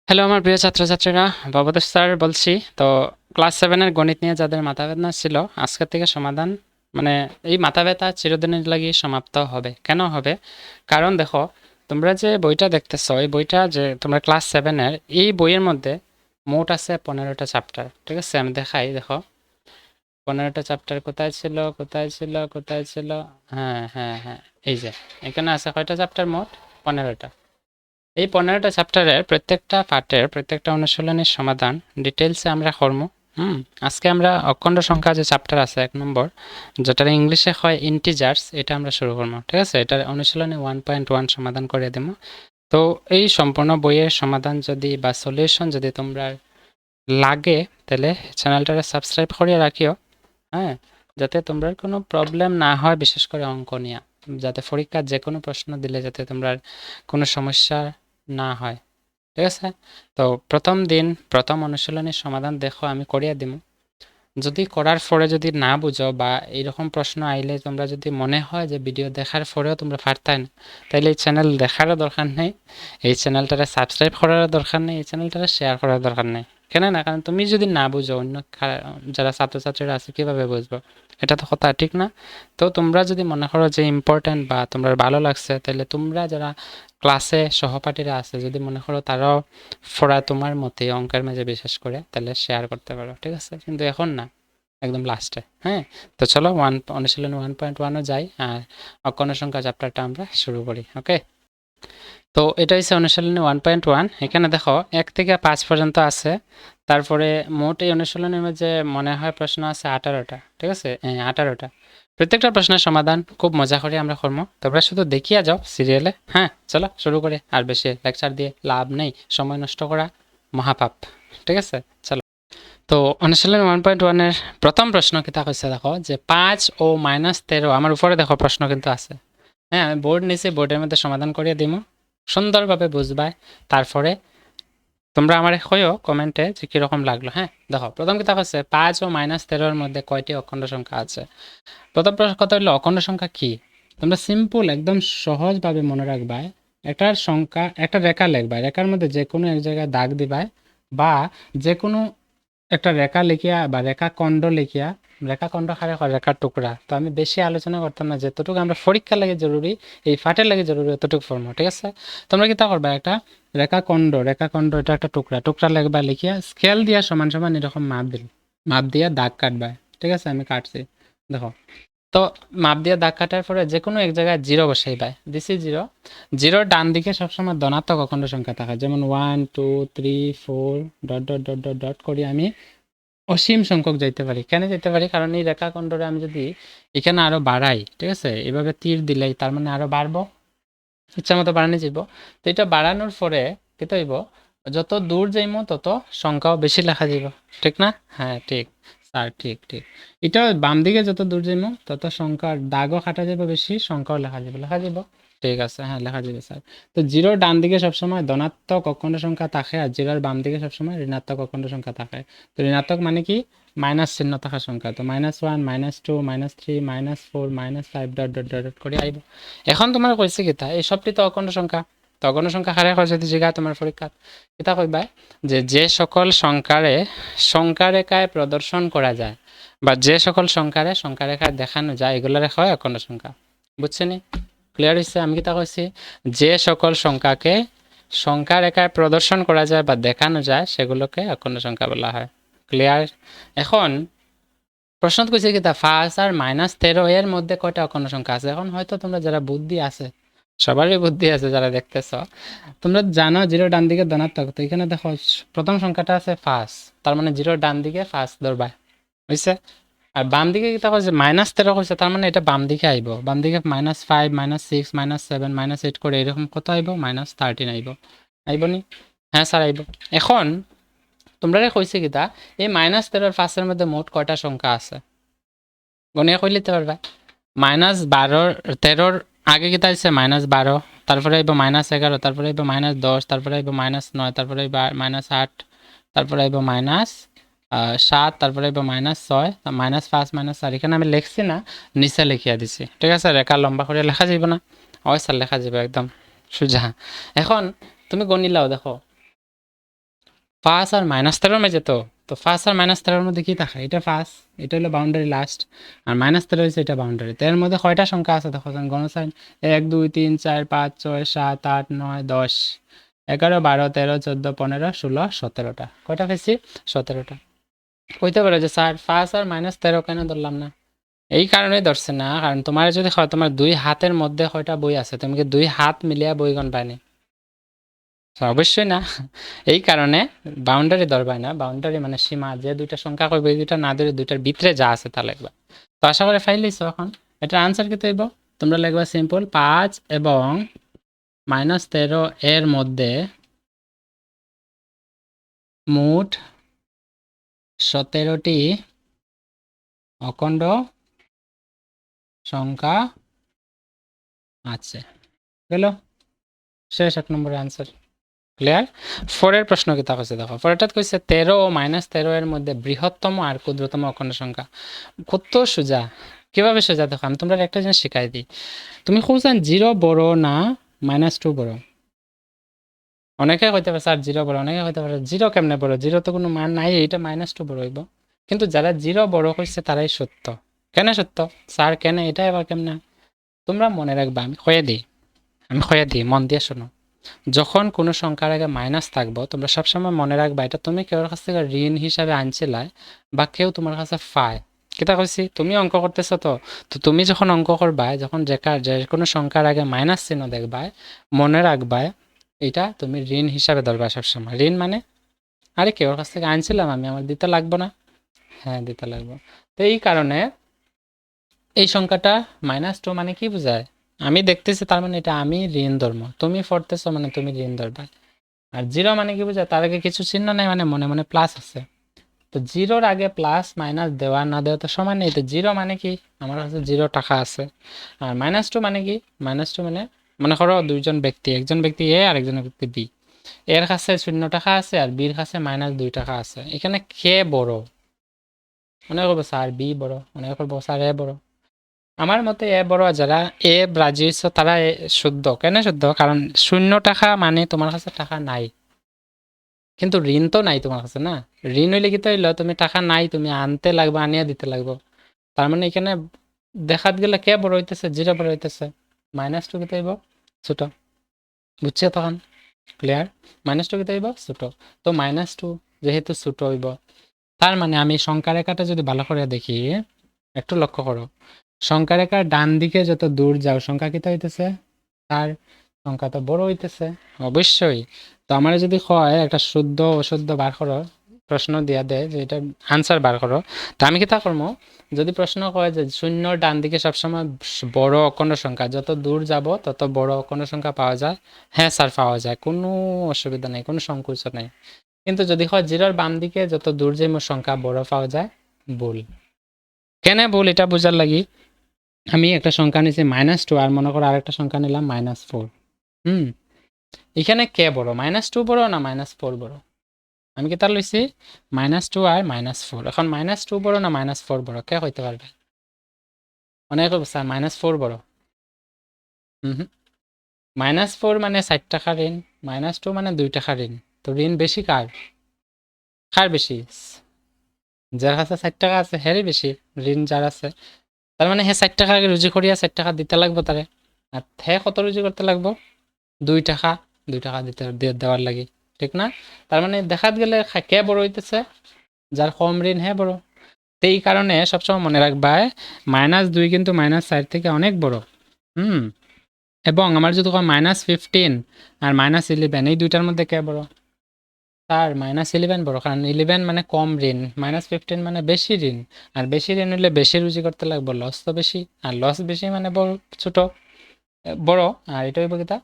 Hello আমার প্রিয় ছাত্রছাত্রীরা, ভবতোষ স্যার বলছি। তো ক্লাস 7-এর গণিত নিয়ে যাদের মাথা ব্যথা ছিল, আজকের থেকে সমাধান মানে এই মাথা ব্যথা চিরদিনের লাগি সমাপ্ত হবে। কেন হবে? কারণ দেখো, তোমরা যে বইটা দেখতেছো, এই বইটা যে তোমরা ক্লাস 7-এর, এই বইয়ের মধ্যে মোট আছে 15টা চ্যাপ্টার। ঠিক আছে, আমি দেখাই, দেখো 15টা চ্যাপ্টার কোথায় ছিল, কোথায় ছিল, কোথায় ছিল। হ্যাঁ হ্যাঁ হ্যাঁ, এই যে এখানে আছে কয়টা চ্যাপ্টার? মোট 15টা। এই 15টা চ্যাপ্টারের প্রত্যেকটা পার্টের প্রত্যেকটা অনুশীলনের সমাধান ডিটেলসে আমরা করবো। আজকে আমরা অখণ্ড সংখ্যা যে চ্যাপ্টার আছে 1 নম্বর, যেটার ইংলিশে হয় ইন্টিজার্স, এটা আমরা শুরু করবো। ঠিক আছে, এটার অনুশীলনে 1.1 সমাধান করে দেবো। তো এই সম্পূর্ণ বইয়ের সমাধান যদি বা সলিউশন যদি তোমরা লাগে, তাহলে চ্যানেলটারে সাবস্ক্রাইব করে রাখিও। হ্যাঁ, যাতে তোমরা কোনো প্রবলেম না হয়, বিশেষ করে অঙ্ক নিয়ে, যাতে পরীক্ষার যে কোনো প্রশ্ন দিলে যাতে তোমরা কোনো সমস্যা না হয়। ঠিক আছে, তো প্রথম দিন প্রথম অনুশীলনের সমাধান দেখো, আমি করিয়ে দিব। যদি করার পরে যদি না বুঝো বা এইরকম প্রশ্ন আইলে তোমরা যদি মনে হয় যে ভিডিও দেখার পরেও তোমরা পারতাই না, তাহলে এই চ্যানেল দেখারও দরকার নেই, এই চ্যানেলটারে সাবস্ক্রাইব করারও দরকার নেই, এই চ্যানেলটারে শেয়ার করার দরকার নেই। কেন না? কারণ তুমি যদি না বুঝো, অন্য যারা ছাত্রছাত্রীরা আছে কীভাবে বুঝবো? এটা তো কথা ঠিক না? তো তোমরা যদি মনে করো যে ইম্পর্ট্যান্ট বা তোমরা ভালো লাগছে, তাহলে তোমরা যারা ক্লাসে সহপাঠীরা আছে যদি মনে করো তারাও পড়া তোমার মতে অঙ্কের মাঝে বিশেষ করে, তাহলে শেয়ার করতে পারো। ঠিক আছে, কিন্তু এখন না, একদম লাস্টে। হ্যাঁ, তো চলো অনুশীলন 1.1ও যাই, আর অকর্ণ সংখ্যা চ্যাপ্টারটা আমরা শুরু করি। ওকে, তো এটা হচ্ছে অনুশীলনী 1.1। এখানে দেখো 1 থেকে 5 পর্যন্ত আছে। তারপরে মোট এই অনুশীলনের মধ্যে মনে হয় প্রশ্ন আছে 18টা। ঠিক আছে, 18টা। প্রত্যেকটা প্রশ্নের সমাধান খুব মজা করে আমরা করবো, তোমরা শুধু দেখিয়া যাও সিরিয়ালে। হ্যাঁ, চলো শুরু করে, আর বেশি লেকচার দিয়ে লাভ নেই, সময় নষ্ট করা মহাপাপ। ঠিক আছে, চলো। তো অনুশীলন 1.1-এর প্রথম প্রশ্ন কিতা কইছে দেখো, যে 5 ও -13, আমার উপরে দেখো প্রশ্ন কিন্তু আছে। হ্যাঁ, আমি বোর্ড নিছি, বোর্ডের মধ্যে সমাধান করিয়ে দিব, সুন্দরভাবে বুঝবাই। তারপরে তোমরা আমার কইও কমেন্টে যে কীরকম লাগলো। হ্যাঁ, দেখো প্রথম কিতা কইছে 5 ও -13-এর মধ্যে কয়টি অখণ্ড সংখ্যা আছে। প্রথম প্রশ্ন কথা হলো অখণ্ড সংখ্যা কি। তোমরা সিম্পল একদম সহজভাবে মনে রাখবাই, একটার সংখ্যা, একটা রেখা লিখবাই, রেখার মধ্যে যে কোনো এক জায়গায় দাগ দিবাই, বা যে কোনো একটা রেখা লিখিয়া বা রেখাখণ্ড লিখিয়া, রেখাখণ্ড খারে হয় রেখার টুকরা। তো আমি বেশি আলোচনা করতাম না, যেতটুকু আমরা পরীক্ষা লাগে জরুরি, এই পাঠের লাগে জরুরি, অতটুকু ফর্ম। ঠিক আছে, তোমরা কি তা করবা, একটা রেখাখণ্ড, রেখাখণ্ড এটা একটা টুকরা, টুকরা লিখবা, লিখিয়া স্কেল দিয়া সমান সমান এরকম মাপ দিয়া দাগ কাটবা। ঠিক আছে, আমি কাটছি, দেখো। তো মাপ দিয়ে দাগ কাটার পরে যে কোনো এক জায়গায় জিরো বসাইবা, দিস ইজ জিরো। জিরোর ডান দিকে সবসময় ধনাত্মক অখণ্ড সংখ্যা থাকে, যেমন 1 2 3 4 dot dot dot dot dot করি আমি অসীম সংখ্যক যাইতে পারি। কেন যেতে পারি? কারণ এই রেখাখণ্ডরে আমি যদি এখানে আরো বাড়াই, ঠিক আছে, এভাবে তীর দিলেই তার মানে আরো বাড়বো, ইচ্ছা মতো বাড়ানো যাইব। তো এটা বাড়ানোর পরে কেতে হইব, যত দূর যাইমো তত সংখ্যাও বেশি লেখা যাব। ঠিক না? হ্যাঁ ঠিক স্যার, ঠিক ঠিক। এটা বাম দিকে যত দূর যাইমো তত সংখ্যার দাগও কাটা যাবে বেশি, সংখ্যাও লেখা যাব, লেখা যাব। ঠিক আছে, হ্যাঁ লেখা যাবে স্যার। তো জিরোর ডান দিকে সবসময় ধনাত্মক অখণ্ড সংখ্যা থাকে, আর জিরোর বাম দিকে সবসময় ঋণাত্মক অখণ্ড সংখ্যা থাকে। তো ঋণাত্মক মানে কি? মাইনাস চিহ্ন থাকা সংখ্যা। তো -1 -2 -3 -4 -5 ডট ডট ডট ডট করে আইব। এখন তোমার কইছে কিতা, এই সবটি তো অখণ্ড সংখ্যা। তো অখণ্ড সংখ্যা হারে হয় যদি জিগা তোমার পরীক্ষাত, কিতা কইবা, যে যে সকল সংখ্যারে সংখ্যারেখায় প্রদর্শন করা যায় বা যে সকল সংখ্যারে সংখ্যারেখায় দেখানো যায়, এগুলোরে হয় অখণ্ড সংখ্যা। বুঝছেনি? ক্লিয়ার হয়েছে? আমি কিতা কইছি, যে সকল সংখ্যাকে সংখ্যারেখায় প্রদর্শন করা যায় বা দেখানো যায় সেগুলোকে অখণ্ড সংখ্যা বলা হয়। ক্লিয়ার? এখন প্রশ্ন কইছে কিতা, 5 আর -13 এর মধ্যে কয়টা অখণ্ড সংখ্যা আছে। এখন হয়তো তোমরা যারা বুদ্ধি আছে, সবারই বুদ্ধি আছে যারা দেখতেছ, তোমরা জানো জিরোর ডান দিকে ধনাত্মক। তো এখানে দেখো প্রথম সংখ্যাটা আছে 5, তার মানে জিরোর ডান দিকে 5 ধরবা, বুঝছে? আর বাম দিকে কিতা কইছে -13 কইছে, তার মানে এটা বাম দিকে আইব, বাম দিকে -5 -6 -7 -8 করে এরকম কত আইব, -13 আইব। আইব নি? হ্যাঁ স্যার আইব। এখন তোমরা কইছে কিতা, এই -13 5-এর মধ্যে মোট কয়টা সংখ্যা আছে গণিয়া কই লিতে পারবা। -13 আগে কিতা আছে -12, তারপরে আইব -11, তারপরে আইব -10, তারপরে আইব -9, তারপরে আইব -8, তারপরে আইব -7, তারপরে আইব -6, -5 -4। এখানে আমি লিখছি না, নিচে লিখিয়া দিছি। ঠিক আছে, রেখা লম্বা করে লেখা যাইব না? ওই স্যার লেখা যাবে একদম সোজা। এখন তুমি গণিলাও, দেখো ফার্স্ট আর -13 মাঝে তো ফার্স্ট আর -13 মধ্যে কি থাকে, এটা ফার্স্ট, এটা হলো বাউন্ডারি লাস্ট, আর -13 হচ্ছে এটা বাউন্ডারি। তো এর মধ্যে কয়টা সংখ্যা আছে দেখো, গণসাইন 1 2 3 4 5 6 7 8 9 10 11 12 13 14 15 16 17টা। কয়টা পেয়েছি? 17টা। কইতে পারো যে স্যার ফার্স্ট আর -13 কেন ধরলাম না? এই কারণেই ধরছে না, কারণ তোমার যদি হয় তোমার দুই হাতের মধ্যে কয়টা বই আছে, তুমি কি দুই হাত মিলিয়ে বই গণবানি? অবশ্যই না। এই কারণে বাউন্ডারি ধরবাই না, বাউন্ডারি মানে সীমা, যে দুইটা সংখ্যা কইবে দুইটা না ধরে দুইটার ভিতরে যা আছে তা লিখবা। তো আশা করি ফাইল লিখছো। এখন এটার আনসার কি হইব? তোমরা লিখবা সিম্পল 5 এবং -13 এর মধ্যে মোট 17টি অখণ্ড সংখ্যা আছে। গেল, শেষ 1 নম্বরের আনসার। ক্লিয়ার? ফোরের প্রশ্ন কি তা কইছে দেখো, পরেরটাত কইছে 13 ও -13 এর মধ্যে বৃহত্তম আর ক্ষুদ্রতম অখণ্ড সংখ্যা। কত সোজা! কিভাবে সোজা দেখো, আমি তোমরা একটা জিনিস শিখাই দিই। তুমি খুঁজছেন 0 বড় না -2 বড়? অনেকে কইতে পারে স্যার 0 বড়, অনেকে কইতে পারে 0 কেমনে বড়, 0 তো কোনো মান নাই, এইটা -2 বড় হইব। কিন্তু যারা 0 বড় কইছে তারাই সত্য। কেন সত্য স্যার, কেন এটা আবার কেমনে? তোমরা মনে রাখবা, আমি কয়ে দিই, মন দিয়ে শোনো। যখন কোনো সংখ্যার আগে মাইনাস থাকবো, তোমরা সবসময় মনে রাখবা এটা তুমি কেউর কাছ থেকে ঋণ হিসাবে আনছিলাই, বা কেউ তোমার কাছে পায়। কিতা কইছি, তুমি অঙ্ক করতেছো, তো তুমি যখন অঙ্ক করবাই, যখন যে কোনো সংখ্যার আগে মাইনাস চিহ্ন দেখবাই, মনে রাখবাই এটা তুমি ঋণ হিসাবে ধরবা সবসময়। ঋণ মানে আরে কেউর কাছ থেকে আনছিলাম আমি, আমার দিতে লাগবো না? হ্যাঁ, দিতে লাগবো। তো এই কারণে এই সংখ্যাটা -2 মানে কি বোঝায়? আমি দেখতেছি, তার মানে এটা আমি ঋণ ধর্ম, তুমি পড়তেছো মানে তুমি ঋণ ধরবা। আর 0 মানে কি বোঝায়? তার আগে কিছু চিহ্ন নাই, মানে মনে মনে প্লাস আছে। তো 0-র আগে প্লাস মাইনাস দেওয়া না দেওয়া তো সমান নেই। তো 0 মানে কি? আমার কাছে 0 টাকা আছে। আর -2 মানে কি? -2 মানে মনে করো দুইজন ব্যক্তি, একজন ব্যক্তি এ আর একজন ব্যক্তি বি, এর কাছে 0 টাকা আছে আর বির কাছে -2 টাকা আছে। এখানে কে বড়? মনে করবো স্যার বি বড়, মনে করবো স্যার এ বড়। আমার মতে এ বড়। যারা এ রাজি হইছো তারা শুদ্ধ। কেন শুদ্ধ? কারণ 0 টাকা মানে তোমার কাছে টাকা নাই, কিন্তু ঋণ তো নাই তোমার কাছে না। ঋণ হইলে কি তো হইলো, তুমি টাকা নাই, তুমি আনতে লাগবে, আনিয়া দিতে লাগবে। তার মানে এখানে দেখাত গেলে কে বড় হইতেছে? 0 বড় হইতেছে। -2 কি হইব? ছোট। বুঝছে তখন? ক্লিয়ার? -2 কি হইব? ছোট। তো -2 যেহেতু ছোট হইব, তার মানে আমি সংখ্যা রেখাটা যদি ভালো করে দেখি, একটু লক্ষ্য করো, সংখ্যা রেখার ডান দিকে যত দূর যাও সংখ্যা কিতা হইতেছে, তার সংখ্যা তো বড় হইতেছে। অবশ্যই। তো আমার যদি হয় একটা শুদ্ধ অশুদ্ধ বার করো, প্রশ্ন দিয়া দেয় যে এটা আনসার বার করো, তা আমি কিতা করবো? যদি প্রশ্ন কয় যে 0 ডান দিকে সবসময় বড় অখণ্ড সংখ্যা, যত দূর যাব তত বড় অখণ্ড সংখ্যা পাওয়া যায়, হ্যাঁ স্যার পাওয়া যায়, কোনো অসুবিধা নেই, কোনো সংকোচ নেই। কিন্তু যদি হয় 0-র বাম দিকে যত দূর যাইব সংখ্যা বড় পাওয়া যায়, ভুল। কেন ভুল এটা বোঝার লাগি আমি একটা সংখ্যা নিয়েছি -2, আর মনে করো আরেকটা সংখ্যা নিলাম -4। এখানে কে বড়? -2 বড় না -4 বড়? আমি কি তার লইছি -2 আর -4। এখন -2 বড় না -4 বড়, কে হইতে পারবে? মনে করবো স্যার -4 বড়। হুম, -4 মানে 60 টাকা ঋণ, -2 মানে 2 টাকা ঋণ। তো ঋণ বেশি কার? কার বেশি? যার কাছে 60 টাকা আছে হেরই বেশি ঋণ যার আছে। তার মানে হে 60 টাকা আগে রুজি করিয়া 60 টাকা দিতে লাগবো তারে। আর হে কত রুজি করতে লাগবো? 2 টাকা, 2 টাকা দিতে দেওয়ার লাগি, ঠিক না? তার মানে দেখাত গেলে কে বড় হইতেছে? যার কম ঋণ হে বড়। তো এই কারণে সবসময় মনে রাখবা -2 কিন্তু -4 থেকে অনেক বড়। এবং আমার যদি -15 আর -11, এই দুইটার মধ্যে কে বড়? তার -11 বড়, কারণ 11 মানে কম ঋণ, -15 মানে বেশি ঋণ। আর বেশি ঋণ হলে বেশি রুজি করতে লাগবে, লস তো বেশি, আর লস বেশি মানে বড় ছোট বড়। আর এটা হইব কিতা,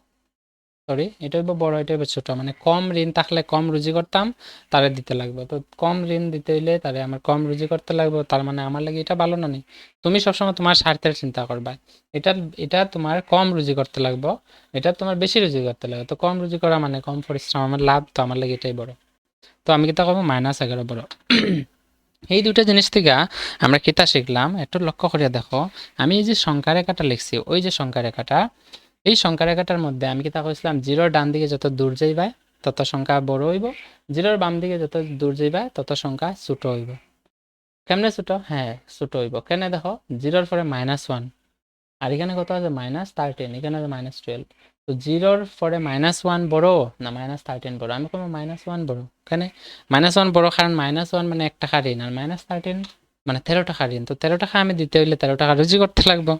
সরি, এটা হইব বড়, এটা হইব ছোট। মানে কম ঋণ থাকলে কম রুজি করতাম, তারে দিতে লাগবে। তো কম ঋণ দিতে হইলে তারে আমার কম রুজি করতে লাগবে, তার মানে আমার লাগে এটা ভালো না নি? তুমি সবসময় তোমার স্বার্থের চিন্তা করবা। এটা এটা তোমার কম রুজি করতে লাগবে, এটা তোমার বেশি রুজি করতে লাগবে। তো কম রুজি করা মানে কম পরিশ্রম, আমার লাভ, তো আমার লাগে এটাই বড়। তো আমি কিতা করবো? -11 বড়। এই দুটো জিনিস থেকে আমরা কিতা শিখলাম একটু লক্ষ্য করিয়া দেখো। আমি এই যে সংখ্যা রেখাটা লিখছি, ওই যে সংখ্যা রেখাটা, এই সংখ্যা রেখাটার মধ্যে আমি কিতা কইছিলাম, 0 ডান দিকে যত দূর যাইবা তত সংখ্যা বড় হইব, জিরোর বাম দিকে যত দূর যাইবা তত সংখ্যা ছোট হইব। কেমনে ছোট? হ্যাঁ ছোট হইব। কেনে দেখো, জিরোর পরে -1, আর এখানে কত আছে -13, এখানে আছে -12। তো জিরোর পরে -1 বড় না -13 বড়? আমি কোনো -1 বড়। কেন -1 বড়? কারণ -1 মানে 1 টাকা ঋণ, আর -13 মানে 13 টাকা ঋণ। তো 13 টাকা আমি দিতে হইলে 13 টাকা রুজি করতে লাগবো।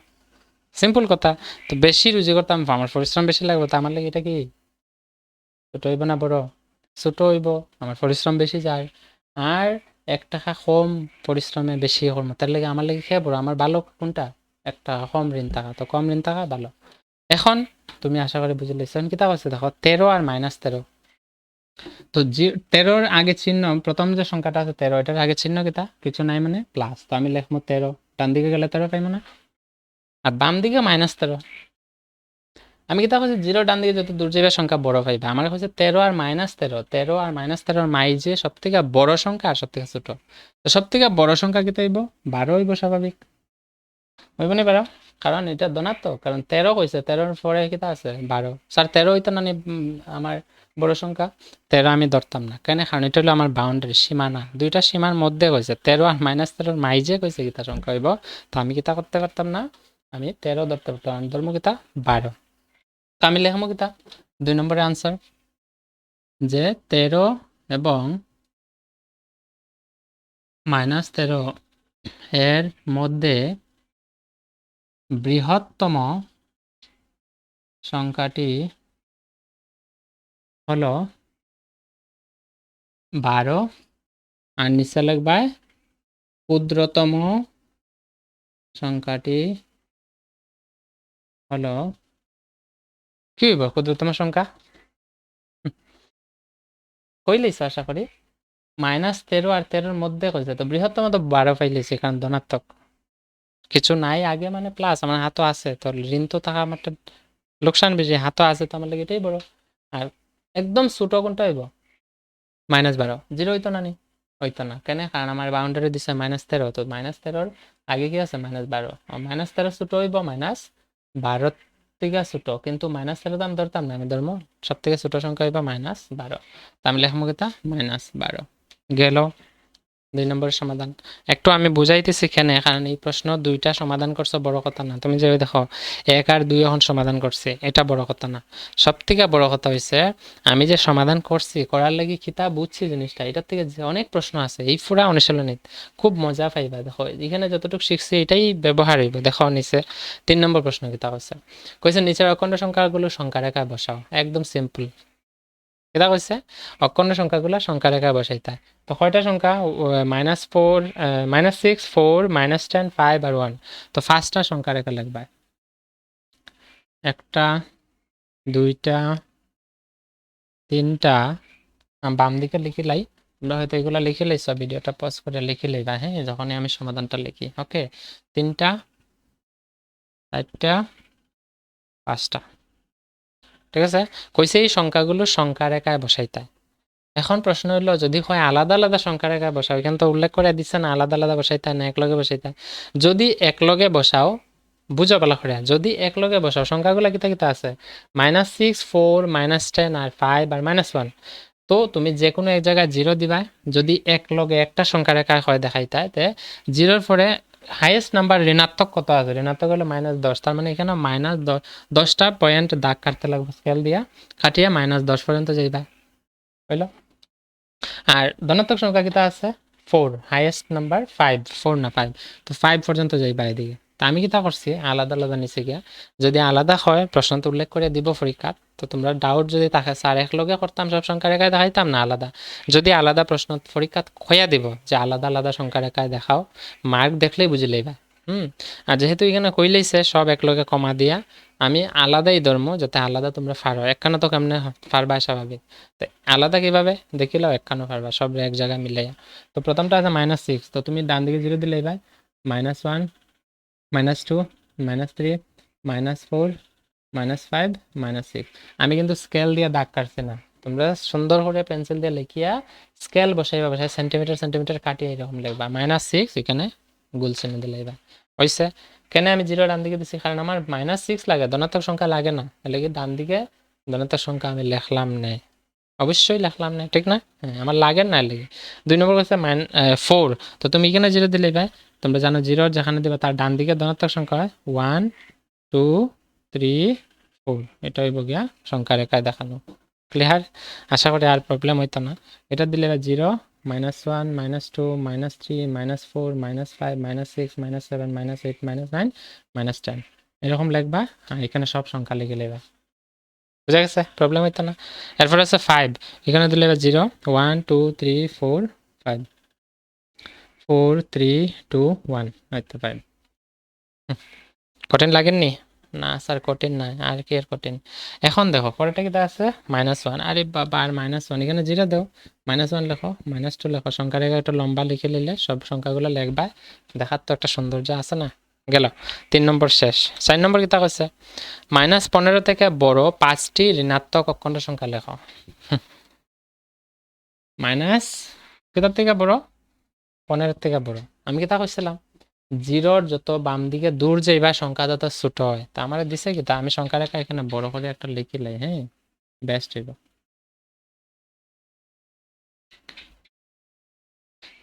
সিম্পল কথা। তো বেশি রুজি করতাম, আমার পরিশ্রম বেশি লাগবে। তো আমার লাগে এটা কি ছোট হইব না বড়? ছোট হইব, আমার পরিশ্রম বেশি যায়। আর 1 টাকা কম পরিশ্রমে বেশি করবো, তার লাগে আমার লাগে খেয়ে বড়। আমার ভালো কোনটা? 1 টাকা কম ঋণ থাকা। তো কম ঋণ থাকা ভালো। এখন তুমি আশা করি বুঝে লিখছো। কিতা করছে দেখো, 13 আর -13। তো 13-র আগে চিহ্ন, প্রথম যে সংখ্যাটা আছে 13, এটার আগে চিহ্ন কিতা? কিছু নাই মানে প্লাস। তো আমি লিখবো 13, ডান দিকে গেলে 13 পাইব না? আর বাম দিকে -13। আমি কিতা করছি, জিরো ডান দিকে যত দূর যাবে সংখ্যা বড় পাইবা। আমার হচ্ছে 13 আর -13, 13 আর -13 মাইজে সব থেকে বড় সংখ্যা আর সব থেকে ছোট। তো সব থেকে বড় সংখ্যা কিতা হইব? 12 হইব স্বাভাবিক। হইব নি 12? কারণ এটা ধনাত্মক, কারণ 13 কইছে, 13-র পরে কিতা আছে 12। স্যার 13 হইতো না নি আমার বড় সংখ্যা? 13 আমি ধরতাম না। কেন? কারণ এটা হলো আমার বাউন্ডারি, সীমানা। দুইটা সীমার মধ্যে কইছে। 13 আর -13 মাইজে কইছে কিতা সংখ্যা হইব। তো আমি কিতা করতে পারতাম না, আমি 13 ধরতে পারতাম। আমি ধর্ম কিতা 12। তো আমি লেখবো কিতা 2 নম্বরের আনসার, যে 13 এবং -13 এর মধ্যে বৃহত্তম সংখ্যাটি হলো 12, আর নিচে লিখবা ক্ষুদ্রতম সংখ্যাটি হলো কি হইব? ক্ষুদ্রতম সংখ্যা কইলেইছ আশা করি। -13 আর 13-র মধ্যে কইছে, তো বৃহত্তম তো 12 পাইলেছি, কারণ ধনাত্মক কিছু নাই আগে মানে প্লাস। আমার হাতও আছে, তো ঋণ তো থাকা আমার একটা লোকসান বেশি। হাতও আছে, তো আমার লাগে এটাই বড়। আর একদম ছোট কোনটা হইব? -12। জিরো হইতো না নি? হইতো না। কেন? কারণ আমার বাউন্ডারি দিছে -13। তো -13-র আগে কি আছে? -12। -13 ছোট হইব -12 থেকে ছোট, কিন্তু -13 তো আমি ধরতাম না। আমি ধরবো সব থেকে ছোট সংখ্যা হইব -12। তো আমি লেখবো কিতা -12 গেল। 2 নম্বরের সমাধান। একটু আমি বুঝাইতেছি এখানে, কারণ এই প্রশ্ন 2টা সমাধান করছো বড় কথা না। তুমি যে দেখো 1 আর 2 এখন সমাধান করছি, এটা বড় কথা না। সব থেকে বড় কথা হইছে আমি যে সমাধান করছি, করার লাগি কিতাব বুঝছি জিনিসটা, এটার থেকে যে অনেক প্রশ্ন আছে এই পুরা অনুশীলনীত খুব মজা পাইবা। দেখো এখানে যতটুকু শিখছি এটাই ব্যবহার হইব। দেখো নিচে 3 নম্বর প্রশ্ন কিতা কইছে, কইছে নিচের অখণ্ড সংখ্যাগুলো সংখ্যা রেখায় বসাও। একদম সিম্পল। এটা কইছে অখণ্ড সংখ্যাগুলো সংখ্যা রেখায় বসাইতে। তো কয়টা সংখ্যা? -4, -6, 4, -10, 5 আর 1। তো ফার্স্টটা সংখ্যা রেখা লিখবা, একটা, দুইটা, তিনটা। বাম দিকে লিখি লাই। তোমরা হয়তো এগুলো লিখে লাইছো, ভিডিওটা পজ করে লিখে লইবা, হ্যাঁ, যখনই আমি সমাধানটা লিখি। ওকে, 3টা, 4টা, 5টা। ঠিক আছে? কইছে এই সংখ্যাগুলো সংখ্যা রেখায় বসাইতে। এখন প্রশ্ন হইলো, যদি হয় আলাদা আলাদা সংখ্যা রেখায় বসাও, এখানে তো উল্লেখ করে দিচ্ছে না আলাদা আলাদা বসাইতে না একলগে বসাইতে। যদি একলগে বসাও, বুঝো ভালো করে, যদি একলগে বসাও সংখ্যাগুলো কিতা কিতা আছে -6, 4, -10 আর 5 আর -1। তো তুমি যে কোনো এক জায়গায় 0 দিবা। যদি একলগে একটা সংখ্যা রেখা হয় দেখাইতে, তে 0-র পরে হাইয়েস্ট নাম্বার ঋণাত্মক কত আছে? ঋণাত্মক হলো -10। তার মানে এখানে -10টা পয়েন্ট দাগ কাটতে লাগবে স্কেল দিয়া, কাটিয়ে -10 পর্যন্ত যাইবা। হইলো? আর ধনাত্মক সংখ্যা কিতা আছে? 4, হাইয়েস্ট নাম্বার 5, 4 না 5। তো 5 পর্যন্ত যাইবা এদিকে। তা আমি কিতা করছি আলাদা আলাদা নিচে গিয়া, যদি আলাদা হয় প্রশ্নতে উল্লেখ করে দিব পরীক্ষাত। তো তোমরা ডাউট যদি থাকে স্যার একলগে করতাম সব সংখ্যা রেখায় দেখাইতাম না আলাদা, যদি আলাদা প্রশ্ন পরীক্ষাত খোয়া দিব যে আলাদা আলাদা সংখ্যা রেখায় দেখাও, মার্ক দেখলেই বুঝি লইবা। আর যেহেতু এখানে কইলেইছে সব একলগে কমা দিয়া, আমি আলাদাই ধর্ম, যাতে আলাদা তোমরা ফারো। একখানা তো কেমনে ফারবা স্বাভাবিক, তো আলাদা কিভাবে দেখিলাও একখানো পারবা সব এক জায়গায় মিলাইয়া। তো প্রথমটা আছে -6। তো তুমি ডান দিকে 0 দিলে ভাই -1, -2, -3, -4, -5, -6। আমি কিন্তু স্কেল দিয়ে দাগ কাটছি না, তোমরা সুন্দর করে পেন্সিল দিয়ে লিখিয়া স্কেল বসাইবা, বসাই সেন্টিমিটার সেন্টিমিটার কাটিয়ে এরকম লিখবা। -6 এখানে গোল চিহ্ন দিলে হইছে। কেন আমি 0 ডান দিকে দিছি? কারণ আমার -6 লাগে, ধনাত্মক সংখ্যা লাগে না, এর লাগি ডান দিকে ধনাত্মক সংখ্যা আমি লিখলাম না। অবশ্যই লিখলাম না, ঠিক না? হ্যাঁ, আমার লাগে না লাগে। 2 নম্বর হচ্ছে 4, তো তুমি এখানে 0 দিলে ভাই, তোমরা জানো 0 যেখানে দিবে তার ডান দিকে ধনাত্মক সংখ্যা হয় 1 2 3 4, এটা হইব গিয়া সংখ্যা রেখায় দেখানো। ক্লিয়ার? আশা করি আর প্রবলেম হইতো না। এটা দিলে 0 -1 -2 -3 -4 -5 -6 -7 -8 -9 -10 এরকম লিখবা, আর এখানে সব সংখ্যা লিখে নেবা। বুঝা গেছে? প্রবলেম হইতো না। এরপর আছে 5, এখানে দিলে 0 1 2 3 4 5 4 3 2 1 হয়তো 5। কঠিন লাগেননি? না স্যার কঠিন নয়, আর কি এর কঠিন। এখন দেখো পরেরটা কি আছে -1, আরে বাবা আর -1, এখানে 0 দাও, -1 লেখো, -2 লেখো, সংখ্যা রেখা একটু লম্বা লিখে নিলে সব সংখ্যাগুলো লিখবা, দেখার তো একটা সৌন্দর্য আছে না। গেল 3 নম্বর শেষ। 4 নম্বর কিতা কইছে -15 থেকে বড় 5টি ঋণাত্মক অখণ্ড সংখ্যা লেখো। মাইনাস কেটার থেকে বড়? 15 থেকে বড়। আমি কিতা কইছিলাম 0-র যত বাম দিকে দূর যাইবা সংখ্যা তত ছোট হয়। তা আমার দিছে কিতা, আমি সংখ্যা রেখা এখানে বড় করে একটা লিখি লাই, হ্যাঁ বেস্ট হইব।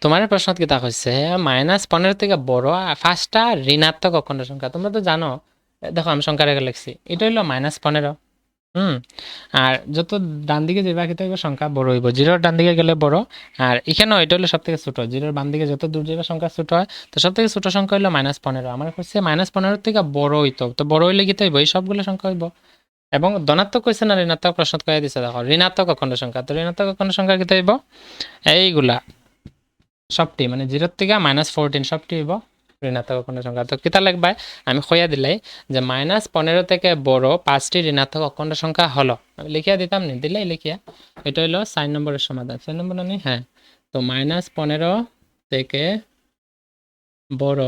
তোমার প্রশ্ন কিতা কইছে -15 থেকে বড় 5টা ঋণাত্মক অখণ্ড সংখ্যা। তোমরা তো জানো, দেখো আমি সংখ্যা রেখা লিখছি, এটা হইলো -15। আর যত ডান দিকে যাবা কিন্তু সংখ্যা বড় হইব, 0-র ডান দিকে গেলে বড়, আর এখানেও এটা হলো সব থেকে ছোট, 0-র বাম দিকে যত দূর যাবে সংখ্যা ছোট হয়, তো সব থেকে ছোট সংখ্যা হইলো -15। আমার হচ্ছে -15 থেকে বড় হইতো, তো বড় হইলে কি হইব, এই সবগুলো সংখ্যা হইব। এবং ধনাত্মক কইছে না ঋণাত্মক, প্রশ্ন কয়ে দিছে দেখো ঋণাত্মক অখণ্ড সংখ্যা, তো ঋণাত্মক অখণ্ড সংখ্যা কি হইব, এইগুলা সবটি মানে 0 থেকে -14 সবটি হইব ঋণাত্মক অখণ্ড সংখ্যা। তো কিতা লিখবা, আমি কইয়া দিলাই যে -15 থেকে বড় 5টি ঋণাত্মক অখণ্ড সংখ্যা হলো, আমি লিখিয়া দিতাম নি, দিলাই লিখিয়া। এটা হইলো 4 নম্বরের সমাধান। 4 নম্বর আমি হ্যাঁ, তো -15 থেকে বড়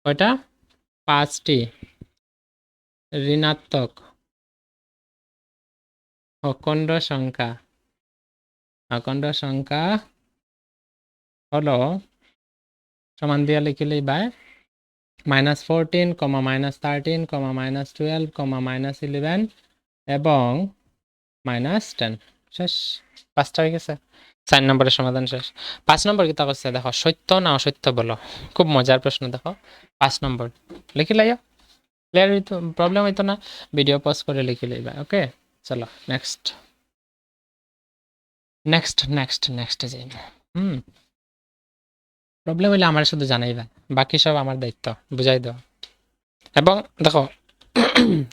কয়টা, 5টি ঋণাত্মক অখণ্ড সংখ্যা হলো সমান দিয়া লিখিলেই বাই -14, -13, -12, -11 এবং -10 শেষ। 5টা হয়ে গেছে। 4 নম্বরের সমাধান শেষ। 5 নম্বর কিতা করছে দেখো, সত্য না অসত্য বলো। খুব মজার প্রশ্ন দেখো, 5 নম্বর লিখি লাইও, ক্লিয়ার হইতো, প্রবলেম হইতো না, ভিডিও পজ করে লিখি লইবা। ওকে চলো নেক্সট নেক্সট নেক্সট নেক্সট যাই। প্রবলেম হইলে আমার শুধু জানাইবা, বাকি সব আমার দায়িত্ব বুঝাই দাও। এবং দেখো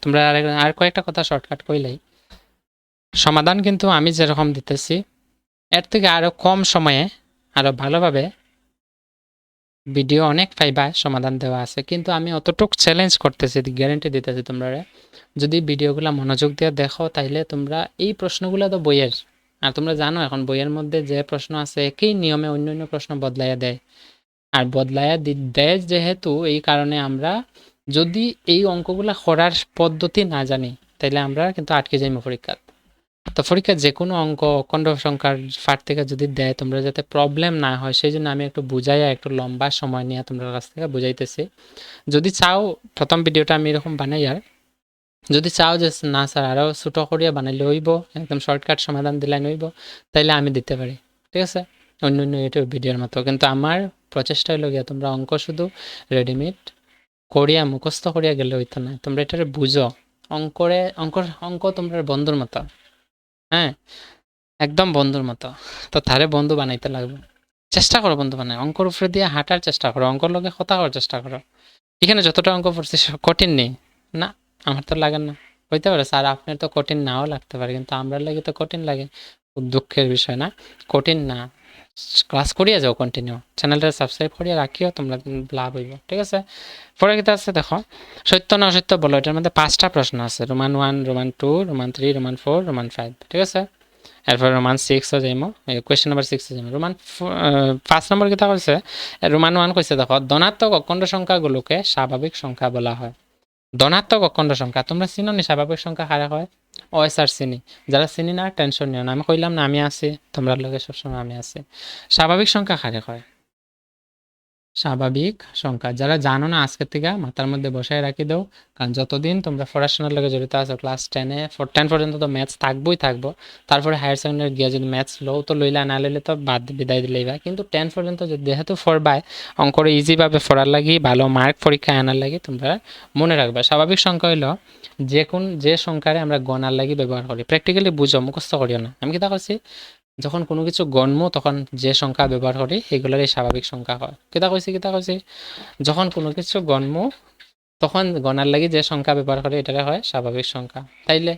তোমরা আর কয়েকটা কথা শর্টকাট কইলাই, সমাধান কিন্তু আমি যেরকম দিতেছি এর থেকে আরো কম সময়ে আরো ভালোভাবে ভিডিও অনেক পাইবা, সমাধান দেওয়া আছে, কিন্তু আমি অতটুক চ্যালেঞ্জ করতেছি, গ্যারেন্টি দিতেছি তোমরা যদি ভিডিওগুলো মনোযোগ দিয়ে দেখো তাইলে তোমরা এই প্রশ্নগুলো তো বইয়ের, আর তোমরা জানো এখন বইয়ের মধ্যে যে প্রশ্ন আছে একই নিয়মে অন্য অন্য প্রশ্ন বদলাইয়া দেয়, আর বদলাইয়া দেয় যেহেতু এই কারণে আমরা যদি এই অঙ্কগুলা করার পদ্ধতি না জানি তাইলে আমরা কিন্তু আটকে যাই পরীক্ষা। তো পরীক্ষার যে কোনো অঙ্ক অখণ্ড সংখ্যার ফাট থেকে যদি দেয় তোমরা যাতে প্রবলেম না হয় সেই জন্য আমি একটু বুঝাইয়া একটু লম্বা সময় নিয়ে তোমরা কাছ থেকে বুঝাইতেছি। যদি চাও প্রথম ভিডিওটা আমি এরকম বানাই, আর যদি চাও যে না স্যার আরও ছোটো করিয়া বানাইলে হইব, একদম শর্টকাট সমাধান দিলে হইব, তাইলে আমি দিতে পারি, ঠিক আছে, অন্য অন্য ইউটিউব ভিডিওর মতো। কিন্তু আমার প্রচেষ্টা হইল গিয়া তোমরা অঙ্ক শুধু রেডিমেড করিয়া মুখস্থ করিয়া গেলে হইতো না, তোমরা এটারে বুঝো। অঙ্ক তোমরা বন্ধুর মতো, হ্যাঁ একদম বন্ধুর মতো, তো তারে বন্ধু বানাইতে লাগবে। চেষ্টা করো বন্ধু বানায়, অঙ্কর উপরে দিয়ে হাঁটার চেষ্টা করো, অঙ্কর লগে কথা করার চেষ্টা করো। এখানে যতটা অঙ্ক পড়ছি কঠিন নেই না, আমার তো লাগে না, হইতে পারে স্যার আপনার তো কঠিন নাও লাগতে পারে, কিন্তু আমরা লাগে তো কঠিন লাগে, খুব দুঃখের বিষয় না, কঠিন না। ক্লাস করিয়া যাও কন্টিনিউ, চ্যানেলটা সাবস্ক্রাইব করিয়া রাখিও, তোমরা লাভ হইব, ঠিক আছে। পরে কিতা আছে দেখো, সত্য না অসত্য বলো, এটার মধ্যে 5টা প্রশ্ন আছে, Roman 1, Roman 2, Roman 3, Roman 4, Roman 5, ঠিক আছে। এরপর রোমান 6ও যাইমো, কোয়েশ্চেন নাম্বার 6 যাইমো। রোমান 5 নম্বর কিতা কইছে, রোমান 1 কইছে দেখো, ধনাত্মক অখণ্ড সংখ্যাগুলোকে স্বাভাবিক সংখ্যা বলা হয়। ধনাত্মক অখণ্ড সংখ্যা তোমরা চিনো নি, স্বাভাবিক সংখ্যা কারে হয়? ও স্যার চিনি, যারা চিনি না টেনশন নিও না, আমি কইলাম না আমি আছি, তোমরা লগে সবসময় আমি আছি। স্বাভাবিক সংখ্যা কারে হয়? স্বাভাবিক সংখ্যা। যারা জানো না আজকের থেকে মাথার মধ্যে বসায় রাখি দাও, কারণ যতদিন তোমরা পড়াশোনার লগে জড়িত আছো ক্লাস 10 পর্যন্ত তো ম্যাথস থাকবোই থাকবো। তারপরে হায়ার সেকেন্ডারি গিয়ে যদি ম্যাথস লও তো লইলা, না লইলে তো বাদ বিদায় দিলেই বা, কিন্তু 10 পর্যন্ত যেহেতু পড়বাই, অঙ্করে ইজিভাবে পড়ার লাগি, ভালো মার্ক পরীক্ষায় আনার লাগি, তোমরা মনে রাখবা স্বাভাবিক সংখ্যা হইলো যে সংখ্যারে আমরা গণার লাগি ব্যবহার করি। প্র্যাকটিক্যালি বুঝো, মুখস্থ করিও না। আমি কিতা করছি, যখন কোনো কিছু গণমো তখন যে সংখ্যা ব্যবহার করি এগুলোরই স্বাভাবিক সংখ্যা হয়। কিতা কইছি, যখন কোনো কিছু গণমো তখন গণার লাগি যে সংখ্যা ব্যবহার করে এটারে হয় স্বাভাবিক সংখ্যা। তাইলে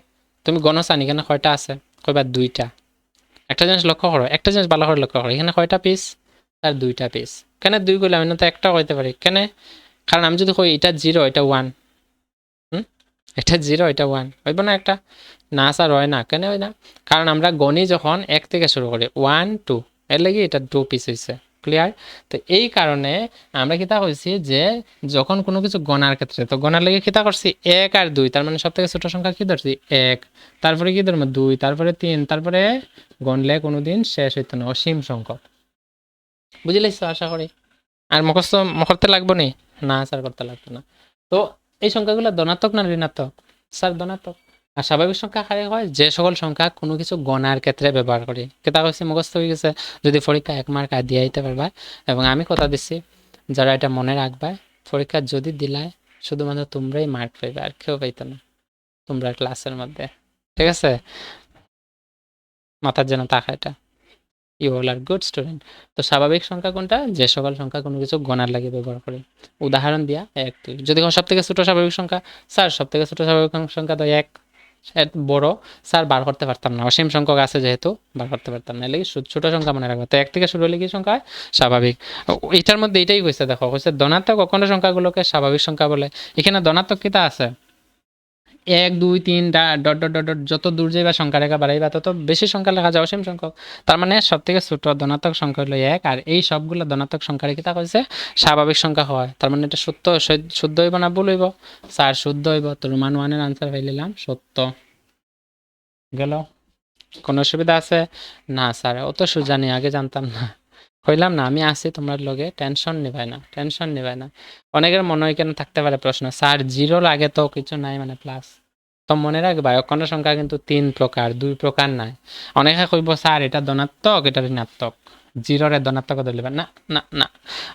তুমি গণসানি এখানে কয়টা আছে, কয়বার 2টা। একটা জিনিস লক্ষ্য করো, একটা জিনিস ভালো করে লক্ষ্য করো, এখানে কয়টা পিস, তার 2টা পিস। কেন 2 করলে আমি না তো একটা কইতে পারি, কেন? কারণ আমি যদি কই এটা 0 এটা 1, এটা 0 এটা 1 হইব না একটা? না স্যার হয় না। কেন হয় না? কারণ আমরা গণি যখন 1 থেকে শুরু করি 1 2, এর লাগি এটা 2 পিস হয়েছে। ক্লিয়ার? তো এই কারণে আমরা কিতা কইছি যে যখন কোনো কিছু গণার ক্ষেত্রে, তো গণার লাগি কিতা করছি 1 আর 2, তার মানে সব থেকে ছোট সংখ্যা কি ধরছি 1, তারপরে কি ধরবো 2, তারপরে 3, তারপরে গণলে কোনোদিন শেষ হইতো না, অসীম সংখ্যক। বুঝিলাইছো আশা করি? আর মুখস্থ করতে লাগবো নি? না স্যার করতে লাগতো না। তো এই সংখ্যাগুলো ধনাত্মক না ঋণাত্মক? স্যার ধনাত্মক। আর স্বাভাবিক সংখ্যা আকারে হয় যে সকল সংখ্যা কোনো কিছু গণার ক্ষেত্রে ব্যবহার করি। কেতা কইছি মুখস্থ হয়ে গেছে, যদি পরীক্ষা 1 মার্ক আর দিয়ে দিতে পারবা। এবং আমি কথা দিচ্ছি, যারা এটা মনে রাখবা পরীক্ষা যদি দিলায় শুধুমাত্র তোমরাই মার্ক পাইবে, আর কেউ পাইতো না তোমরা ক্লাসের মধ্যে। ঠিক আছে? মাথার যেন তাকা এটা। You all are good student. তো স্বাভাবিক সংখ্যা কোনটা, যে সকল সংখ্যা কোনো কিছু গণার লাগে ব্যবহার করে। উদাহরণ দিয়া 1 2, যদি সব থেকে ছোট স্বাভাবিক সংখ্যা, স্যার সব থেকে ছোট স্বাভাবিক সংখ্যা তো 1, বড় স্যার বার করতে পারতাম না, অসীম সংখ্যক আছে যেহেতু বার করতে পারতাম না, এলে ছোট সংখ্যা মনে রাখবো। তো 1 থেকে শুরু হলে কি সংখ্যা হয়? স্বাভাবিক। এটার মধ্যে এটাই কইছে, দেখো কইছে ধনাত্মক অখণ্ড সংখ্যাগুলোকে স্বাভাবিক সংখ্যা বলে। এখানে ধনাত্মক কিতা আছে 1 2 3 ডট ডট ডট ডট, যত দূর যাইবা সংখ্যা রেখা বাড়াইবা তত বেশি সংখ্যা লেখা যায়, অসীম সংখ্যক। তার মানে সব থেকে ছোট ধনাত্মক সংখ্যা হলো 1, আর এই সবগুলো ধনাত্মক সংখ্যার কিতা কইছে স্বাভাবিক সংখ্যা হয়। তার মানে এটা শুদ্ধ হইব না ভুল হইব? স্যার শুদ্ধ হইব। তো রোমান 1 এর আনসার পাইলাম সত্য। গেল? কোনো অসুবিধা আছে? না স্যার অত সোজা নেই, আগে জানতাম না। কইলাম না আমি আছি তোমার লগে, টেনশন নিবাই না, টেনশন নিবাই না। অনেকের মনে হয় কেন থাকতে পারে প্রশ্ন, স্যার 0 লাগে তো কিছু নাই মানে প্লাস। তো মনে রাখবা অখণ্ড সংখ্যা কিন্তু 3 প্রকার, 2 প্রকার নাই। অনেকে কইব স্যার এটা ধনাত্মক এটা ঋণাত্মক, 0 এর ধনাত্মক ধরলে না, না না।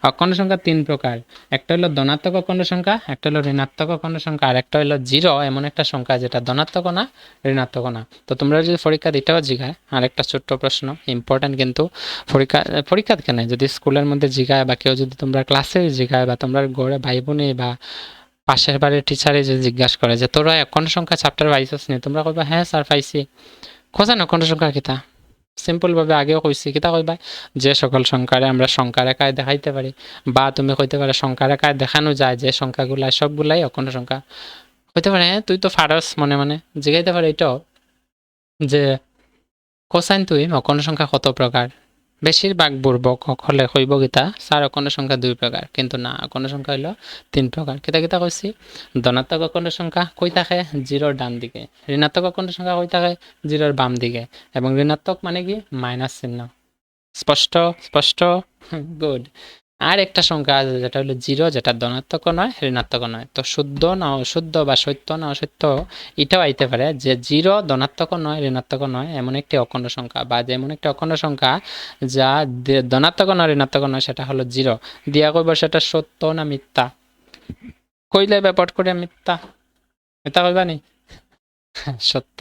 অখণ্ড সংখ্যা 3 প্রকার, একটা হলো ধনাত্মক অখণ্ড সংখ্যা, একটা হলো ঋণাত্মক অখণ্ড সংখ্যা, আর একটা হলো 0 এমন একটা সংখ্যা যেটা ধনাত্মক না ঋণাত্মক না। তো তোমরা যদি পরীক্ষা দিতেও জিগায়, আর একটা ছোট্ট প্রশ্ন ইম্পর্টেন্ট কিন্তু, পরীক্ষা কেন যদি স্কুলের মধ্যে জিগায় বা কেউ যদি তোমরা ক্লাসে জিগায় বা তোমরা ঘরে ভাই বোনে বা পাশের বাড়ির টিচারে যে জিজ্ঞাসা করে যে তোরা অখণ্ড সংখ্যা চ্যাপ্টার পাইছস নি, তোমরা কইবা হ্যাঁ স্যার পাইছি। খোঁজেন অখণ্ড সংখ্যা কিতা, সিম্পলভাবে আগেও কইছি, কিতা কইবা যে সকল সংখ্যারে আমরা সংখ্যা রেখায় দেখাইতে পারি, বা তুমি কইতে পারো সংখ্যা রেখায় দেখানো যায় যে সংখ্যাগুলা সবগুলাই অখণ্ড সংখ্যা। হইতে পারে হ্যাঁ তুই তো ফারস মনে মনে জিগাইতে পারে এটাও যে কোসাইন তুই অখণ্ড সংখ্যা কত প্রকার। বেশিরভাগ বুর্বক হলে কইব গীতা স্যার অখণ্ড সংখ্যা 2 প্রকার, কিন্তু না, অখণ্ড সংখ্যা হইল 3 প্রকার। কিতা কিতা কইছি, ধনাত্মক অখণ্ড সংখ্যা কই থাকে 0 ডান দিকে, ঋণাত্মক অখণ্ড সংখ্যা কই থাকে 0 বাম দিকে, এবং ঋণাত্মক মানে কি মাইনাস চিহ্ন। স্পষ্ট? স্পষ্ট? গুড। আর একটা সংখ্যা আছে যেটা হলো 0, যেটা ধনাত্মক নয় ঋণাত্মক নয়। তো শুদ্ধ না অশুদ্ধ বা সত্য না অসত্য এটাও আইতে পারে যে 0 ধনাত্মক নয় ঋণাত্মক নয় এমন একটি অখণ্ড সংখ্যা, বা যেমন একটি অখণ্ড সংখ্যা যা ধনাত্মক নয় ঋণাত্মক নয় সেটা হলো 0। দিয়া কইব সেটা সত্য না মিথ্যা? কইলে ব্যাপার করে মিথ্যা, মিথ্যা কইবা নি? সত্য।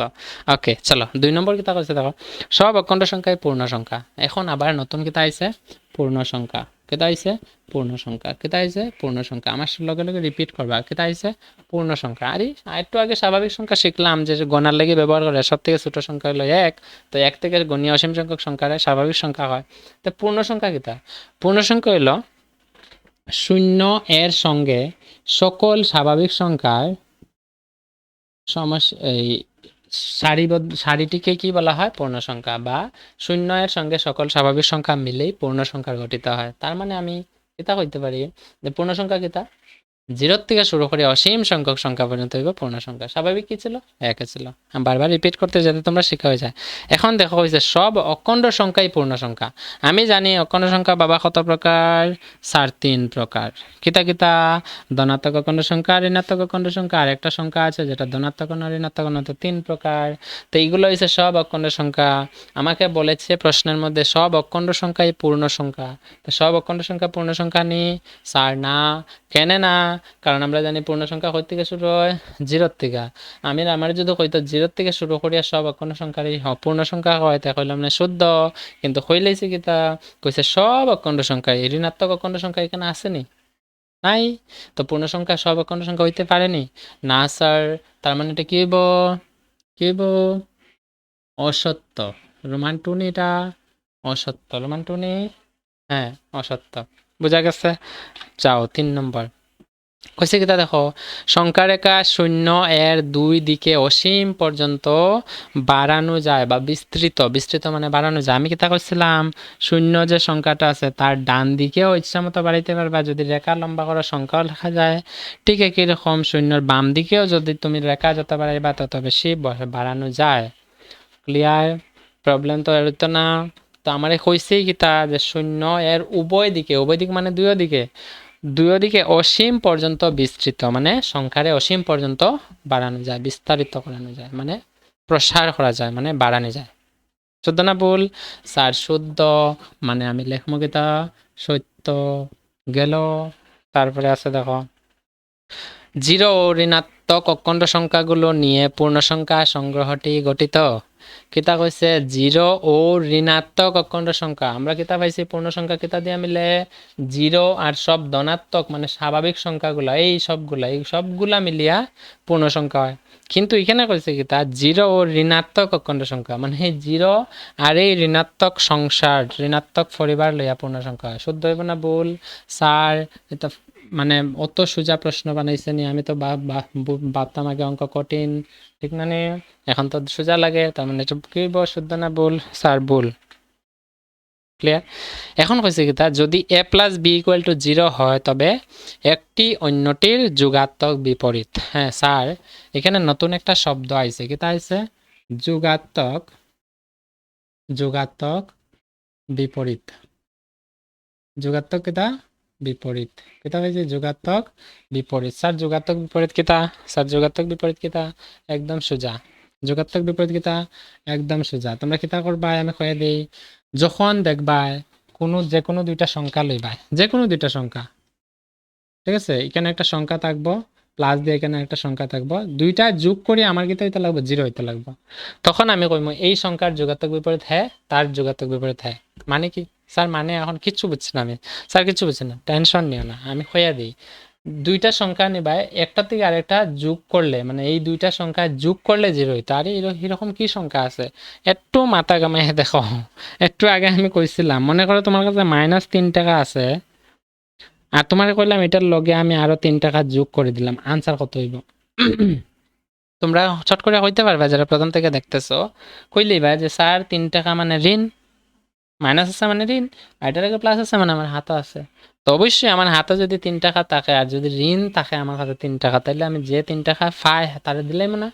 ওকে চলো 2 নম্বর কিতা কইছে দেখো, সব অখণ্ড সংখ্যাই পূর্ণ সংখ্যা। এখন আবার নতুন কিতা আইছে পূর্ণ সংখ্যা। কেতা আইছে পূর্ণ সংখ্যা, কেতা আইছে পূর্ণ সংখ্যা। আমার লগে লগে রিপিট করবা, কেতা আইছে পূর্ণ সংখ্যা। আরে একটু আগে স্বাভাবিক সংখ্যা শিখলাম যে গণার লাগি ব্যবহার করে, সব থেকে ছোট সংখ্যা হলো 1, তো 1 থেকে গণীয় অসীম সংখ্যক সংখ্যারে স্বাভাবিক সংখ্যা হয়। তো পূর্ণ সংখ্যা কিতা? পূর্ণ সংখ্যা হইল 0 এর সঙ্গে সকল স্বাভাবিক সংখ্যার এই সারিটিকে কি বলা হয় পূর্ণ সংখ্যা, বা 0 এর সঙ্গে সকল স্বাভাবিক সংখ্যা মিলেই পূর্ণ সংখ্যা গঠিত হয়। তার মানে আমি এটা কইতে পারি যে পূর্ণ সংখ্যা কিতা জিরোর থেকে শুরু করে অসীম সংখ্যক সংখ্যা পর্যন্ত হইব পূর্ণ সংখ্যা। স্বাভাবিক কি ছিল? এক ছিল। আমি বারবার রিপিট করতে যাতে তোমরা শিখা হয়ে যায়। এখন দেখো হয়েছে সব অখণ্ড সংখ্যাই পূর্ণ সংখ্যা। আমি জানি অখণ্ড সংখ্যা বাবা কত প্রকার? 3 প্রকার। কিতা কিতা? ধনাত্মক অখণ্ড সংখ্যা, ঋণাত্মক অখণ্ড সংখ্যা, আর একটা সংখ্যা আছে যেটা ধনাত্মক না ঋণাত্মক না, তো 3 প্রকার। তো এইগুলো হয়েছে সব অখণ্ড সংখ্যা। আমাকে বলেছে প্রশ্নের মধ্যে সব অখণ্ড সংখ্যাই পূর্ণ সংখ্যা। তো সব অখণ্ড সংখ্যা পূর্ণ সংখ্যা নি? স্যার না। কেন না? কারণ আমরা জানি পূর্ণ সংখ্যা কই থেকে শুরু হয়? জিরোর থেকে। আমার যদি কইতো জিরোর থেকে শুরু করিয়া সব অখণ্ড সংখ্যারই পূর্ণ সংখ্যা হয়, তা কইলাম না শুদ্ধ। কিন্তু কইলেইছে কিতা? কইছে সব অখণ্ড সংখ্যাই। ঋণাত্মক অখণ্ড সংখ্যা এখানে আসেনি, নাই। তো পূর্ণ সংখ্যা সব অখণ্ড সংখ্যা হইতে পারেনি না স্যার। তার মানে এটা কি হইব? কি হইব? অসত্য। রোমান টুনি এটা অসত্য। রোমান টুনি, হ্যাঁ অসত্য। বোঝা গেছে? যাও 3 নম্বর। কইছে কিতা দেখো, সংখ্যা রেখা 0 এর 2 দিকে অসীম পর্যন্ত বাড়ানো যায় বা বিস্তৃত মানে বাড়ানো যায়। আমি কিতা কইছিলাম? 0 যে সংখ্যাটা আছে তার ডান দিকেও ইচ্ছা মতো বাড়াইতে পারবা, যদি রেখা লম্বা করা সংখ্যাও লেখা যায়। ঠিক একই রকম 0 বাম দিকেও যদি তুমি রেখা যত বাড়াইবা তত বেশি বাড়ানো যায়। ক্লিয়ার? প্রবলেম তো এর তো না। তো আমারে কইছেই কিতা যে 0 এর উভয় দিকে মানে দুই দিকে অসীম পর্যন্ত বিস্তৃত, মানে সংখ্যারে অসীম পর্যন্ত বাড়ানো যায়, বিস্তারিত করানো যায়, মানে প্রসার করা যায়, মানে বাড়ানো যায়। শুদ্ধ না ভুল? স্যার শুদ্ধ। মানে আমি লেখমো কিতা? সত্য। গেল। তারপরে আছে দেখো, জিরো ও ঋণাত্মক অখণ্ড সংখ্যাগুলো নিয়ে পূর্ণ সংখ্যা সংগ্রহটি গঠিত। কিতা কইছে? জিরো ও ঋণাত্মক অখণ্ড সংখ্যা। আমরা কিতা পাইছি? পূর্ণ সংখ্যা কিতা দিয়ে মিলে? জিরো আর সব ধনাত্মক মানে স্বাভাবিক সংখ্যাগুলা, এই সবগুলা মিলিয়া পূর্ণ সংখ্যা হয়। কিন্তু এখানে কইছে কিতা? জিরো ও ঋণাত্মক অখণ্ড সংখ্যা, মানে এই জিরো আর এই ঋণাত্মক সংসার, ঋণাত্মক পরিবার লইয়া পূর্ণ সংখ্যা হয়। শুদ্ধ হইব না ভুল? স্যার এটা মানে অত সোজা প্রশ্ন বানাইছে নি? আমি তো ভাবতাম আগে অঙ্ক কঠিন, ঠিক না নি? এখন তো সোজা লাগে, তার মানে এটা কি হইব? শুদ্ধ না ভুল? স্যার ভুল। ক্লিয়ার? এখন কইছে কিতা? যদি a plus B equal to 0 হয় তবে একটি অন্যটির যোগাত্মক বিপরীত। হ্যাঁ স্যার, এখানে নতুন একটা শব্দ আইছে। কিতা আইছে? যোগাত্মক বিপরীত। যোগাত্মক কিতা? বিপরীত। কিতা হয়েছে? যোগাত্মক বিপরীত। স্যার যোগাত্মক বিপরীত কিতা? স্যার যোগাত্মক বিপরীত কিতা? একদম সোজা। যোগাত্মক বিপরীত কিতা? একদম সোজা। তোমরা কিতা করবা? আমি কয়ে দেই, যখন দেখবা যে কোনো দুইটা সংখ্যা লইবা, যে কোনো দুইটা সংখ্যা, ঠিক আছে, এখানে একটা সংখ্যা থাকবো, প্লাস দিয়ে এখানে একটা সংখ্যা থাকবো, দুইটা যোগ করে আমার কিতা হইতে লাগবে? 0 হইতে লাগবে। তখন আমি কইম এই সংখ্যার যোগাত্মক বিপরীত হ্যাঁ, তার যোগাত্মক বিপরীত হ্যাঁ। মানে কি? স্যার মানে এখন কিচ্ছু বুঝছি না আমি। স্যার কিচ্ছু বুঝছি না, টেনশন নিও না, আমি কইয়া দিই। দুইটা সংখ্যা নিবা, একটা থেকে আরেকটা যোগ করলে, মানে এই দুইটা সংখ্যা যোগ করলে 0 হইতো। আরে এরকম কি সংখ্যা আছে? একটু মাথা কামাই দেখো। একটু আগে আমি কইছিলাম, মনে করো তোমার কাছে -3 টাকা আছে, আর তোমারে কইলাম এটার লগে আমি আরো 3 টাকা যোগ করে দিলাম, আনসার কত হইব? তোমরা চট করে কইতে পারবা যারা প্রথম থেকে দেখতেছো, কইলেইবা যে স্যার 3 টাকা মানে ঋণ, মাইনাস আছে মানে ঋণ, আর এটার আগে প্লাস আছে মানে আমার হাতে আছে। তো অবশ্যই আমার হাতে যদি 3 টাকা থাকে আর যদি ঋণ থাকে আমার কাছে 3 টাকা, তাহলে আমি যে 3 টাকা পাই তারে দিলেই না?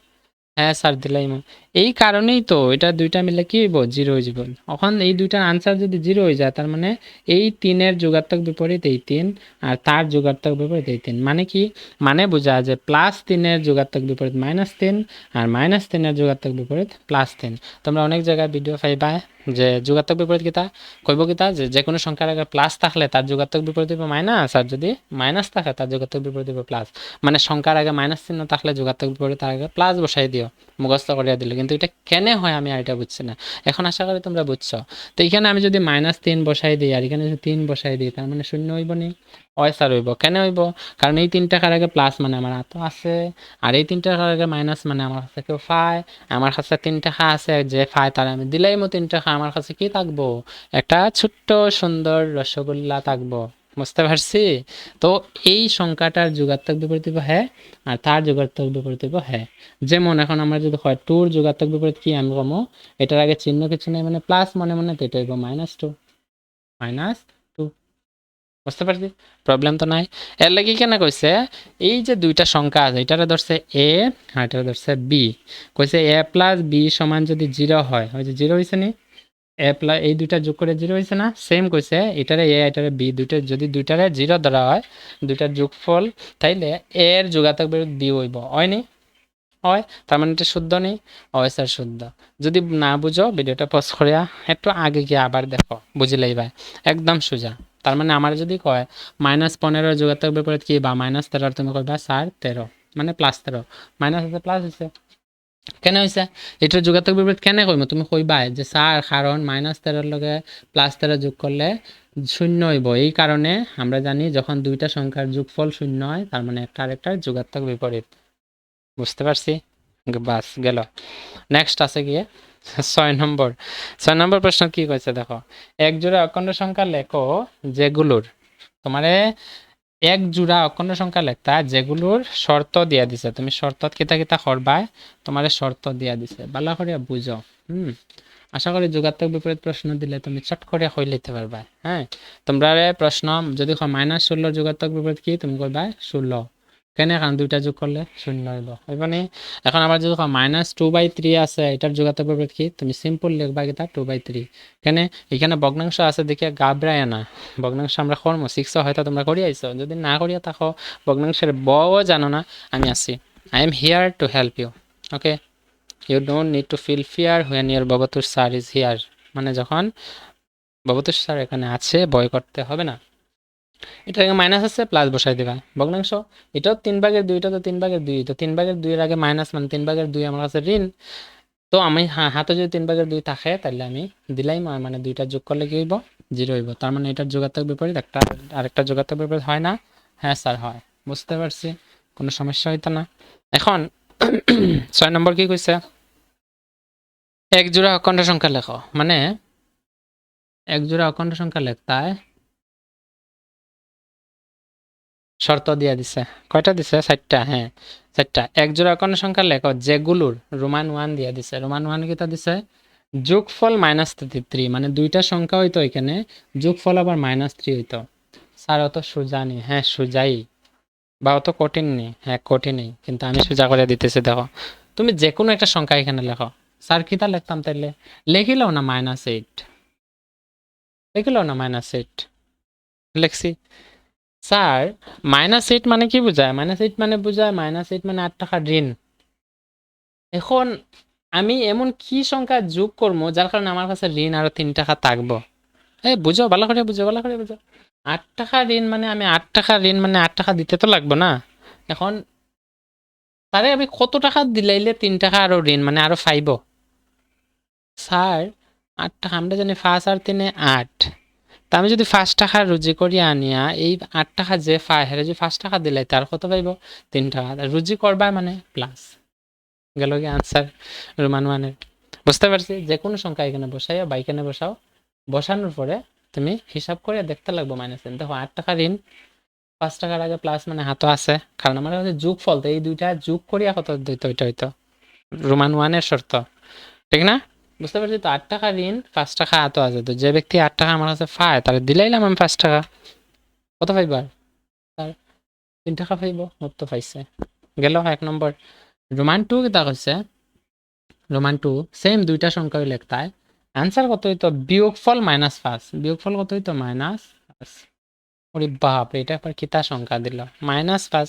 হ্যাঁ স্যার দিলাইমু। এই কারণেই তো এটা দুইটা মিলে কি হইব? 0 হয়ে যাব। এখন এই দুইটার আনসার যদি 0 হয়ে যায়, তার মানে এই 3 এর যোগাত্মক বিপরীত এই 3, আর তার যোগাত্মক বিপরীত এই 3। মানে কি? মানে বোঝা যে +3 এর যোগাত্মক বিপরীত -3, আর -3 এর যোগাত্মক বিপরীত +3। তোমরা অনেক জায়গায় ভিডিও পাইবা যে যোগাত্মক বিপরীত কিতা কইব কিতা, যে কোনো সংখ্যার আগে প্লাস থাকলে তার যোগাত্মক বিপরীত হইব মাইনাস, আর যদি মাইনাস থাকে তার যোগাত্মক বিপরীত হইব প্লাস। মানে সংখ্যার আগে মাইনাস চিহ্ন থাকলে যোগাত্মক বিপরীত তার আগে প্লাস বসাই দিও, মুখস্থ করিয়া দিল। কিন্তু এটা কেন হয় আমি আর এটা বুঝছি না। এখন আশা করি তোমরা বুঝছো। তো এখানে আমি যদি -3 বসাই দিই আর এখানে যদি 3 বসাই দিই, তার মানে 0 হইব নি? হয় স্যার হইব। কেন হইব? কারণ এই 3 টাকার আগে প্লাস মানে আমার হাতে আছে, আর এই 3 টাকার আগে মাইনাস মানে আমার কাছে কেউ পায়। আমার কাছে 3 টাকা আছে, যে পায় তার আমি দিলাইমো 3 টাকা। আমার কাছে কি থাকবো? একটা ছোট্ট সুন্দর রসগোল্লা থাকবো। বুঝতে পারছি? তো এই সংখ্যাটার যোগাত্মক বিপরীত হইব হ্যাঁ, আর তার যোগাত্মক বিপরীত হইব হ্যাঁ। যেমন এখন আমরা যদি হয় 2 এর যোগাত্মক বিপরীত কি আমি কমো, এটার আগে চিহ্ন কিছু নেই মানে প্লাস, মনে মনে তো এটা হইব -2। বুঝতে পারছি? প্রবলেম তো নাই। এর লাগি কেন কইছে এই যে দুইটা সংখ্যা আছে এটারে ধরছে এ আর এটারে ধরছে বি। কইছে এ প্লাস বি সমান যদি 0 হয়, ওই যে 0 হইছে নি? এ প্লাস এই দুইটা যোগ করে 0 হইছে না? সেম কইছে এটারে এ এটারে বি দুইটা যদি দুইটারে 0 ধরা হয়, দুইটার যোগফল, তাইলে এ এর যোগাত্মক বিপরীত বি হইব। হয়নি? হয়। তার মানে এটা শুদ্ধ নেই? হয় স্যার শুদ্ধ। যদি না বুঝো ভিডিওটা পজ করিয়া একটু আগে গিয়ে আবার দেখো, বুঝিলেই ভাই। একদম সোজা। তার মানে আমার যদি কয় -15 যোগাত্মক বিপরীত কি, বা -13 তুমি কইবা স্যার 13 মানে +13, মাইনাস আছে প্লাস হইছে। কেন হইছে? এটার যোগাত্মক বিপরীত কেন কইমু? তুমি কইবা যে স্যার কারণ -13 লগে +13 যোগ করলে 0 হইব। এই কারণে আমরা জানি যখন দুইটা সংখ্যার যোগফল 0 হয় তার মানে একটা আরেকটার যোগাত্মক বিপরীত। বুঝতে পারছি? বাস গেল। নেক্সট আছে গিয়ে 6 নম্বর। 6 নম্বর প্রশ্ন কি কইছে দেখো, এক জোড়া অখণ্ড সংখ্যা লেখো যেগুলোর, তোমারে এক জোড়া অখণ্ড সংখ্যা লেখতা যেগুলোর শর্ত দিয়া দিছে। তুমি শর্তত কিতা কিতা করবাই, তোমারে শর্ত দিয়া দিছে, ভালো করে বুঝো। আশা করি যোগাত্মক বিপরীত প্রশ্ন দিলে তুমি চট করে কই লইতে পারবা। হ্যাঁ, তোমরা প্রশ্ন যদি -16 যোগাত্মক বিপরীত কি, তুমি কইবা 16। কেন? কারণ দুইটা যোগ করলে 0 হইব। হইব নি? এখন আবার যদি -2/3 আছে, এটার যোগাত্মক বিপরীত কি, তুমি সিম্পল লিখবা কিতা 2/3। কেন? এখানে ভগ্নাংশ আছে দেখে ঘাবড়ায় না। ভগ্নাংশ আমরা করবো 6 হয়তো তোমরা করিয়া আইছো, যদি না করিয়া থাকো ভগ্নাংশের বও জানো না, আমি আছি। I am here to help you. Okay, you don't need to feel fear when your Bhabatosh sir is here. মানে যখন ভবতোষ স্যার এখানে আছে ভয় করতে হবে না। এটা মাইনাস আছে প্লাস বসাই দিবা, ভগ্নাংশ। এটাও 3/2, এটা তো 3/2, তো 3/2 এর আগে মাইনাস মানে 3/2 আমার কাছে ঋণ। তো আমি হাতে যদি 3/2 থাকে তাহলে আমি দিলাই, মানে দুইটা যোগ করলে কি হইব, 0 হইব। তার মানে এটার যোগাত্মক বিপরীত একটা আরেকটা যোগাত্মক বিপরীত হয় না? হ্যাঁ স্যার হয়। বুঝতে পারছি, কোনো সমস্যা হইতো না। এখন 6 নম্বর কি কইছে, এক জোড়া অখণ্ড সংখ্যা লেখো। মানে এক জোড়া অখণ্ড সংখ্যা লেখতায় শর্ত দিয়া দিছে। কয়টা দিছে? 4টা। হ্যাঁ 4টা। এক জোড়া অখণ্ড সংখ্যা লেখো যেগুলোর রোমান 1 দিয়া দিছে। রোমান 1 কিতা দিছে? যোগফল -33, মানে দুইটা সংখ্যা হইতো এখানে, যোগফল আবার -3 হইতো। স্যার অত সোজা নি? হ্যাঁ সোজাই। বা অত কঠিন নি? হ্যাঁ কঠিনই, কিন্তু আমি সোজা করে দিতেছি। দেখো, তুমি যে কোনো একটা সংখ্যা এখানে লেখো। স্যার কিতা লিখতাম তাইলে? লিখিলাও না -8, লিখিলাও না -8 লিখছি। স্যার -8 মানে কি বোঝায়? -8 মানে বোঝায়, -8 মানে 8 টাকা ঋণ। এখন আমি এমন কি সংখ্যা যোগ করবো যার কারণে আমার কাছে ঋণ আরো 3 টাকা থাকবো? বুঝো, ভালো করে বুঝো, ভালো করে বুঝো। 8 টাকা ঋণ মানে আমি 8 টাকা ঋণ মানে 8 টাকা দিতে তো লাগবো না? এখন তারে আমি কত টাকা দিলাইলে 3 টাকা আরো ঋণ মানে আরো ফাইব? স্যার 8 টাকা আমরা জানি 5 আর 3 8। তা আমি যদি 5 টাকা রুজি করিয়া আনিয়া এই 8 টাকা যে পায় হেরে যদি 5 টাকা দিলাই তার কত পাইব? 3 টাকা। রুজি করবা মানে প্লাস। গেল কি আনসার রোমান 1-এর। বুঝতে পারছি? যে কোনো সংখ্যা এখানে বসাইয়া বা এখানে বসাও, বসানোর পরে তুমি হিসাব করে দেখতে লাগবো -10। দেখো 8 টাকা ঋণ, 5 টাকার আগে প্লাস মানে হাতও আছে, কারণ আমার কাছে যোগফল তো, এই দুইটা যোগ করিয়া কত দিত ওইটা হইতো রোমান 1-এর শর্ত, ঠিক না? বুঝতে পারছি তো? 8 টাকা ঋণ, 5 টাকা হাতও আছে, তো যে ব্যক্তি 8 টাকা আমার কাছে পায় তাহলে দিলাইলাম আমি 5 টাকা। কত পাইব আর? তার 3 টাকা পাইব, মোট তো পাইছে। গেল 1 নম্বর। রোমান 2 কিতা কইছে? রোমান 2 সেম দুইটা সংখ্যা লেখতায় আনসার কত হইতো? বিয়োগফল -5। বিয়োগফল কত হইতো? -5। ওরে বাপ রে, এটা আবার কিতা সংখ্যা দিল? -5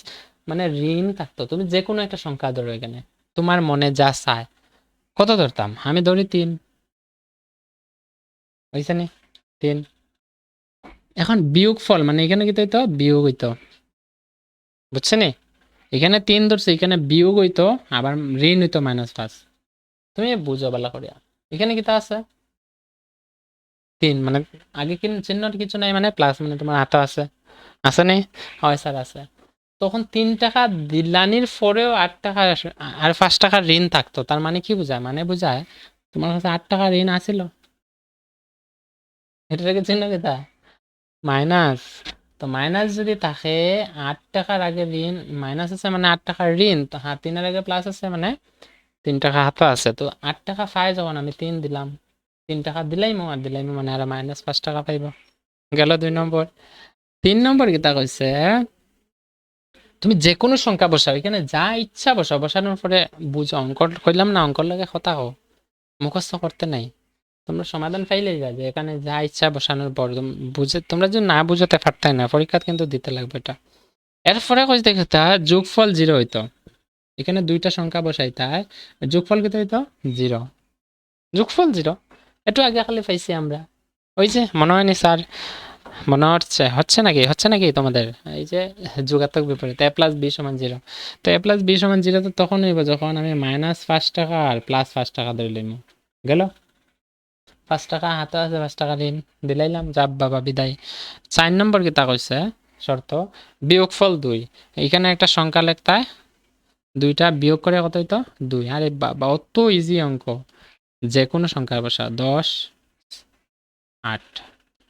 মানে ঋণ থাকতো। তুমি যে কোনো একটা সংখ্যা ধরো এখানে, তোমার মনে যা চায়। কত ধরতাম? আমি ধরি 3, হইছে নি? 3। এখন বিয়োগফল মানে এখানে কি হইতো? বিয়োগ হইতো। বুঝছে নি? এখানে 3 ধরছে, এখানে বিয়োগ হইতো, আবার ঋণ হইতো -5। তুমি বুঝো ভালো করিয়া। এখানে কিতা আছে? 3 মানে আগে কি চিহ্নর কিছু নাই, মানে প্লাস মানে তোমার হাতে আছে, আছে নি? হয় স্যার আছে। তখন 3 টাকা দিলানির পরেও 8 টাকা আর 5 টাকা ঋণ থাকতো। তার মানে কি বোঝায়? মানে বোঝায় তোমার কাছে 8 টাকা ঋণ আছিল। এটাকে চিহ্ন কিতা? মাইনাস। তো মাইনাস যদি থাকে, 8 টাকার আগে ঋণ মাইনাস আছে মানে 8 টাকার ঋণ, তো 3 এর আগে প্লাস আছে মানে 3 টাকা হাতে আছে। তো 8 টাকা পাই যখন আমি 3 দিলাম, 3 টাকা দিলাইমো আর দিলাইমো মানে আর -5 টাকা পাইব। গেল 2 নম্বর। 3 নম্বর কিতা কইছে, তুমি যে কোনো সংখ্যা বসাও, এখানে যা ইচ্ছা বসাও, বসানোর পরে বুঝো। অঙ্ক কইলাম না, অঙ্কর লাগে কথা হো, মুখস্থ করতে নাই। তোমরা সমাধান পাইলেই যা, যে এখানে যা ইচ্ছা বসানোর পর বুঝে, তোমরা যদি না বুঝতে পারতাই না, পরীক্ষাত কিন্তু দিতে লাগবে এটা। এরপরে কইছে দেখো তা যোগফল 0 হইতো, এখানে দুইটা সংখ্যা বসাইতে হয়, যোগফল কত হইতো 0, যোগফল 0। একটু আগে খালি পাইছি আমরা, ওই যে মনে হয়নি স্যার, মনে হচ্ছে নাকি তোমাদের, এই যে যোগাত্মক বিপরীত a প্লাস b সমান 0। তো a প্লাস b সমান 0 তো তখন হইব যখন আমি -5 টাকা আর +5 টাকা ধরে লইম, গেল 5 টাকা হাতে আছে, 5 টাকা ঋণ দিলাইলাম, যাব বাবা বিদায়। 4 নম্বর কিতা কইছে শর্ত, বিয়োগফল 2, এখানে একটা সংখ্যা লিখতে হয়, দুইটা বিয়োগ করে কত হইতো 2। আরে বাবা অত ইজি অঙ্ক, যে কোনো সংখ্যা বসা, 10 8,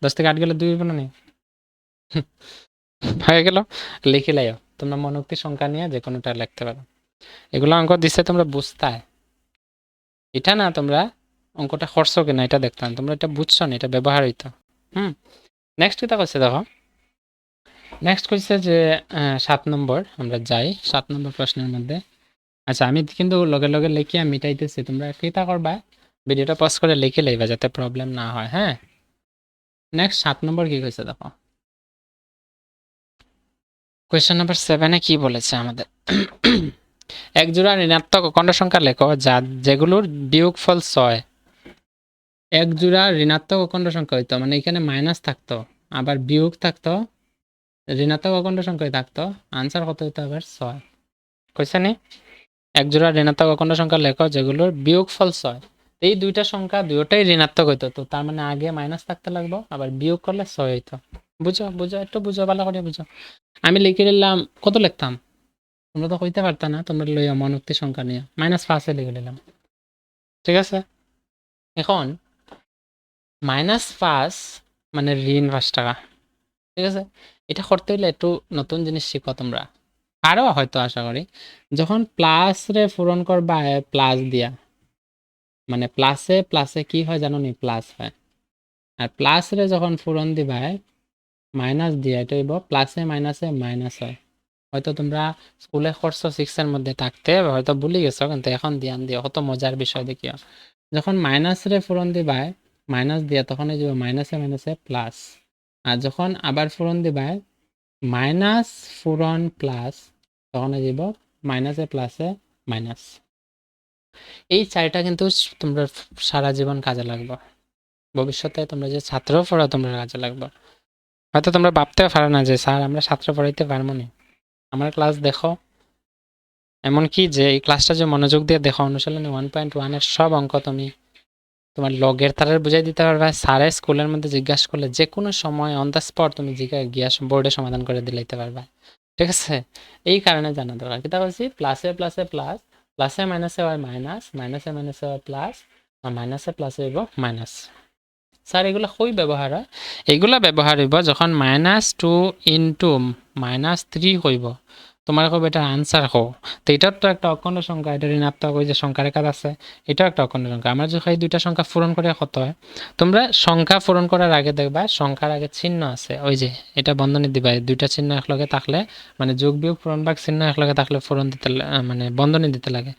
10 থেকে 8 গেলে 2 হইব না নি? হয়ে গেল, লিখে লাইও। তোমরা মনোক্তি সংখ্যা নিয়ে যে কোনোটা লিখতে পারো। এগুলো অঙ্ক দিচ্ছে তোমরা বুঝতে, এটা না তোমরা অঙ্কটা করছো কিনা এটা দেখতাম, তোমরা এটা বুঝছো না, এটা ব্যবহার হইতো। নেক্সট কিতা কইছে দেখো, নেক্সট কইছে যে 7 নম্বর, আমরা যাই 7 নম্বর প্রশ্নের মধ্যে। আচ্ছা আমি কিন্তু লগে লগে লিখিয়া মিটাইতেছি, তোমরা কিতা করবা, ভিডিওটা পজ করে লিখে লইবা যাতে প্রবলেম না হয়। হ্যাঁ, নেক্সট 7 নম্বর কি কইছে দেখো, কোয়েশ্চেন নাম্বার 7-এ কি বলেছে আমাদের, এক জোড়া ঋণাত্মক অখণ্ড সংখ্যা লেখো যেগুলোর বিয়োগফল 6। এক জোড়া ঋণাত্মক অখণ্ড সংখ্যা হইতো, মানে এখানে মাইনাস থাকতো, আবার বিয়োগ থাকতো, ঋণাত্মক অখণ্ড সংখ্যায় থাকতো, আনসার কত হইতো আবার 6। কইছে নি, এক জোড়া ঋণাত্মক অখণ্ড সংখ্যা লেখো যেগুলোর বিয়োগফল 6। এই দুইটা সংখ্যা দুইটাই ঋণাত্মক হইতো, তো তার মানে আগে মাইনাস থাকতে লাগবো, আবার বিয়োগ করলে 6 হইতো। বুঝো বুঝো, একটু বুঝো, ভালো করে বুঝো। আমি লিখে নিলাম, কত লিখতাম তোমরা তো কইতে পারতা না, তোমরা লইয়া মনোক্তি সংখ্যা নিয়ে -5 লিখে নিলাম, ঠিক আছে। এখন -5 মানে ঋণ 5 টাকা, ঠিক আছে। এটা করতে হইলে একটু নতুন জিনিস শিখো তোমরা, আরও হয়তো আশা করি। যখন প্লাস রে পূরণ করবা প্লাস দিয়া, মানে প্লাসে প্লাসে কি হয় জানো নি, প্লাস হয়। আর প্লাস রে যখন পূরণ দিবা মাইনাস দিয়া, এটা হইব প্লাসে মাইনাসে মাইনাস হয়। হয়তো তোমরা স্কুলে করছো 6-এর মধ্যে থাকতে, হয়তো ভুলে গেছো, কিন্তু এখন ধ্যান দিও, কত মজার বিষয় দেখিও। যখন মাইনাস রে পূরণ দিবাই মাইনাস দিয়া, তখন এই যাব মাইনাসে মাইনাসে প্লাস। আর যখন আবার পূরণ দিবাই মাইনাস পূরণ প্লাস, তখন এই যাব মাইনাসে প্লাসে মাইনাস। এই চারটা কিন্তু তোমরা সারা জীবন কাজে লাগবে, ভবিষ্যতে তোমরা যে ছাত্র পড়া তোমরা কাজে লাগবে। হয়তো তোমরা ভাবতেও পারো না যে স্যার আমরা ছাত্র পড়াইতে পারবো না, আমার ক্লাস দেখো, এমনকি যে এই ক্লাসটা যে মনোযোগ দিয়ে দেখো, অনুশীলনী 1.1-এর সব অঙ্ক তুমি তোমার লগের তারের বুঝাই দিতে পারবে। স্যারে স্কুলের মধ্যে জিজ্ঞাসা করলে যে কোনো সময় অন দ্য স্পট তুমি গিয়া বোর্ডে সমাধান করে দিলাইতে পারবে, ঠিক আছে। এই কারণে জানা দরকার, কিতা বলছি, প্লাসে প্লাসে প্লাস, প্লাসে মাইনাসে হয় মাইনাস, মাইনাসে মাইনাসে হয় প্লাস, আর মাইনাসে প্লাসে হইব মাইনাস। স্যার এগুলো কই ব্যবহার হয়, এইগুলা ব্যবহার হইব যখন -2 ইন্টু -3 হইব, তোমার কবে এটার আনসার হো। তো এটার তো একটা অখণ্ড সংখ্যা, এটা ঋণাত্মক, ওই যে সংখ্যা রেখা আছে, এটাও একটা অখণ্ড সংখ্যা। আমরা যখন এই দুইটা সংখ্যা পূরণ করে কত হয়, তোমরা সংখ্যা পূরণ করার আগে দেখবা সংখ্যার আগে চিহ্ন আছে, ওই যে এটা বন্ধনী দিবা, দুইটা চিহ্ন একলগে থাকলে, মানে যোগ বিয়োগ পূরণ ভাগ চিহ্ন একলগে থাকলে পূরণ দিতে মানে বন্ধনী দিতে লাগে।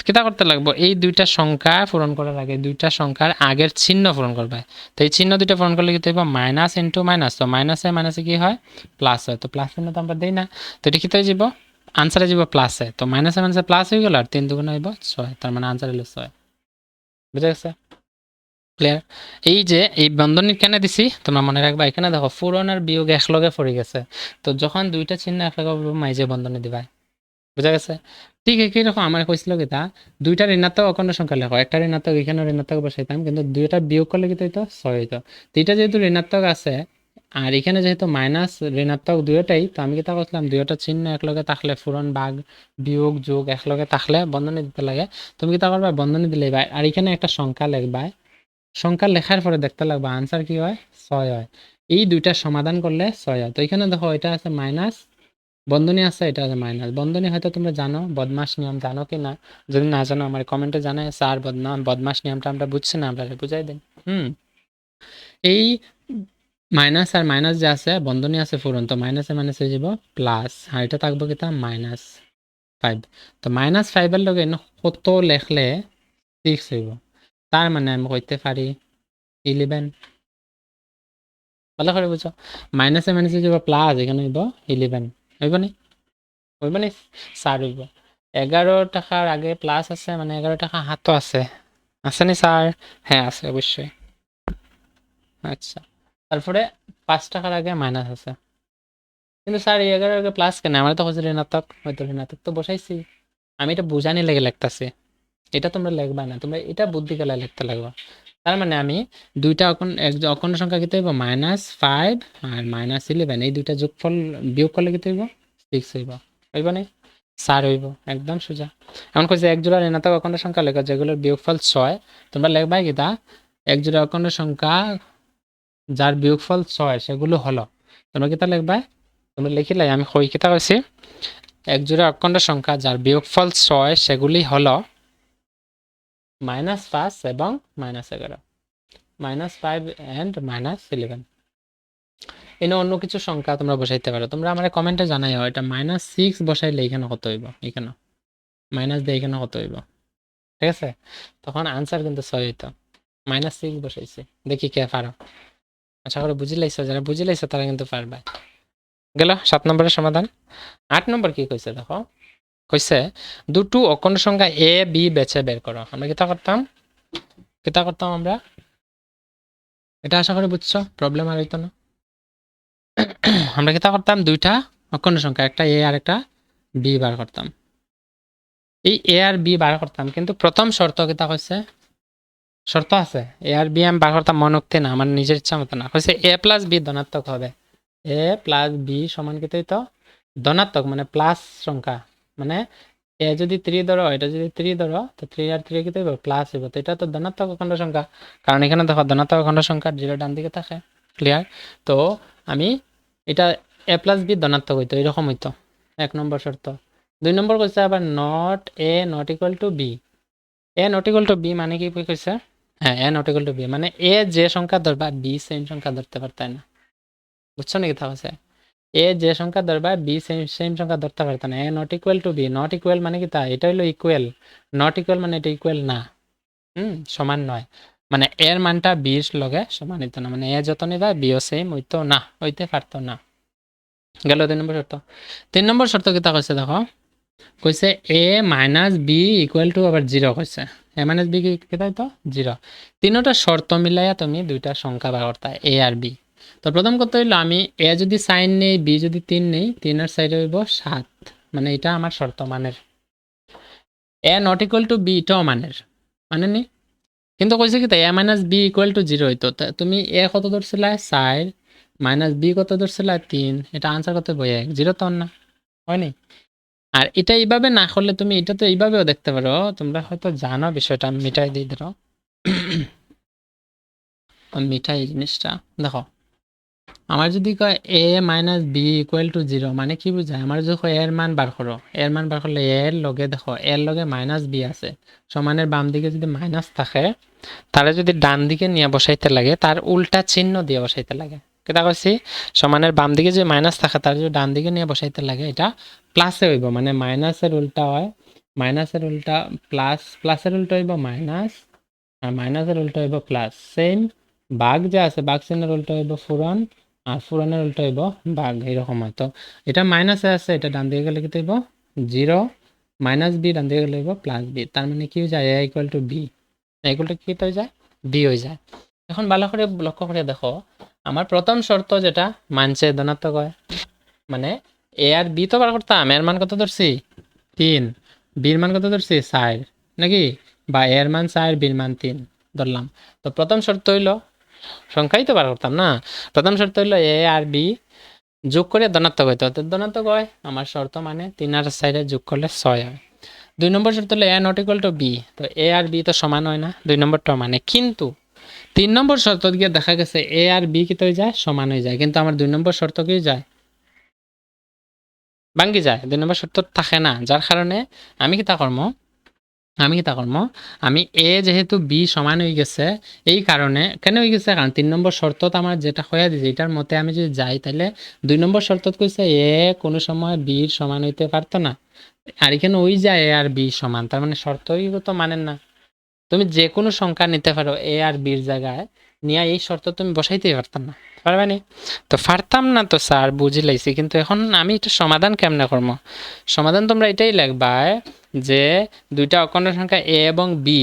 কিতা করতে লাগবো, এই দুইটা সংখ্যা পূরণ করার আগে দুইটা সংখ্যার আগের চিহ্ন পূরণ করবা। তো এই চিহ্ন দুইটা পূরণ করলে কি হইব, মাইনাস ইন্টু মাইনাস, তো মাইনাসে মাইনাসে কি হয় প্লাস হয়, তো প্লাস চিহ্ন তো আমরা দিই না, তো এটা কিতে যাব, আনসারে যাব প্লাসে, তো মাইনাসে মাইনাসে প্লাস হয়ে গেল, আর 3 দুগুণ হইব 6, তার মানে আনসার হলো 6। বুঝা গেছে, ক্লিয়ার। এই যে এই বন্ধনী কেন দিছি তোমরা মনে রাখবা, এখানে দেখো পূরণ আর বিয়োগ একলগে পড়ে গেছে, তো যখন দুইটা চিহ্ন একলগে মাইজে বন্ধনী দিবা, বুঝা গেছে। ঠিক একই রকম আমার কইছিল কি তা, দুইটা ঋণাত্মক অখণ্ড সংখ্যা লেখো, একটা ঋণাত্মক এখানে ঋণাত্মক বসাইতাম, কিন্তু দুইটা বিয়োগ করলে কি হইতো 6 হইতো। তো এটা যেহেতু ঋণাত্মক আছে আর এখানে যেহেতু মাইনাস ঋণাত্মক দুইটাই, তো আমি কিতা করছিলাম, দুইটা চিহ্ন একলগে থাকলে পূরণ ভাগ বিয়োগ যোগ একলগে থাকলে বন্ধনী দিতে লাগে, তুমি কিতা করবা বন্ধনী দিলেই, আর এখানে একটা সংখ্যা লিখবা, সংখ্যা লেখার পরে দেখতে লাগবা আনসার কি হয় 6 হয়। এই দুইটা সমাধান করলে 6 হয়। তো এখানে দেখো এটা আছে মাইনাস, বন্ধনী আছে, এটা আছে মাইনাস। বন্ধনী হয়তো তোমরা জানো, বদমাস নিয়ম জানো কি না, যদি না জানো আমার কমেন্টে জানায়, স্যার বদমাস নিয়মটা আমরা বুঝছি না, আপনারা বুঝাই দেন। এই মাইনাস আর মাইনাস যে আছে বন্ধনী আছে ফুরন, তো মাইনাসে মাইনাস হয়ে যাব প্লাস, আর এটা থাকবো কিতা -5। তো -5 লগে কত লেখলে 6 হইব, তার মানে আমি কইতে পারি 11। ভালো করে বুঝো, মাইনাসে মাইনাসে যাব প্লাস, এখানে হইব 11, হইব নি? হইব নি? 4 হইব। 11 টাকার আগে প্লাস আছে মানে 11 টাকা হাতও আছে, আছে নি স্যার? হ্যাঁ আছে অবশ্যই। আচ্ছা, তারপরে 5 টাকার আগে মাইনাস আছে, কিন্তু স্যার এই 11 আগে প্লাস কেন? আমার তো হচ্ছে ঋণাত্মক, হয়তো ঋণাত্মক তো বসাইছি। আমি এটা বুঝানি লেগে লিখতেছি, এটা তোমরা লিখবা না, তোমরা এটা বুদ্ধি গেলা লিখতে লাগবা। তার মানে আমি দুইটা অখণ্ড সংখ্যা কত হইব -5 আর -11, এই দুইটা যোগফল বিয়োগ করলে কত হইব 6 হইব, হইব না? 4 হইব, একদম সোজা। এমন কইছে এক জোড়া ঋণাত্মক অখণ্ড সংখ্যা লেখা যেগুলোর বিয়োগফল 6, তোমরা লিখবা কি তা এক জোড়া অখণ্ড সংখ্যা যার বিয়োগফল 6 সেগুলো হলো, তোমরা কি তা লিখবা? তোমরা লিখিলাই, আমি কই কিতা কইছি, এক জোড়া অখণ্ড সংখ্যা যার বিয়োগফল 6 সেগুলি হলো -5 এবং -11, -5 and -11। এনে অন্য কিছু সংখ্যা তোমরা বসাইতে পারো, তোমরা আমার কমেন্টে জানাইও এটা -6 বসাইলে এখানে কত হইব, এখানে মাইনাস দিয়ে এখানে কত হইব, ঠিক আছে? তখন আনসার কিন্তু 6 হইতো, -6 বসাইছি। দেখি কে পারো, আশা করে বুঝি লাইছো, যারা বুঝি লাইছো তারা কিন্তু পারবে। গেল 7 নম্বরের সমাধান। 8 নম্বর কি কইছে দেখো, কইছে দুটো অখণ্ড সংখ্যা এ বি বেছে বের করো। আমরা কিতা করতাম আমরা, এটা আশা করি বুঝছো, প্রবলেম আর হইতো না। আমরা কিতা করতাম, দুইটা অখণ্ড সংখ্যা, একটা এ আর একটা বি বার করতাম। এই এ আর বি বার করতাম, কিন্তু প্রথম শর্ত কিতা কইছে, শর্ত আছে এ আর বি আমি বার করতাম মনোক্তি না, আমার নিজের ইচ্ছা মতো না, কইছে এ প্লাস বি ধনাত্মক হবে। এ প্লাস বি সমান কত হইতো, ধনাত্মক মানে প্লাস সংখ্যা, মানে এ যদি 3 ধরো, এটা যদি 3 ধরো, তো 3 আর 3 কত হইব প্লাস হইব, তো এটা তো ধনাত্মক অখণ্ড সংখ্যা, কারণ এখানে দেখো ধনাত্মক অখণ্ড সংখ্যা 0 ডান দিকে থাকে, ক্লিয়ার? তো আমি এটা এ প্লাস বি ধনাত্মক হইতো, এরকম হইতো 1 নম্বর শর্ত। 2 নম্বর কইছে আবার not A not equal to B. A not equal to B মানে কি কইছে, হ্যাঁ A not equal to B মানে এ যে সংখ্যা ধরবা বি সেম সংখ্যা ধরতে পারতাই না, বুঝছো নাকি? তাহলে এ যে সংখ্যা ধরবা বি সেম সংখ্যা ধরতে পারত না। A not equal to B, not equal মানে কি তা, এটা হলো ইকুয়াল, নট ইকুয়াল মানে এটা ইকুয়াল না, সমান নয়, মানে এর মানটা বির লগে সমান হইতো না, মানে এ যত নিবা বিও সেম হইতো না, হইতে পারতো না। গেল 2 নম্বর শর্ত। 3 নম্বর শর্ত কিতা কইছে দেখো, কইছে এ মাইনাস বি ইকুয়াল টু আবার 0 কইছে, এ মাইনাস বি কিতা হইতো 0। তিনটা শর্ত মিলাইয়া তুমি দুইটা সংখ্যা বার করতা এ আর বি। তো প্রথম কথা হইলো আমি এ যদি সাইন নেই বি যদি 3 নেই, 3 এর সাইডে হইব 7, মানে এটা আমার শর্ত মানের। এ নট ইকুয়াল টু বি এটাও মানের, মানে নি? কিন্তু কইছে কি তাই এ মাইনাস বি ইকুয়াল টু 0 হইতো, তুমি এ কত ধরছিলা 4 মাইনাস বি কত ধরছিলা 3, এটা আনসার কত হইব 1, 0 তো না, হয়নি? আর এটা এইভাবে না করলে তুমি এটা তো এইভাবেও দেখতে পারো, তোমরা হয়তো জানো বিষয়টা, আমি মিটাই দিই ধরো, আমি মিটাই এই জিনিসটা দেখো, আমার যদি কয় এ মাইনাস বি ইকুয়াল টু 0 মানে কি বুঝায়, আমার যদি কয় এর মান বার করো, এর মান বার করলে এর লগে দেখো এর লগে মাইনাস বি আছে, সমানের বাম দিকে যদি মাইনাস থাকে তারা যদি ডান দিকে নিয়ে বসাইতে লাগে তার উল্টা চিহ্ন দিয়ে বসাইতে লাগে। কেটা কইছি, সমানের বাম দিকে যে মাইনাস থাকে তার যদি ডান দিকে নিয়ে বসাইতে লাগে এটা প্লাসে হইব, মানে মাইনাসের উল্টা হয়, মাইনাসের উল্টা প্লাস, প্লাসের উল্টা হইব মাইনাস, আর মাইনাসের উল্টা হইব প্লাস। সেম বাঘ যে আছে বাঘ চিহ্নের উল্টা হইব ফুরন, আর ফুরনের উল্টা হইব বাঘ, এরকম হয়। তো এটা মাইনাসে আছে, এটা ডান দিকে গেলে কি হইব 0, মাইনাস বি ডান দিকে গেলে হইব প্লাস বি, তার মানে কি হয়ে যায় এ ইকুয়াল টু বি, এগুলো কি হয়ে যায় বি হয়ে যায়। এখন ভালো করে লক্ষ্য করে দেখো, আমার প্রথম শর্ত যেটা মানছে ধনাত্মক হয়, মানে এ আর বি তো বার করতাম, এর মান কত ধরছি 3, বির মান কত ধরছি 4 নাকি, বা এর মান 4 বির মান 3 ধরলাম। তো প্রথম শর্ত হইলো সংখ্যাই তো বার করতাম না, প্রথম শর্ত হইলো এ আর বি যোগ করে ধনাত্মক হইতো, তো ধনাত্মক হয় আমার শর্ত, মানে 3 আর 4 যোগ করলে 6 হয়। 2 নম্বর শর্ত হলো এ নট ইকুয়াল টু বি, তো এ আর বি তো সমান হয় না, 2 নম্বরটা মানে, কিন্তু 3 নম্বর শর্ত গিয়ে দেখা গেছে এ আর বি কি হয়ে যায় সমান হয়ে যায়, কিন্তু আমার 2 নম্বর শর্ত কি যায় ভাঙ্গি যায়, 2 নম্বর শর্ত থাকে না, যার কারণে আমি কি তা করবো আমি কিতা করবো, আমি এ যেহেতু বি সমান হয়ে গেছে, এই কারণে কেন হয়ে গেছে, কারণ 3 নম্বর শর্তত আমার যেটা হয়ে দিয়েছে এটার মতে আমি যদি যাই তাহলে 2 নম্বর শর্তত কইছে এ কোনো সময় বির সমান হইতে পারতো না, আর এখানে ওই যায় এ আর বি সমান, তার মানে শর্তই তো মানেন না। তুমি যে কোনো সংখ্যা নিতে পারো এ আর বির জায়গায় নিয়ে, এই শর্ত তুমি বসাইতেই পারতাম না, পারবে নি? তো পারতাম না তো স্যার, বুঝি লাইছি, কিন্তু এখন আমি এটা সমাধান কেমনে করবো? সমাধান তোমরা এটাই লিখবা যে দুইটা অখণ্ড সংখ্যা এ এবং বি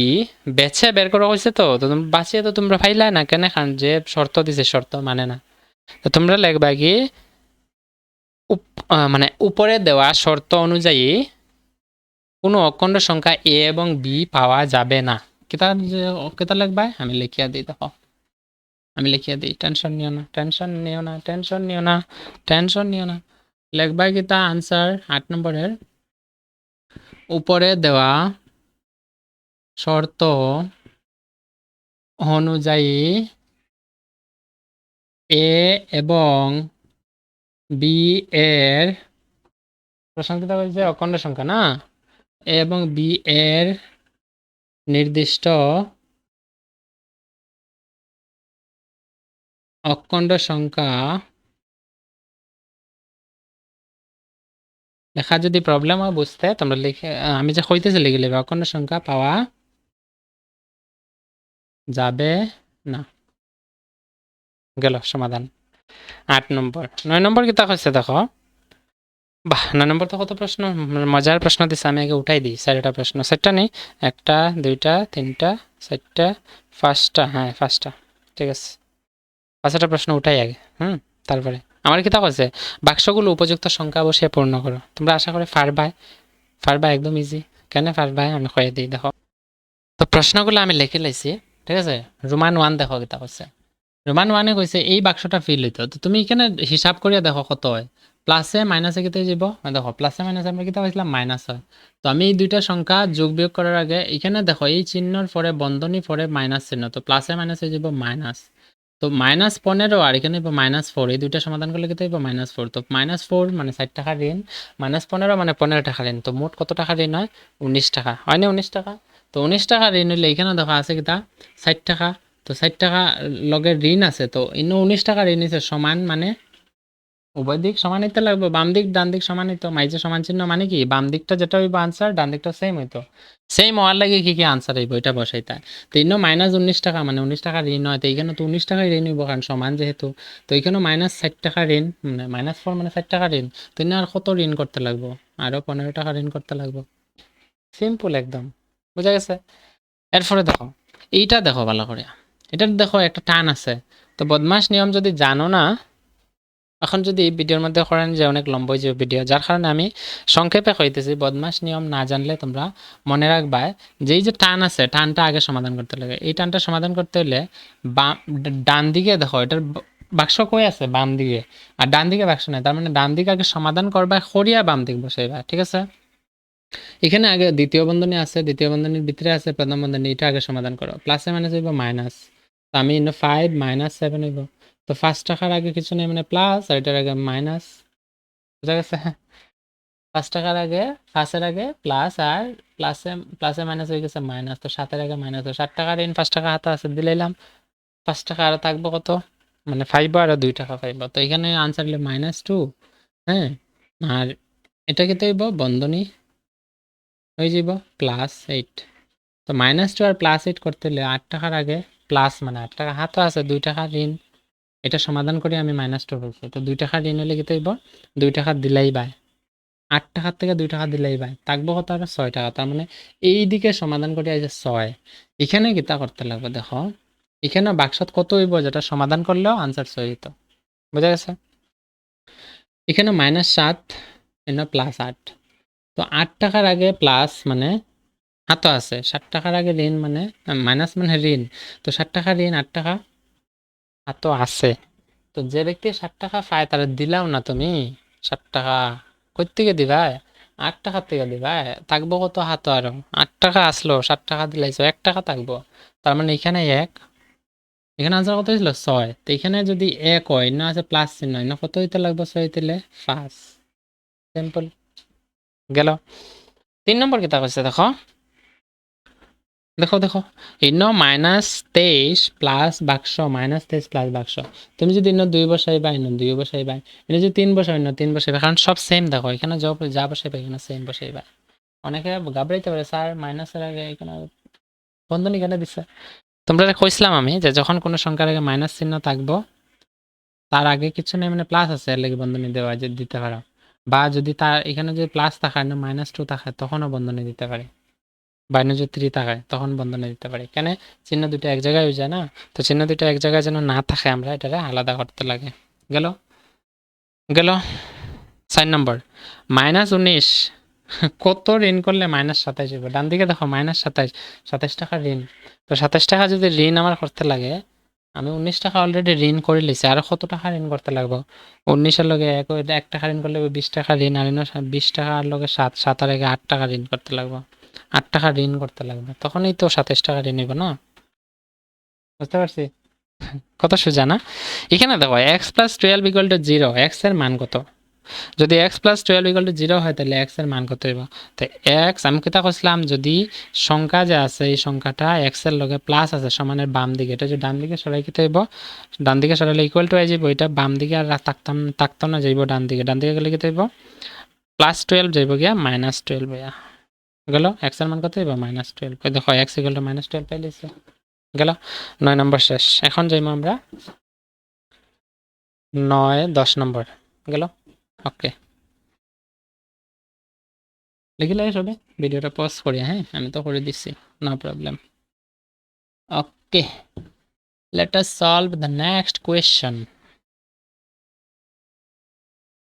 বেছে বের করা হয়েছে, তো তো তুমি বাঁচিয়ে তো তোমরা ফাইলাই না কেন, খান যে শর্ত দিছে শর্ত মানে না। তো তোমরা লিখবা কি মানে উপরে দেওয়া শর্ত অনুযায়ী কোনো অখণ্ড সংখ্যা এ এবং বি পাওয়া যাবে না। কেতা কেতা লিখবা, আমি লিখিয়া দিই, দেখো আমি লিখিয়া দিই, টেনশন নিও না, টেনশন নিও না, টেনশন নিও না, টেনশন নিও না। লিখবা কিতা আনসার 8 নম্বরের উপরে দেওয়া শর্ত অনুযায়ী এ এবং বি এর, প্রশ্ন কিতা বলছে অখণ্ড সংখ্যা না, এ এবং বি এর নির্দিষ্ট অখণ্ড সংখ্যা লেখা যদি প্রবলেম হয় বুঝতে, তোমরা লিখে আমি যে হইতেছে লিখে নেবে, অখণ্ড সংখ্যা পাওয়া যাবে না। গেল সমাধান 8 নম্বর। 9 নম্বর কিতা হচ্ছে দেখো, বাহ 9 নম্বর তো কত প্রশ্ন, মজার প্রশ্ন দিচ্ছে, আমি আগে উঠাই দিই 4টা প্রশ্ন, 4টা নেই, 1টা 2টা 3টা 4টা 5টা, হ্যাঁ 5টা, ঠিক আছে 5টা প্রশ্ন উঠাই আগে, তারপরে আমার কিতা হচ্ছে বাক্সগুলো উপযুক্ত সংখ্যা বসিয়ে পূর্ণ করো, তোমরা আশা করে পারবাই, পারবা একদম ইজি, কেন পারবাই আমি কয়ে দিই দেখো। তো প্রশ্নগুলো আমি লিখে লাইছি, ঠিক আছে। রোমান 1 দেখো কিতা হচ্ছে, রোমান 1-এ কইছে এই বাক্সটা ফিল হইতো, তো তুমি এখানে হিসাব করিয়া দেখো কত হয়, প্লাসে মাইনাসে কেটে যাব, দেখো প্লাসে মাইনাসে আমরা কিতা পাইছিলাম মাইনাস হয়, তো আমি এই দুইটা সংখ্যা যোগ বিয়োগ করার আগে এখানে দেখো এই চিহ্নর পরে বন্ধনী পরে মাইনাস চিহ্ন, তো প্লাসে মাইনাসে যাব মাইনাস, তো -15 আর এখানে -4, এই দুইটা সমাধান করলে কেটে যাব -4, তো -4 মানে 60 টাকা ঋণ, -15 মানে 15 টাকা ঋণ, তো মোট কত টাকা ঋণ হয় 19 টাকা, হয় না 19 টাকা, তো 19 টাকা ঋণ হইলে এখানে দেখো আছে কিতা 60 টাকা, তো 60 টাকা লগের ঋণ আছে, তো ইন্ন 19 টাকা ঋণ হইছে সমান, মানে উভয় দিক সমান হইতে লাগবে, বাম দিক ডান দিক সমান হইতো, মাইজে সমান চিহ্ন মানে কি বাম দিকটা যেটা হইব আনসার, ডান দিকটা সেম হইতো, সেম হওয়ার লাগে কি কি আনসার হইব এটা বসাইতে, তো ইন্ন -19 টাকা মানে 19 টাকা ঋণ হয়, তো এইখানে তো 19 টাকাই ঋণ হইব কারণ সমান যেহেতু, তো এইখানে -60 টাকা ঋণ, মানে -4 মানে 60 টাকা ঋণ, তো ইন্ন আর কত ঋণ করতে লাগবো, আরো 15 টাকা ঋণ করতে লাগবো, সিম্পল একদম, বুঝা গেছে। এরপরে দেখো এইটা দেখো ভালো করে, এটার দেখো একটা টান আছে, তো বদমাস নিয়ম যদি জানো না, এখন যদি এই ভিডিওর মধ্যে করেন যে অনেক লম্বা যে ভিডিও, যার কারণে আমি সংক্ষেপে কইতেছি, বদমাস নিয়ম না জানলে তোমরা মনে রাখবা যে এই যে টান আছে টানটা আগে সমাধান করতে লাগে, এই টানটা সমাধান করতে হলে ডান দিকে দেখো এটার বাক্স কই আছে বাম দিকে, আর ডান দিকে বাক্স নাই, তার মানে ডান দিকে আগে সমাধান করবা, করিয়া বাম দিক বসাইবা, ঠিক আছে। এখানে আগে দ্বিতীয় বন্ধনী আছে, দ্বিতীয় বন্ধনীর ভিতরে আছে প্রথম বন্ধনী, এটা আগে সমাধান করো, প্লাসে মাইনাস হইব মাইনাস, তো আমি 5 -7 হইব, তো 5 টাকার আগে কিছু নেই মানে প্লাস, আর এটার আগে মাইনাস, বুঝা গেছে। 5 টাকার আগে 5-এর আগে প্লাস, আর প্লাসে প্লাসে মাইনাস হয়ে গেছে মাইনাস, তো 7-এর আগে মাইনাস, তো 7 টাকার ঋণ 5 টাকা হাতে আছে দিলাইলাম, 5 টাকা আরো থাকবো কত, মানে 5 আর 2 টাকা পাইব, তো এখানে আনসার হলো -2, হ্যাঁ, আর এটা কি হইব বন্ধনী হয়ে যাব +8, তো -2 আর +8 করতে হলে 8 টাকার আগে প্লাস মানে 8 টাকা হাতও আছে, 2 টাকা ঋণ, এটা সমাধান করে আমি -2 বলছি, তো 2 টাকা ঋণ হলে কি হইব 2 টাকা দিলেই বাই, 8 টাকার থেকে 2 টাকা দিলেই বাই, থাকবো কত আর 6 টাকা, তার মানে এই দিকে সমাধান করে এই যে 6, এখানে কিতা করতে লাগবে দেখো, এখানে বাক্সত কত হইব যেটা সমাধান করলেও আনসার 6 হইত, বুঝা গেছে। এখানে -7 এখানে +8, তো 8 টাকার আগে প্লাস মানে হাতও আছে, 60 টাকার আগে ঋণ মানে মাইনাস মানে ঋণ, তো 60 টাকা ঋণ 8 টাকা হাতও আছে, তো যে ব্যক্তি 60 টাকা পায় তারা দিলাও না তুমি 60 টাকা, কই থেকে দিবা 8 টাকার থেকে দিবা, থাকবো কত হাতও, আরো 8 টাকা আসলো 60 টাকা দিলাইছো 1 টাকা থাকবো, তার মানে এখানে 1, এখানে আনসার কত হয়েছিল 6, তো এখানে যদি 1 হয় না আছে প্লাস চিহ্ন, না কত হইতে লাগবে 6 হইতে 5, সিম্পল গেল। 3 নম্বর কিতা করছে দেখো, দেখো দেখো ইন্ন -23 প্লাস বাক্স -23 প্লাস বাক্স তুমি যদি ইন্ন 2 বসাইবা ইন্ন 2 বসাইবা এটা যদি 3 বসাই ইন্ন 3 বসাইবা কারণ সব সেম দেখো এখানে যা বসাইবা এখানে সেম বসাইবা অনেকে ঘাবড়াইতে পারে স্যার মাইনাসের আগে এখানে বন্ধনী কেন দিচ্ছে তোমরা কইছিলাম আমি যে যখন কোনো সংখ্যার আগে মাইনাস চিহ্ন থাকবো তার আগে কিছু নেই মানে প্লাস আছে এর লাগি বন্ধনী দেওয়া যে দিতে পারো বা যদি তার এখানে যদি প্লাস থাকে না -2 থাকে তখনও বন্ধনী দিতে পারে বা যদি 3 থাকায় তখন বন্ধনী দিতে পারি কেন চিহ্ন দুটো এক জায়গায় হয়ে যায় না তো চিহ্ন দুটো এক জায়গায় যেন না থাকে আমরা এটা আলাদা করতে লাগে গেল গেল 4 নম্বর -19 কত ঋণ করলে -27 হবে ডান দিকে দেখো -27 27 টাকা ঋণ তো 27 টাকা যদি ঋণ আমার করতে লাগে আমি 19 টাকা অলরেডি ঋণ করে লিছি আর কত টাকা ঋণ করতে লাগবে 19 এর লগে 1 টাকা ঋণ করলে 20 টাকা ঋণ আর 20 টাকার লগে 7 আর 8 টাকা ঋণ করতে লাগবে 8 টাকা ঋণ করতে লাগবে তখনই তো 27 টাকা ঋণ নিব না বুঝতে পারছি কত সোজা না এখানে দেখো x+12 = 0 x এর মান কত যদি x+12 = 0 হয় তাহলে x এর মান কত হইব তো x আমি কথা কইছিলাম যদি সংখ্যা যে আছে এই সংখ্যাটা x এর লগে প্লাস আছে সমানের বাম দিকে এটা যদি ডান দিকে সরাই কিতে হইব ডান দিকে সরাইলে ইকুয়াল টু হয়ে যাবে এটা বাম দিকে আর থাকতাম না যাইব ডান দিকে গেলে কিতে হইব +12 যাইব গিয়া -12 হইয়া গেল x এর মান কত হইব -12 কই দেখো x = -12 পাইলেছে গেল 9 নম্বর শেষ এখন যাইমু আমরা 9 10 নম্বর গেল ওকে লিখিলে সবে ভিডিওটা পজ করি হ্যাঁ আমি তো করে দিচ্ছি no problem okay let us solve the next question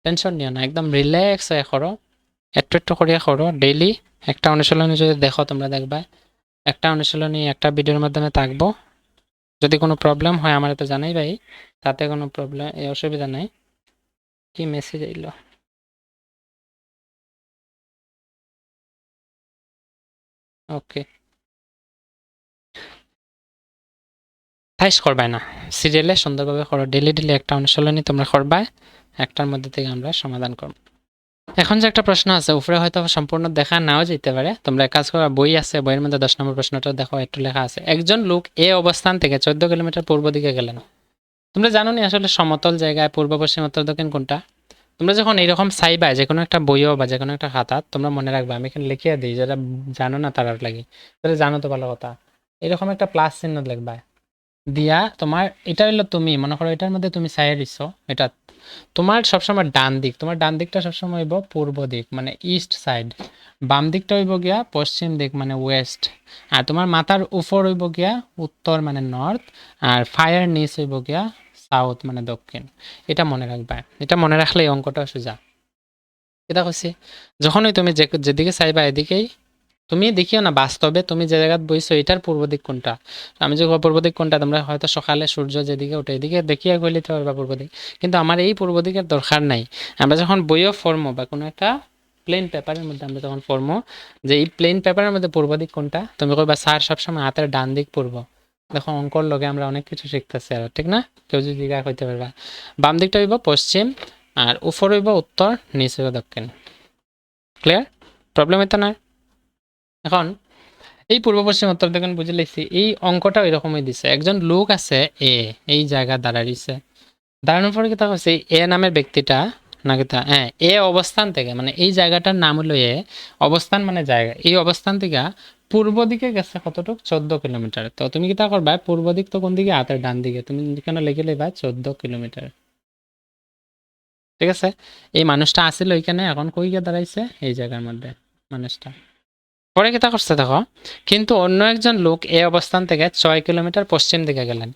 tension নিও না একদম রিল্যাক্স হয়ে করো একটু একটু করিয়া করো ডেইলি একটা অনুশীলনী যদি দেখো তোমরা দেখবা একটা অনুশীলনী একটা ভিডিওর মাধ্যমে থাকবো যদি কোনো প্রবলেম হয় আমার তো জানাই ভাই তাতে কোনো প্রবলেম অসুবিধা নাই কি মেসেজ আইলো ওকে থাইস করবাই না সিরিয়ালে সুন্দরভাবে করো ডেলি একটা অনুশীলনী তোমরা করবা একটার মধ্যে থেকে আমরা সমাধান করব এখন যে একটা প্রশ্ন আছে উপরে হয়তো সম্পূর্ণ দেখা নাও যেতে পারে তোমরা কাজ করা বই আছে বইয়ের মধ্যে 10 নম্বর প্রশ্নটা দেখো একটু লেখা আছে একজন লোক এ অবস্থান থেকে 14 কিলোমিটার পূর্ব দিকে গেলেন তোমরা জানো নি আসলে সমতল জায়গায় পূর্ব পশ্চিম উত্তর দক্ষিণ কোনটা তোমরা যখন এইরকম চাইবা যে কোনো একটা বইও বা যে কোনো একটা খাতা তোমরা মনে রাখবা আমি এখানে লিখিয়ে দিই যারা জানো না তারার লাগে তাহলে জানো তো ভালো কথা এরকম একটা প্লাস চিহ্ন লিখবা দিয়া তোমার এটা হইলো তুমি মনে করো এটার মধ্যে তুমি চাইয়ে দিছো এটা তোমার সবসময় ডান দিক তোমার ডান দিকটা সবসময় হইব পূর্ব দিক মানে ইস্ট সাইড বাম দিকটা হইব গিয়া পশ্চিম দিক মানে ওয়েস্ট আর তোমার মাথার উপর হইব গিয়া উত্তর মানে নর্থ আর ফায়ার নিচ হইব গিয়া সাউথ মানে দক্ষিণ এটা মনে রাখবা এটা মনে রাখলে এই অঙ্কটা সোজা এটা কইছি যখনই তুমি যেদিকে চাইবা এদিকেই তুমি দেখিও না বাস্তবে তুমি যে জায়গায় বইছো এটার পূর্ব দিক কোনটা আমি যে পূর্ব দিক কোনটা তোমরা হয়তো সকালে সূর্য যেদিকে ওঠে এদিকে দেখিয়া গলিতে পারবা পূর্ব দিক কিন্তু আমার এই পূর্ব দিকের দরকার নাই আমরা যখন বইও ফর্মো বা কোনো একটা প্লেন পেপারের মধ্যে আমরা যখন ফর্মো যে এই প্লেন পেপারের মধ্যে পূর্ব দিক কোনটা তুমি কইবা স্যার সবসময় হাতের ডান দিক পূর্ব দেখো অঙ্কর লগে আমরা অনেক কিছু শিখতেছি আর ঠিক না কেউ যদি জিজ্ঞাসা করতে পারবা বাম দিকটা হইব পশ্চিম আর উপর হইব উত্তর নিচ হইব দক্ষিণ ক্লিয়ার প্রবলেম হইতো না এখন এই পূর্ব পশ্চিম উত্তর দক্ষিণ বুঝে লিখছি এই অঙ্কটা এরকমই দিছে একজন লোক আছে এ এই জায়গা দাঁড়াইছে দাঁড়ানোর পরে কি তা হচ্ছে এ নামের ব্যক্তিটা নাকি তা হ্যাঁ এ অবস্থান থেকে মানে এই জায়গাটার নাম হলো এ অবস্থান মানে জায়গা এই অবস্থান থেকে পূর্ব দিকে গেছে কতটুকু 14 কিলোমিটার তো তুমি কি তা করবা পূর্ব দিক তো কোন দিকে হাতের ডান দিকে তুমি কেন লিখে লিখবা 14 কিলোমিটার ঠিক আছে এই মানুষটা আসিল ওইখানে এখন কই গিয়ে দাঁড়াইছে এই জায়গার মধ্যে মানুষটা পরে কি তা করছে দেখো কিন্তু অন্য একজন লোক এই অবস্থান থেকে 6 কিলোমিটার পশ্চিম দিকে গেলেন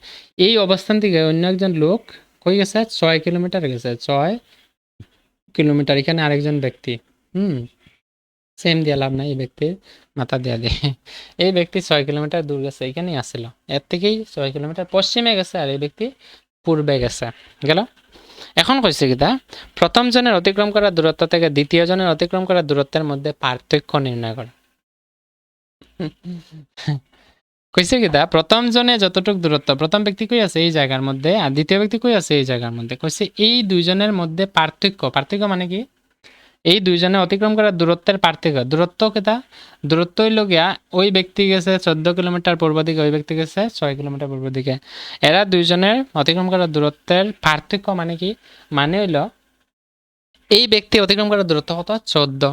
এই অবস্থান থেকে অন্য একজন লোক কই গেছে 6 কিলোমিটার গেছে 6 কিলোমিটার এখানে আরেকজন ব্যক্তি সেম দিয়ে লাভ নাই এই ব্যক্তির মাথা দিয়া দিয়ে এই ব্যক্তি 6 কিলোমিটার দূর গেছে এখানেই আসছিল এর থেকেই 6 কিলোমিটার পশ্চিমে গেছে আর এই ব্যক্তি পূর্বে গেছে গেল এখন কইছে কিতা প্রথম জনের অতিক্রম করা দূরত্ব থেকে দ্বিতীয় জনের অতিক্রম করা দূরত্বের মধ্যে পার্থক্য নির্ণয় করা কইছে কিতা প্রথম জনে যতটুক দূরত্ব প্রথম ব্যক্তি কই আছে এই জায়গার মধ্যে আর দ্বিতীয় ব্যক্তি কই আছে এই জায়গার মধ্যে কইছে এই দুইজনের মধ্যে পার্থক্য মানে কি এই দুইজনে অতিক্রম করা দূরত্বের পার্থক্য। দূরত্ব কেটা? দূরত্ব হইল গিয়া ওই ব্যক্তি গেছে 14 কিলোমিটার পূর্ব দিকে, ওই ব্যক্তি গেছে 6 কিলোমিটার পূর্ব দিকে। এরা দুইজনের অতিক্রম করা দূরত্বের পার্থক্য মানে কি? মানে হইল এই ব্যক্তি অতিক্রম করা দূরত্ব কত? 14।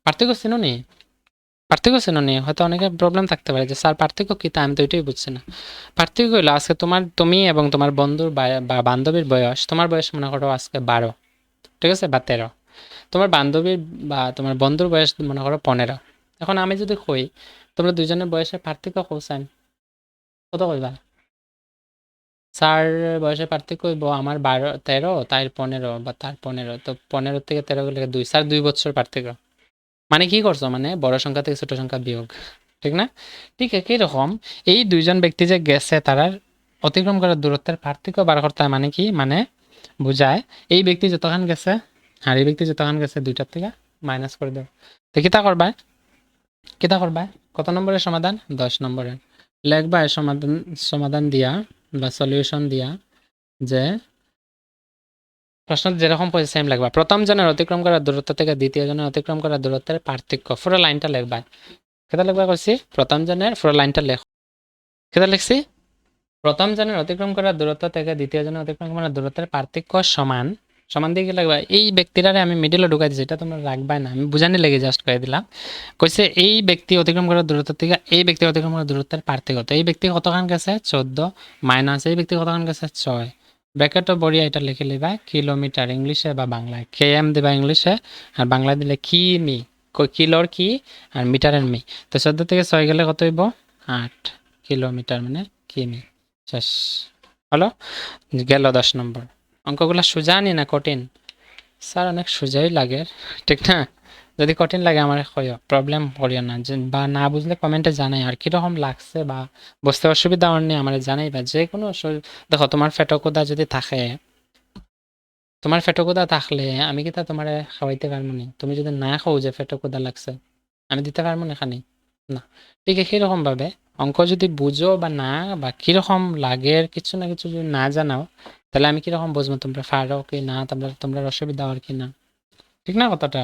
পার্থক্য চিনো নি? পার্থক্য চেনো নি? হয়তো অনেকের প্রবলেম থাকতে পারে যে স্যার পার্থক্য কী, তা আমি তো এটাই বুঝছি না। পার্থক্য হলো আজকে তুমি এবং তোমার বন্ধুর বা বান্ধবীর বয়স, তোমার বয়স মনে করো আজকে 12, ঠিক আছে, বা 13। তোমার বান্ধবীর বা তোমার বন্ধুর বয়স মনে করো 15। এখন আমি যদি কই তোমরা দুজনের বয়সের পার্থক্য কৌসান, কত কইবা? স্যার বয়সের পার্থক্য হইব আমার 13, তার 15, বা তার 15, তো 15 থেকে 13 গেলে 2, স্যার 2 বছর পার্থক্য। মানে কি করছো? মানে বড় সংখ্যা থেকে ছোট সংখ্যা বিয়োগ, ঠিক না? ঠিক একই রকম এই দুইজন ব্যক্তি যে গেছে তারার অতিক্রম করার দূরত্বের পার্থক্য বার করতে হয়। মানে কি? মানে বুঝায় এই ব্যক্তি যতখান গেছে আর এই ব্যক্তি যতখান গেছে দুইটার থেকে মাইনাস করে দেব। তো কিতা করবা? কত নম্বরের সমাধান? 10 নম্বরের। লেখবা এর সমাধান দিয়া বা সলিউশন দিয়া যে প্রশ্ন যেরকম পড়েছে সেম লিখবা। প্রথম জনের অতিক্রম করার দূরত্ব থেকে দ্বিতীয় জনের অতিক্রম করার দূরত্বের পার্থক্য, পুরো লাইনটা লিখবা। কেটা লিখবা করছি? প্রথম জনের পুরো লাইনটা লেখ। কেটা লিখছি? প্রথম জনের অতিক্রম করার দূরত্ব থেকে দ্বিতীয় জনের অতিক্রম করার দূরত্বের পার্থক্য সমান। সমান দিয়ে কি লাগবা? এই ব্যক্তিটারে আমি মিডিলে ঢুকাই দিচ্ছি, এটা তোমরা রাখবাই না, আমি বুঝানি লেগে জাস্ট কয়ে দিলাম। কইছে এই ব্যক্তি অতিক্রম করার দূরত্ব থেকে এই ব্যক্তি অতিক্রম করার দূরত্বের পার্থক্য। তো এই ব্যক্তি কতখান গেছে? 14 মাইনাস এই ব্যক্তি কতখান গেছে? 6। ব্র্যাকেটও বড়িয়া এটা লিখে লিবা কিলোমিটার ইংলিশে বা বাংলায়। কেএম দিবা ইংলিশে, আর বাংলায় দিলে কিমি। কিলোর কি আর মিটারের মি। তো 14 থেকে 6 গেলে কত হইব? 8 কিলোমিটার মানে কিমি। শেষ হলো, গেল 10 নম্বর। অঙ্কগুলো সোজা নি না কঠিন? স্যার অনেক সোজাই লাগে, ঠিক না? যদি কঠিন লাগে আমার কইও, প্রবলেম করিও না, বা না বুঝলে কমেন্টে জানাই আর কীরকম লাগছে বা বুঝতে অসুবিধা নেই আমার জানাই। বা যে কোনো দেখো তোমার ফেটকুদা যদি থাকে, তোমার ফেটকুদা থাকলে আমি কি তা তোমার খাওয়াইতে পারবো নি? তুমি যদি না খাও যে ফেটকুদা লাগছে, আমি দিতে পারবো না খানি? না। ঠিক সেরকম ভাবে অঙ্ক যদি বুঝো বা না, বা কিরকম লাগে কিছু না কিছু যদি না জানাও, তাহলে আমি কিরকম বুঝবো তোমরা পারো কি না, তোমরা অসুবিধা হওয়ার কি না, ঠিক না কথাটা?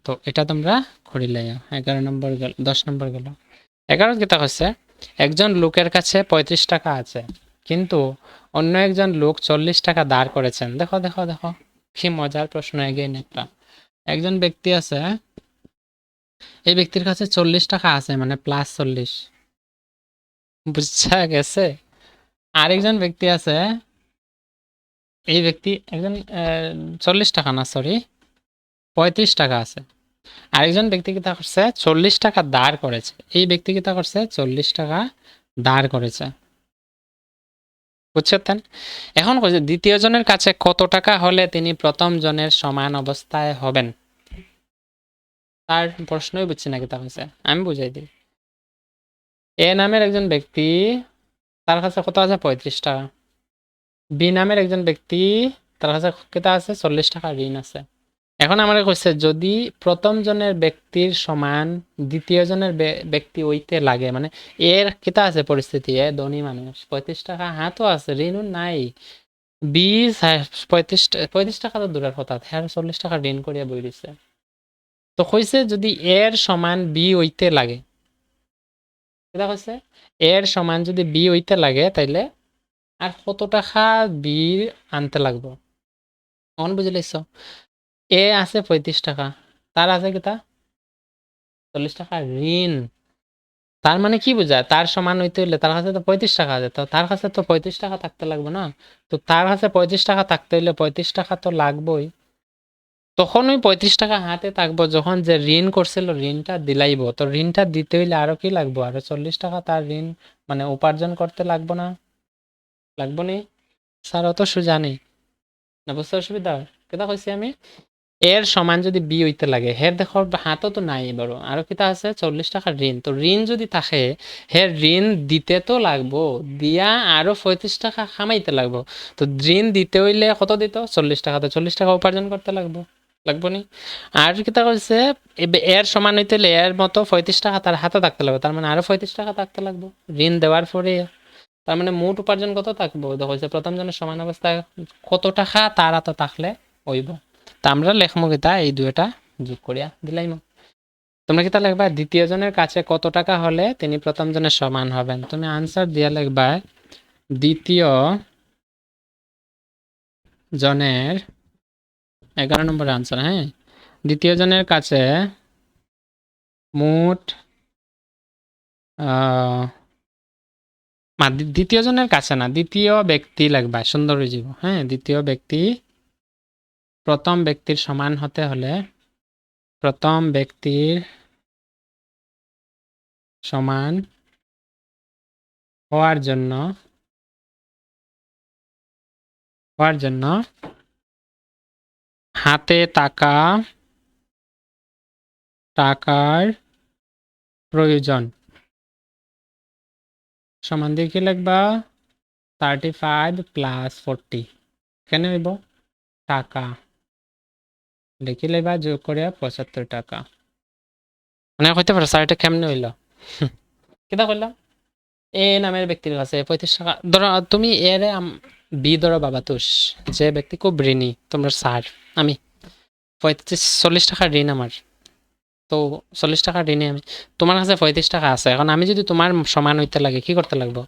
তো এটা তোমরা করিলে। 11 নম্বর গেল, 10 নম্বর গেল। 11 যেটা হচ্ছে, একজন লোকের কাছে 35 টাকা আছে, কিন্তু অন্য একজন লোক 40 টাকা দাঁড় করেছেন। দেখো দেখো দেখো কি মজার প্রশ্ন। এগেইন একটা, একজন ব্যক্তি আছে, এই ব্যক্তির কাছে 40 টাকা আছে, মানে +40, বুঝা গেছে? আরেকজন ব্যক্তি আছে, এই ব্যক্তি একজন 40 টাকা না, সরি 35 টাকা আছে। আরেকজন ব্যক্তি কি তা করছে? 40 টাকা দাঁড় করেছে। এই ব্যক্তি কি তা করছে? 40 টাকা দাঁড় করেছে, বুঝছেন? এখন কইছে দ্বিতীয় জনের কাছে কত টাকা হলে তিনি প্রথম জনের সমান অবস্থায় হবেন। তার প্রশ্নই বুঝছি না কি তা হয়েছে, আমি বুঝাই দিই। এ নামের একজন ব্যক্তি, তার কাছে কত আছে? 35 টাকা। বি নামের একজন ব্যক্তি, তার কাছে কেতা আছে? 40 টাকা ঋণ আছে। এখন আমার কইছে যদি প্রথম জনের ব্যক্তির সমান দ্বিতীয় জনের ব্যক্তি ওইতে লাগে, মানে এর কেতা আছে পরিস্থিতি, এ ধনী মানুষ, 35 টাকা হাতও আছে, ঋণও নাই। বি 35 টাকা তো দূরের কথা, হ্যাঁ 40 টাকা ঋণ করিয়া বই দিছে। তো কইছে যদি এর সমান বি ওইতে লাগে, কেতা কইছে? এর সমান যদি বি ওইতে লাগে, তাইলে আর কত টাকা বি আনতে লাগবো? অন বুঝে লাইছ? এ আছে 35 টাকা, তার আছে কেতা? 40 টাকা ঋণ। তার মানে কি বোঝায়? তার সমান হইতে হইলে তার কাছে তো 35 টাকা আছে, তো তার কাছে তো 35 টাকা থাকতে লাগবে না? তো তার কাছে 35 টাকা থাকতে হইলে 35 টাকা তো লাগবেই। তখন ওই 35 টাকা হাতে থাকবো যখন যে ঋণ করছিল ঋণটা দিলাইব। তো ঋণটা দিতে হইলে আরো কি লাগবো? আরো 40 টাকা তার ঋণ মানে উপার্জন করতে লাগবো না? লাগবো নি? স্যার অত সোজা নেই না, বুঝতে অসুবিধা হয়? কেটা কইছি আমি? এর সমান যদি বি হইতে লাগে, হের দেখো হাতও তো নাই বড়, আরো কিতা আছে? 40 টাকা ঋণ। তো ঋণ যদি থাকে, হের ঋণ দিতে তো লাগবো, দিয়া আরো 35 টাকা খামাইতে লাগবো। তো ঋণ দিতে হইলে কত দিত? 40 টাকা। তো 40 টাকা উপার্জন করতে লাগবো, লাগবো নি? আর কিতা কইছে? এর সমান হইতে হইলে এর মতো 35 টাকা তার হাতে থাকতে লাগবে, তার মানে আরো 35 টাকা থাকতে লাগবো ঋণ দেওয়ার পরে। তার মানে মোট উপার্জন কত থাকবো? দেখো প্রথম জনের সমান অবস্থায় কত টাকা তার হাতে থাকলে হইব। তা আমরা লেখমু কিতা এই দুইটা যোগ করিয়া দিলাইম। তোমরা কি তা লিখবা দ্বিতীয় জনের কাছে কত টাকা হলে তিনি প্রথম জনের সমান হবেন? তুমি আনসার দিয়া লিখবা দ্বিতীয় জনের 11 নম্বর আনসার। হ্যাঁ, দ্বিতীয় জনের কাছে মোট দ্বিতীয় জনের কাছে না, দ্বিতীয় ব্যক্তি লাগবা, সুন্দর হয়ে যাব। হ্যাঁ, দ্বিতীয় ব্যক্তি প্রথম ব্যক্তির সমান হতে হলে প্রথম ব্যক্তির সমান হওয়ার জন্য হাতে টাকার প্রয়োজন। সমান দিয়ে কি লিখবা 35 প্লাস 40 কেন হইব টাকা লিখে লিখবা যোগ করে 75 টাকা। মানে কইতে পারো স্যার এটা কেমনে হইল? কিতা করলাম, এ নামের ব্যক্তির কাছে 35 টাকা। ধরো তুমি এর বি ধরো বাবা তুষ, যে ব্যক্তি খুব ঋণী, তোমরা স্যার আমি 40 টাকার ঋণ আমার, তো 40 টাকার ঋণে আমি, তোমার কাছে 35 টাকা আছে। এখন আমি যদি তোমার সমান হইতে লাগে কি করতে লাগবো?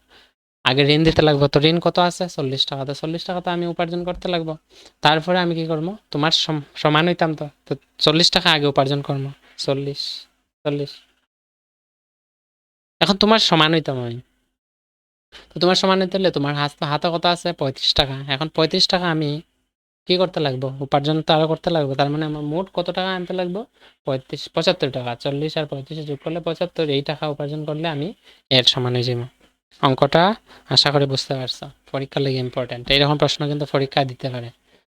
আগে ঋণ দিতে লাগবো। তো ঋণ কত আছে? 40 টাকা। তো 40 টাকা তো আমি উপার্জন করতে লাগবো। তারপরে আমি কি করবো? তোমার সমান হইতাম তো 40 টাকা আগে উপার্জন করবো। 40 এখন তোমার সমান হইতাম আমি। তো তোমার সমান হইতে হলে তোমার হাতে কত আছে? 35 টাকা। এখন 35 টাকা আমি কি করতে লাগবো? উপার্জন তো আরো করতে লাগবো। তার মানে আমার মোট কত টাকা আনতে লাগবো? 75 টাকা। 40 আর 35 যোগ করলে 75, এই টাকা উপার্জন করলে আমি এর সমান হয়ে যাবো। অঙ্কটা আশা করি বুঝতে পারছো, পরীক্ষার লেগে ইম্পর্টেন্ট। এইরকম প্রশ্ন কিন্তু পরীক্ষা দিতে পারে।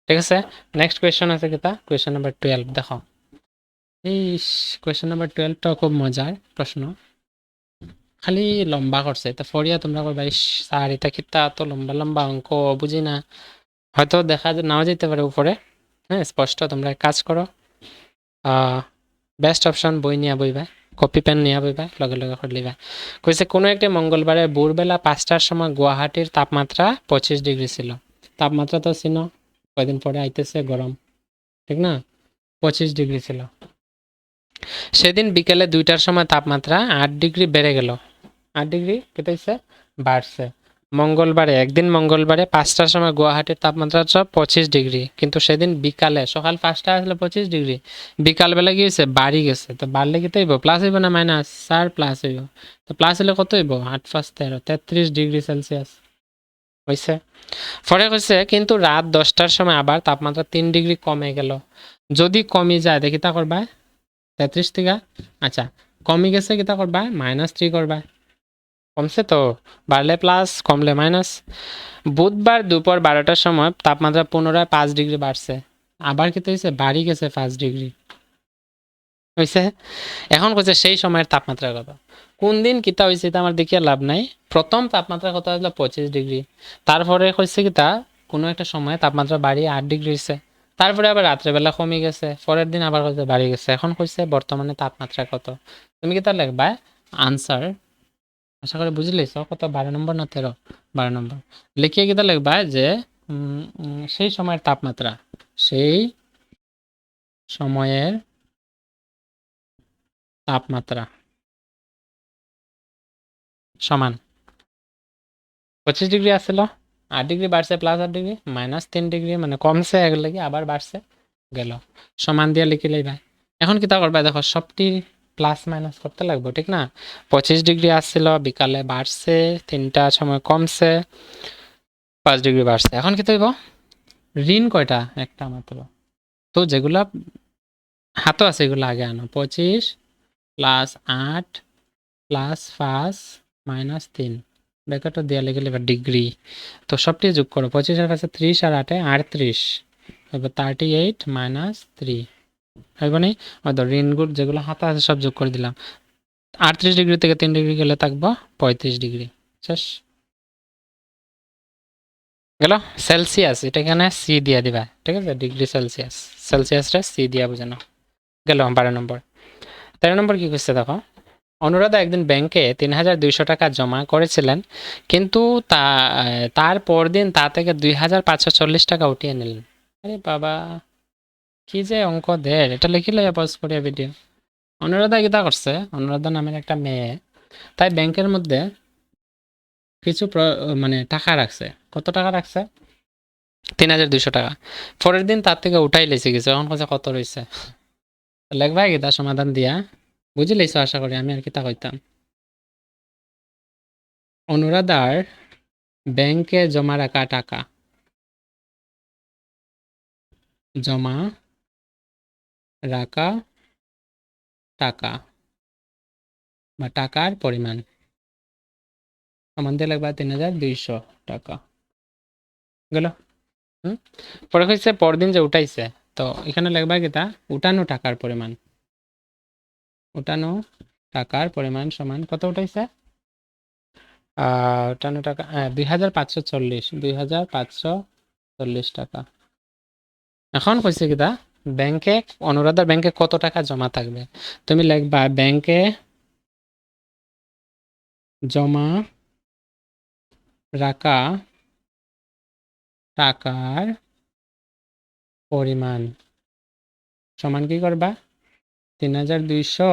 ঠিক আছে, নেক্সট কোয়েশ্চন আছে কিতা? কোয়েশ্চন নাম্বার 12 দেখো। এই কোয়েশ্চন নাম্বার 12টাও খুব মজার প্রশ্ন, খালি লম্বা করছে। তা ফরিয়া তোমরা কইবা ইস স্যার এটা কিতা তো লম্বা লম্বা অঙ্ক, বুঝি না। হয়তো দেখা নাও যেতে পারে উপরে। হ্যাঁ, স্পষ্ট। তোমরা এক কাজ করো, বেস্ট অপশন বই নিয়ে বইবা, কপি পেন নিয়ে বইবা, লগে লগে করে লিবা। কইছে কোনো একটি মঙ্গলবারে ভোরবেলা 5টার সময় গুয়াহাটির তাপমাত্রা 25 ডিগ্রি ছিল। তাপমাত্রা তো ছিল, কয়দিন পরে আইতেছে গরম, ঠিক না? 25 ডিগ্রি ছিল। সেদিন বিকেলে 2টার সময় তাপমাত্রা 8 ডিগ্রি বেড়ে গেল। 8 ডিগ্রি কেটে বাড়ছে। একদিন মঙ্গলবারে 5টার সময় গুয়াহাটির তাপমাত্রা ছিল 25 ডিগ্রি, কিন্তু সেদিন বিকালে, সকাল 5টা আসলে 25 ডিগ্রি, বিকালবেলা কি হয়েছে? বাড়ি গেছে। তো বাড়লে কি হইব? প্লাস হইব না মাইনাস? স্যার প্লাস হইব। তো প্লাস হলে কত হইব? 8 5 13, 33 ডিগ্রি সেলসিয়াস হয়েছে। পরে হয়েছে কিন্তু রাত 10টার সময় আবার তাপমাত্রা 3 ডিগ্রি কমে গেল। যদি কমে যায় দেখি তা করবা 33 থেকে, আচ্ছা কমে গেছে কিতা করবা? -3 করবা। কমছে তো, বাড়লে প্লাস কমলে মাইনাস। বুধবার দুপুর 12টার সময় তাপমাত্রা পুনরায় 5 ডিগ্রি বাড়ছে। আবার কি হয়েছে? বাড়ি গেছে 5 ডিগ্রি হয়েছে। এখন কইছে সেই সময়ের তাপমাত্রা কত? কোন দিন কিতা হয়েছে এটা আমার দেখিয়ে লাভ নাই। প্রথম তাপমাত্রা কত আসলে 25 ডিগ্রি, তারপরে কইছে কিতা কোনো একটা সময় তাপমাত্রা বাড়িয়ে 8 ডিগ্রি হয়েছে, তারপরে আবার রাত্রেবেলা কমে গেছে, পরের দিন আবার কইছে বাড়ি গেছে। এখন কইছে বর্তমানে তাপমাত্রা কত? তুমি কিতা লিখবা আনসার? আশা করি বুঝলিস কত, 12 নম্বর না 13? 12 নম্বর। লিখিয়ে কিতা লিখবা যে সেই সময়ের তাপমাত্রা, সেই সময়ের তাপমাত্রা সমান 25 ডিগ্রি আসছিল, 8 ডিগ্রি বাড়ছে, প্লাস 8 ডিগ্রি, -3 ডিগ্রি, মানে কমছে এক লাগে আবার বাড়ছে গেল, সমান দিয়ে লিখে লইবা। এখন কিতা করবা? দেখো সবটি প্লাস মাইনাস করতে লাগবে, ঠিক না? 25 ডিগ্রি আসছিল, বিকালে বাড়ছে, 3টার সময় কমছে, 5 ডিগ্রি বাড়ছে। এখন কি হইব? ঋণ কয়টা? একটা মাত্র। তো যেগুলা হাতে আছে এগুলো আগে আনো। 25 প্লাস 8 প্লাস 5 -3, ব্র্যাকেটটা দেওয়া লেগে এবার ডিগ্রি। তো সবটি যোগ করো, 25 আর 5 30 আর 8 38, এবার 38 -3 হইব নি? হয়তো ঋণগুলো যেগুলো হাতে আছে সব যোগ করে দিলাম। 38 ডিগ্রি থেকে 3 ডিগ্রি গেলে থাকবো 35 ডিগ্রি। শেষ গেল। সেলসিয়াস এটা এখানে সি দিয়া দিবা, ঠিক আছে? ডিগ্রি সেলসিয়াস, সেলসিয়াসটা সি দিয়া বোঝানো গেল। 12 নম্বর। 13 নম্বর কি করছে দেখো। অনুরাধা একদিন ব্যাংকে 3,200 টাকা জমা করেছিলেন, কিন্তু তার পরদিন তা থেকে 2,540 টাকা উঠিয়ে নিলেন। আরে বাবা, কি যে অঙ্ক দের, এটা লিখিলে পজ করিয়া ভিডিও। অনুরাধা গীতা করছে, অনুরাধা নামের একটা মেয়ে, তাই ব্যাংকের মধ্যে কিছু মানে টাকা রাখছে। কত টাকা রাখছে? ৩,২০০ টাকা। পরের দিন তার থেকে উঠাই লেছে কিছু, এখন কাছে কত রয়েছে? লেখবা গীতা সমাধান দিয়া, বুঝি লেছো আশা করি, আমি আর কিতা কইতাম। অনুরাধার ব্যাংকে জমা রাখা টাকা, জমা রাখা টাকা বা টাকার পরিমাণ সমান দিয়ে লাগবা ৩,২০০ টাকা। গেল। পরে হয়েছে পরদিন যে উঠাইছে, তো এখানে লাগবা কিতা উঠানো টাকার পরিমাণ। উঠানো টাকার পরিমাণ সমান কত উঠাইছে? উঠানো টাকা ২,৫৪০, ২,৫৪০ টাকা। এখন কইছে কিতা ব্যাংকে, অনুরাধার ব্যাংকে কত টাকা জমা থাকবে। তুমি লিখবা ব্যাংকে জমা রাখা টাকার পরিমাণ সমান কি করবা? ৩,২০০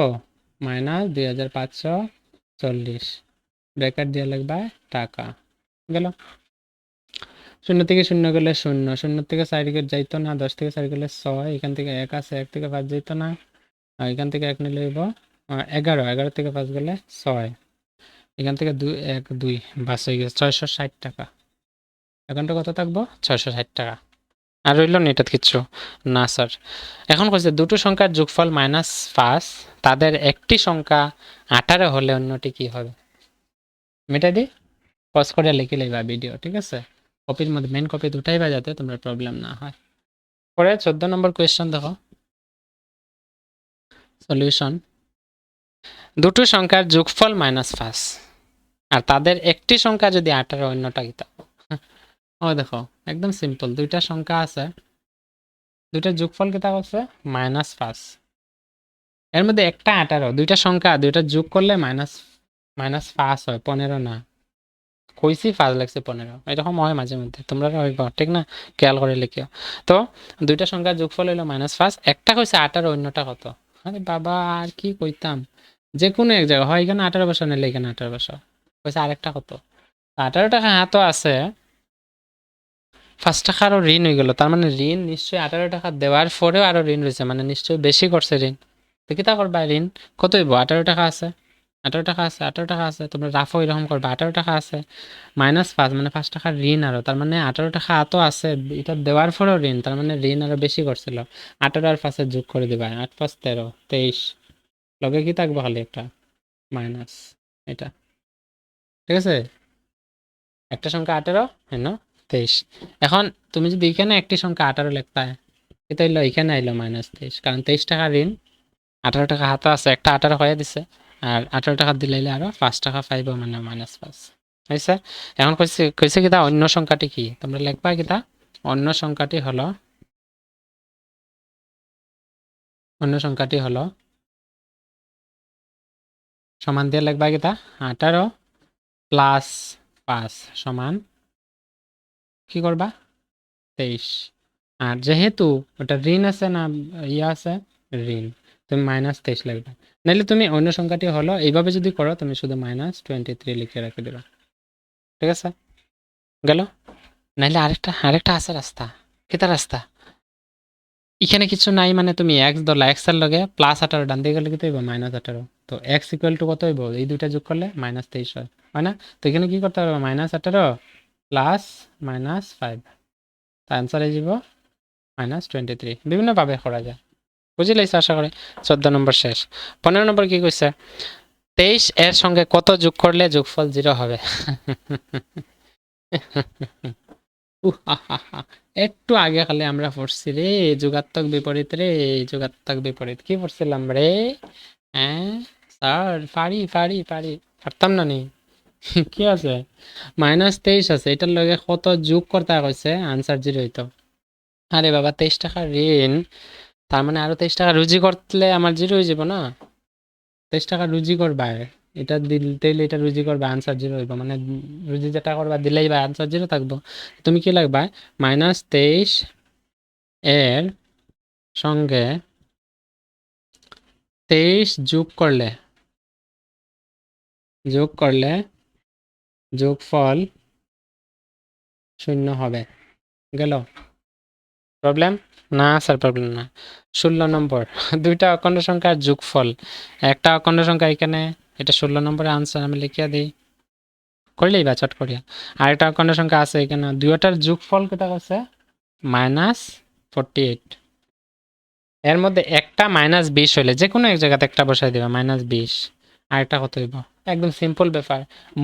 মাইনাস ২,৫৪০, ব্র্যাকেট দিয়ে লিখবা টাকা। গেল। ০ থেকে ০ গেলে ০, ০ থেকে ৪ যাইতো না, ১০ থেকে ৪ গেলে ৬, এখান থেকে ১ আছে, ১ থেকে ৫ যাইতো না, এখান থেকে ১ নিলে হইব ১১, ১১ থেকে ৫ গেলে ৬, এখান থেকে ২ ১ ২ বাস হয়ে গেছে ৬৬০ টাকা। এখানটা কত থাকবো? ৬৬০ টাকা। আর রইল না এটা কিচ্ছু না স্যার। এখন কইছে দুটো সংখ্যার যোগফল -৫, তাদের একটি সংখ্যা ১৮ হলে অন্যটি কি হবে? মেটাই দি, পজ করে লিখে লইবা ভিডিও, ঠিক আছে? কপির মধ্যে মেন কপি উঠাইবা যাতে তোমরা প্রবলেম না হয়। পরে ১৪ নম্বর কোয়েশ্চন দেখো, সলিউশন। দুটো সংখ্যার যোগফল -৫ আর তাদের একটি সংখ্যা যদি ১৮, অন্যটা কি? ও দেখো একদম সিম্পল, দুইটা সংখ্যা আছে, দুইটার যোগফল কিতা করছে? -৫। এর মধ্যে একটা ১৮, দুইটা সংখ্যা, দুইটা যোগ করলে -৫ হয়, ১৫ না। কইছি ৫ লাগছে ১৫, এরকম হয় মাঝে মধ্যে, তোমরা হইব ঠিক না? খেয়াল করে লিখিও। তো দুইটা সংখ্যার যোগফল হইলো -৫, একটা কইছে ১৮, অন্যটা কত? আরে বাবা আর কি কইতাম, যে কোনো এক জায়গায় হয়, এখানে ১৮ বছর নিলে এখানে ১৮ বছর, কইছে আরেকটা কত? ১৮ টাকা হাতও আছে, ৫ টাকা আরও ঋণ হয়ে গেল, তার মানে ঋণ নিশ্চয়ই ১৮ টাকা দেওয়ার পরেও আরও ঋণ রয়েছে, মানে নিশ্চয়ই বেশি করছে ঋণ। তো কিতা করবা, ঋণ কত হইব? ১৮ টাকা আছে, ১৮ টাকা আছে, ১৮ টাকা আছে, তোমরা রাফও এরকম করবা, ১৮ টাকা আছে -৫, মানে ৫ টাকার ঋণ আরও, তার মানে ১৮ টাকা হাতও আছে, এটা দেওয়ার পরেও ঋণ, তার মানে ঋণ আরও বেশি করছিল। ১৮ আর ৫ যোগ করে দিবা, ৮ ৫ ১৩, ২৩, লগে কি থাকবে? খালি একটা মাইনাস, এটা ঠিক আছে। একটা সংখ্যা ১৮, হ্যাঁ ২৩। এখন তুমি যদি এখানে একটি সংখ্যা ১৮ লিখতা, এটা হইলো এখানে আইলো -২৩, কারণ ২৩ টাকা ঋণ, ১৮ টাকা হাতে আছে, একটা ১৮ হয়ে দিছে, আর ১৮ টাকা দিলাইলে আরো ৫ টাকা পাইব, মানে -৫ হয়েছে। এখন কইছে কইছে কিতা অন্য সংখ্যাটি কি? তোমরা লিখবা কিতা অন্য সংখ্যাটি হলো, অন্য সংখ্যাটি হলো সমান দিয়ে লিখবা কিতা ১৮ প্লাস ৫ সমান কি করবা? ২৩। আর যেহেতু ওটা ঋণ আছে না ইয়া আছে, ঋণ, তুমি -২৩ লিখবা। নাহলে তুমি অন্য সংখ্যাটি হলো এইভাবে যদি করো, তুমি শুধু -23 লিখে রেখে দিবা, ঠিক আছে? গেল। নাহলে আরেকটা আছে রাস্তা। কিতা রাস্তা? এখানে কিছু নাই, মানে তুমি এক্স ধরলা, এক্স এর লগে +১৮ ডান দিকে গেলে কি হইব? -১৮। তো এক্স ইকুয়াল টু কত হইব? এই দুইটা যোগ করলে -২৩ হয়, হয় না? তো এখানে কি করতে পারবো? -১৮ প্লাস -5, তার অ্যান্সার হয়ে যাব -23। বিভিন্নভাবে করা যায়, বুঝি লাইছো আশা করি। ১৪ নম্বর শেষ। ১৫ নম্বর কি কইছে? ২৩ এর সঙ্গে কত যোগ করলে যোগফল 0 হবে? একটু আগে খালি আমরা পড়ছি রে যোগাত্মক বিপরীত, রে যোগাত্মক বিপরীত কি পড়ছিলাম রে? হ্যাঁ স্যার, পারতাম না নি? কি আছে? -২৩ আছে, এটার লগে কত যোগ করতে কইছে, আনসার 0 হইতো। আরে বাবা ২৩ টাকা ঋণ, তার মানে আরো ২৩ টাকা রুজি করলে আমার 0 হয়ে যাব না? ২৩ টাকা রুজি করবা, এটা দিলে এটা রুজি করবা, আনসার 0 হইব, মানে রুজি যেটা করবা দিলেই বা আনসার 0 থাকবো। তুমি কি লাগবা? -২৩ এর সঙ্গে 23 যোগ করলে যোগফল 0 হবে। গেল? প্রবলেম? না স্যার, প্রবলেম না। 16 নম্বর। দুইটা অখণ্ড সংখ্যার যোগফল। একটা অখণ্ড সংখ্যা এখানে, এটা 16 নম্বরের আনসার আমি লিখিয়া দিই। করলেই বা চট করিয়া। আরেকটা অখণ্ড সংখ্যা আছে এখানে, দুইটার যোগফল কেটা আছে? -48। এর মধ্যে একটা -20 হইলে যে কোনো এক জায়গাতে একটা বসাই দিবা, -20। আরেকটা কত হইব? একদম সিম্পল ব্যাপার।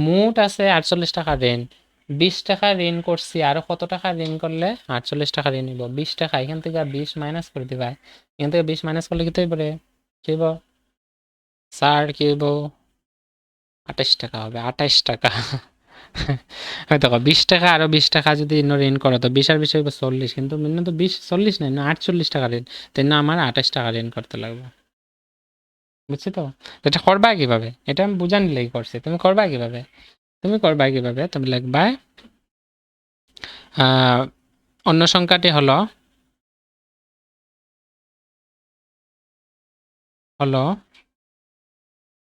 মোট আছে 48 টাকা ঋণ। 20 টাকা ঋণ করছি, আরো কত টাকা ঋণ করলে 48 টাকা ঋণ নিব? 20 টাকা। এখান থেকে 20 মাইনাস করে দিবা। এখান থেকে 20 মাইনাস করলে কত হইব রে? কি হইব স্যার? কি হইব? 28 টাকা হবে। 28 টাকা। হয়তো 20 টাকা আরো 20 টাকা যদি ঋণ করো তো 20 আর 20 হইব 40, কিন্তু মিনিমাম তো 20 40 নাই না, 48 টাকা ঋণ। তাই না, আমার 28 টাকা ঋণ করতে লাগবে। বুঝছি তো? এটা করবা কিভাবে? এটা আমি বুঝানি লাগি করছি। তুমি করবা কিভাবে? তুমি লিখবা অন্য সংখ্যাটি হলো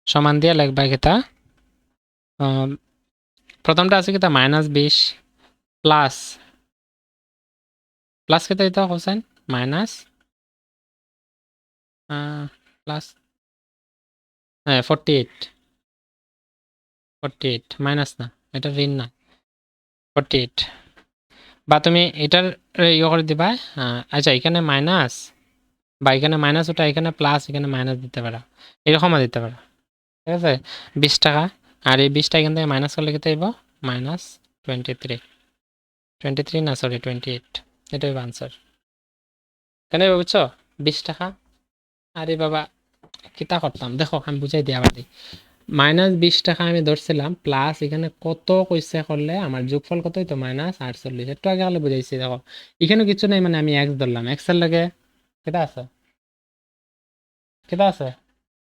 সমান দিয়ে লিখবা কিতা, প্রথমটা আছে কিতা -20 প্লাস কিতা দিতে হোসেন? মাইনাস প্লাস 48 মাইনাস না, এটা ঋণ না, 48। বা তুমি এটার ইয়ে করে দিবা। আচ্ছা, এখানে মাইনাস, বা এখানে মাইনাস ওটা, এখানে প্লাস, এখানে মাইনাস দিতে পারো, এরকমও দিতে পারো। ঠিক আছে? 20 টাকা, আর এই 20টা এখান থেকে মাইনাস করলে কত হইব? -23। 23 না, সরি 28। এটাই আনসার। কেন বুঝছো? 20 টাকা। আরে বাবা, কিতা করতাম দেখো, আমি বুঝাই দিই আবার দিই। -20 টাকা আমি ধরছিলাম, প্লাস এখানে কত কইসে করলে আমার যোগফল কত হইতো? -48। একটু আগে হলে বুঝাইছি। দেখো এখানে কিছু নাই, মানে আমি এক্স ধরলাম, এক্স এর লাগে কেটা আছে?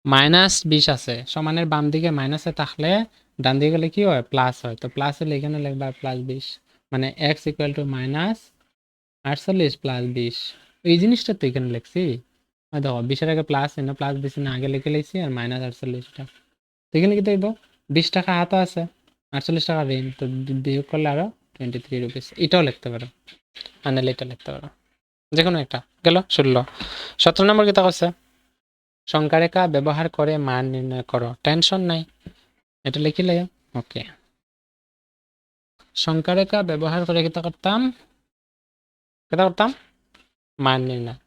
-20 আছে। সমানের বাম দিকে মাইনাসে থাকলে ডান দিকে গেলে কি হয়? প্লাস হয়। তো প্লাস হলে এখানে লিখবা +20, মানে x ইকুয়াল টু -48 + 20। এই জিনিসটা তো এখানে লিখছি। দেখো 20-এর আগে প্লাস, এনে প্লাস দিছি না, আগে লিখে লাইছি, আর -48টা। তো এখানে কি দেখবো? 20 টাকা হাতে আছে, 48 টাকা ঋণ, তো বিয়োগ করলে আরো 23 রুপিস। এটাও লিখতে পারো, আর নাহলে এটা লিখতে পারো, যে কোনো একটা। গেল 16। 17 নম্বর কিতা করছে? সংখ্যারেখা ব্যবহার করে মান নির্ণয় করো। টেনশন নাই, এটা লিখিলে ওকে। সংখ্যারেখা ব্যবহার করে কিতা করতাম? মান নির্ণয়।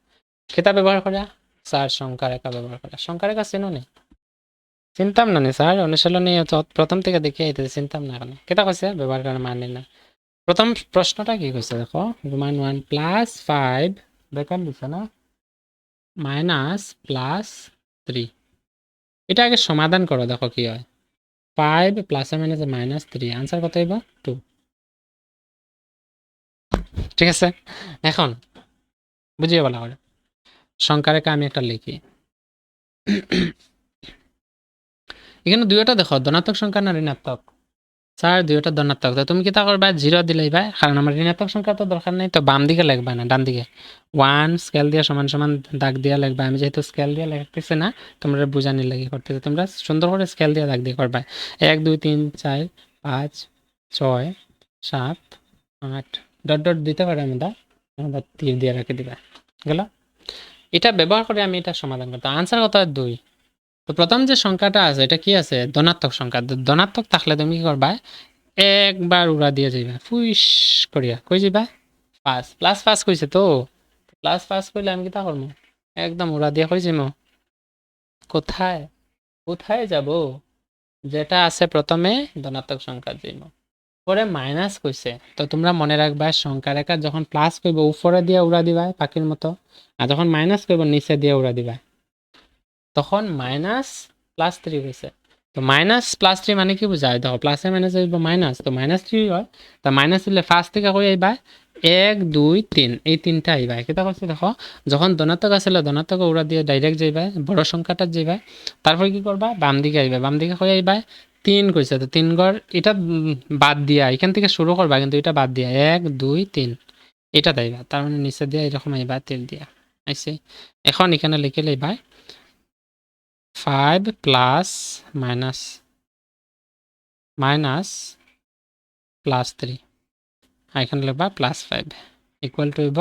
কিতা ব্যবহার করা? স্যার সংখ্যারেখা ব্যবহার করা। সংখ্যারেখা চেনো নি? চিনতাম না নি স্যার, অনুশীলনী প্রথম থেকে দেখে আইতে চিনতাম না। এখন কিতা কইছে? ব্যবহার করে মান নির্ণয়। প্রথম প্রশ্নটা কি কইছে দেখো, √1 + 5 ব্র্যাকেট দিছে না, -+3। এটা আগে সমাধান করো, দেখো কি হয়। 5 + -3, আনসার কত হইব? 2। ঠিক আছে? এখন বুঝিয়ে বলা করে সংখ্যারেখা আমি একটা লিখি। এখানে দুইটা দেখো, ধনাত্মক সংখ্যা না ঋণাত্মক? স্যার দুইটা ধনাত্মক। তো তুমি কিতা করবা? 0 দিলেই বা, কারণ আমার ঋণাত্মক সংখ্যা তো দরকার নেই, তো বাম দিকে লিখবা না, ডান দিকে 1 স্কেল দিয়ে সমান সমান দাগ দিয়া লিখবা। আমি যেহেতু স্কেল দিয়ে লিখতেছি না, তোমরা বুঝানির লাগি করতেছে, তোমরা সুন্দর করে স্কেল দিয়ে দাগ দিয়ে করবা। 1 2 3 4 5 6 7 8 ডট ডট দিতে পারে, আমরা তীর দিয়ে রেখে দিবা। গেল? এটা ব্যবহার করে আমি এটা সমাধান করতাম। আনসার কত? 2। তো প্রথম যে সংখ্যাটা আছে, এটা কি আছে? ধনাত্মক সংখ্যা। ধনাত্মক থাকলে তুমি কি করবা? একবার উড়া দিয়ে যাইবা, ফুইস করিয়া। কই যাইবা? +5 কইছে তো, +5 কইলে আমি কিতা করবো? একদম উড়া দিয়ে কই যাইমু? কোথায় যাব? যেটা আছে প্রথমে ধনাত্মক সংখ্যা যাইমু, পরে মাইনাস কইছে। তো তোমরা মনে রাখবা, সংখ্যা রেখা যখন প্লাস কইব উপরে দিয়ে উড়া দিবা পাখির মতো, আর যখন মাইনাস কইব নিচে দিয়ে উড়া দিবা। তখন -+3 হয়েছে। তো -+3 মানে কি বোঝায়? দেখো প্লাসে মাইনাস হইব মাইনাস, তো -3 হয়। তা মাইনাস দিলে ফার্স্ট থেকে কই আইবা? 1 2 3, এই তিনটা আইবা। কিতা করছি দেখো, যখন ধনাত্মক আসলে ধনাত্মক উড়া দিয়ে ডাইরেক্ট যাইবা, বড় সংখ্যাটা যাইবা। তারপর কি করবা? বাম দিকে আইবা, বাম দিকে কই আইবা? 3 কইছে, তো 3 ঘর এটা বাদ দিয়া এখান থেকে শুরু করবা, কিন্তু এটা বাদ দিয়া 1 2 3 এটা দাইবা। তার মানে নিচে দিয়া এরকম আইবা, তীর দিয়া আইছে এখন এখানে লিখে লইবা 5 প্লাস মাইনাস মাইনাস প্লাস 3 আর এখানে লিখবা প্লাস 5 ইকুয়াল টু হইব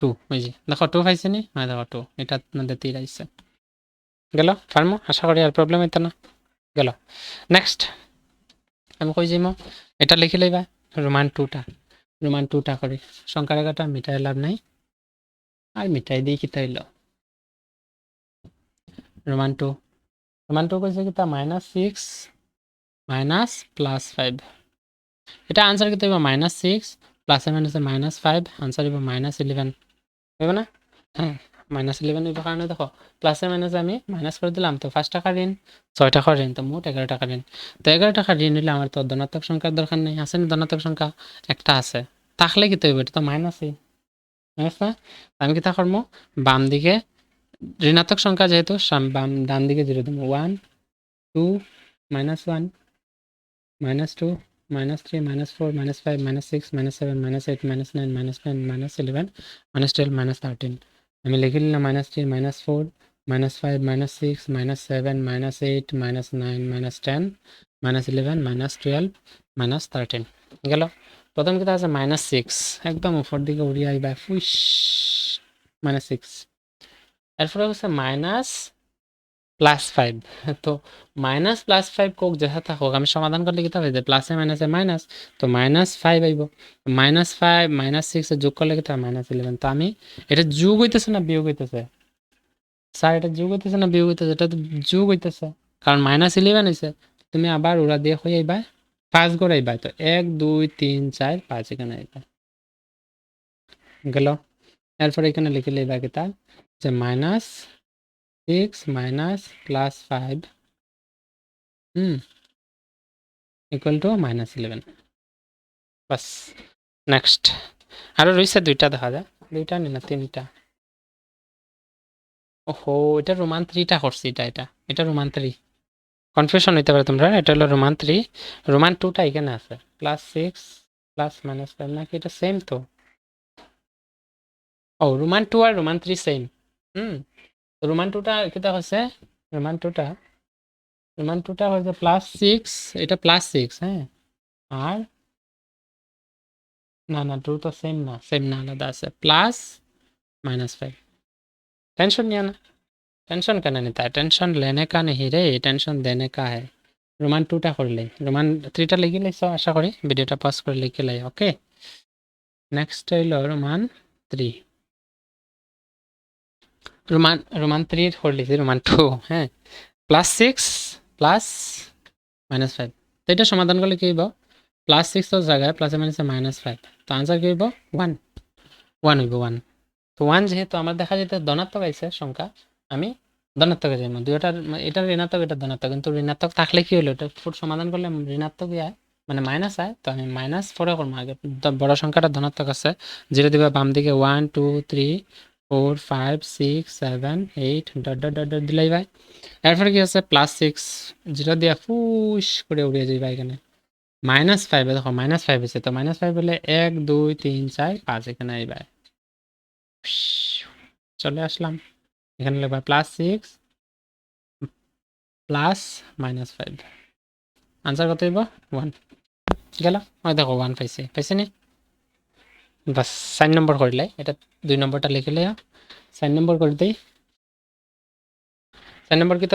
2 ওই যে দেখো 2 পাইছে নি হ্যাঁ দেখো 2 এটা মধ্যে 3 আইছে গেল পারমো আশা করি আর প্রবলেম হইতো না গেল নেক্সট আমি কই যাইমো এটা লিখে লইবা রোমান 2টা করি সংখ্যার রেখাটা মিটাই লাভ নাই আর মিটাই দিই কিতা হইল রোমান 2 কইছে কিতা -6 মাইনাস প্লাস 5 এটা আনসার কিতা হইব -6 প্লাস মাইনাসে -5 আনসার হইব -11 হইব না হ্যাঁ -11 হইব কারণে দেখো প্লাসে মাইনাসে আমি মাইনাস করে দিলাম তো 5 টাকা ঋণ 6 টাকা ঋণ তো মোট 11 টাকা ঋণ তো 11 টাকা ঋণ হইলে আমার তো ধনাত্মক সংখ্যার দরকার নেই আছে না ধনাত্মক সংখ্যা একটা আছে থাকলে কি হইব এটা তো মাইনাসই না আমি কিতা করবো বাম দিকে ঋণাত্মক সংখ্যা যেহেতু বাম ডান দিকে 0 দেবো 1 2 -1 -2 -3 -4 -5 -6 -7 -8 -9 -10 -11 -12 -13 আমি লিখে নিলাম -3 -4 -5 -6 -7 -8 -9 -10 -11 -12 -13 গেল প্রথম কিতা আছে -6 একদম উপর দিকে উড়িয়ে আইবা ফুইশ -6 এরপরে হচ্ছে -+5 তো -+5 কোক যেটা থাকুক আমি সমাধান করলে কিতা হয়ে যায় প্লাসে মাইনাসে মাইনাস তো -5 আইব -5 -6 যোগ করলে কিতা -11 তো আমি এটা যোগ হইতেছে না বিয়োগ হইতেছে স্যার এটা যোগ হইতেছে না বিয়োগ হইতেছে এটা তো যোগ হইতেছে কারণ -11 হইছে তুমি আবার ওরা দিয়ে হয়ে আইবা 5 করে আইবা তো 1 2 3 4 5 এখানে আইবা গেল এরপরে এখানে লিখে লইবা কিতা যে -6 minus plus 5 equal to -11 bus next আরো রয়েছে দুইটা দেখা যায় দুইটা না তিনটা ওহো এটা রোমান 3টা করছি এটা রোমান 3 কনফিউশন হইতে পারে তোমরা এটা হলো রোমান 3 রোমান 2টা এখানে আছে +6 প্লাস -5 নাকি এটা সেম তো ও রোমান 2 আর রোমান 3 সেম রোমান 2টা কিটা হচ্ছে রোমান 2টা হচ্ছে +6 এটা +6 হ্যাঁ আর না 2 তো সেম না আলাদা আছে প্লাস -5 टेंशन नहीं आना टेंशन करना नहीं था टेंशन लेने का नहीं रे टेंशन देने का है রোমান 2টা করলে রোমান 3টা লিখে লাইছো আশা করি ভিডিওটা পজ করে লিখে লাই ওকে নেক্সট হইল রোমান 3 রোমান 3 এর করে লিখছি রোমান 2 হ্যাঁ +6 প্লাস -5 তো এটা সমাধান করলে কি হইব +6 এর জায়গায় প্লাসে মাইনাসে -5 তো आंसर কি হইব 1 হইব 1 তো 1 যেহেতু আমার দেখা যেতে ধনাত্মক আইছে সংখ্যা আমি ধনাত্মকে যাইব দুইটার এটা ঋণাত্মক এটা ধনাত্মক কিন্তু ঋণাত্মক থাকলে কি হলো এটা ফুট সমাধান করলে ঋণাত্মক আয় মানে মাইনাস আয় তো আমি -4 করবো আগে বড় সংখ্যাটা ধনাত্মক আছে 0 দিবা বাম দিকে 1 2 3 4 5 6 7 8 ডট ডট ডট ডট দিলাই ভাই এরপরে কি আছে +6 0 দিয়া ফুস করে উড়িয়ে যাইবা এখানে -5 দেখো -5 হইছে তো -5 হলে 1 2 3 4 5 এখানে আইবা চলে আসলাম এখানে লিখবা +6 প্লাস -5 আনসার কত হইব 1 গেল ওই দেখো 1 পাইছে নি বাস 4 নম্বর করলে এটা 2 নম্বরটা লিখলে 4 নম্বর করে দেই 4 নম্বর কি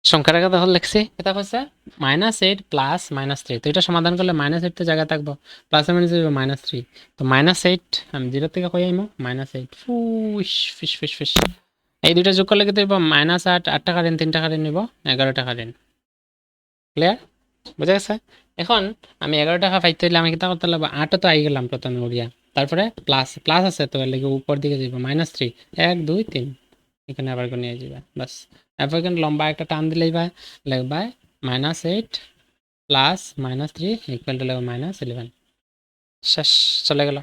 সংখ্যার আগে তাহলে লিখছি এটা হচ্ছে -8 প্লাস -3 তো এটা সমাধান করলে -8 তো জায়গা থাকবো প্লাস মাইনাস হইব -3 তো -8 আমি 0 থেকে কই আইমু -8 ফুশ ফিশ ফিশ ফিশ এই দুইটা যোগ করলে কি হইব -8 8 টাকা ঋণ 3 টাকা ঋণ নিব 11 টাকা ঋণ ক্লিয়ার বুঝা গেছে এখন আমি 11 টাকা পাইতে হইলে আমি কিতা করতে লাগবে 8 তো আই গেলাম প্রথমে উড়িয়া তারপরে প্লাস আছে তো এর লাগি উপর দিকে যাইব -3 1 2 3 এখানে আবার কোন নিয়ে যাবে বাস এরপর এখানে লম্বা একটা টান দিলেই ভাই লিখবা -8 প্লাস -3 ইকুয়াল টু লিখবা -11 শেষ চলে গেল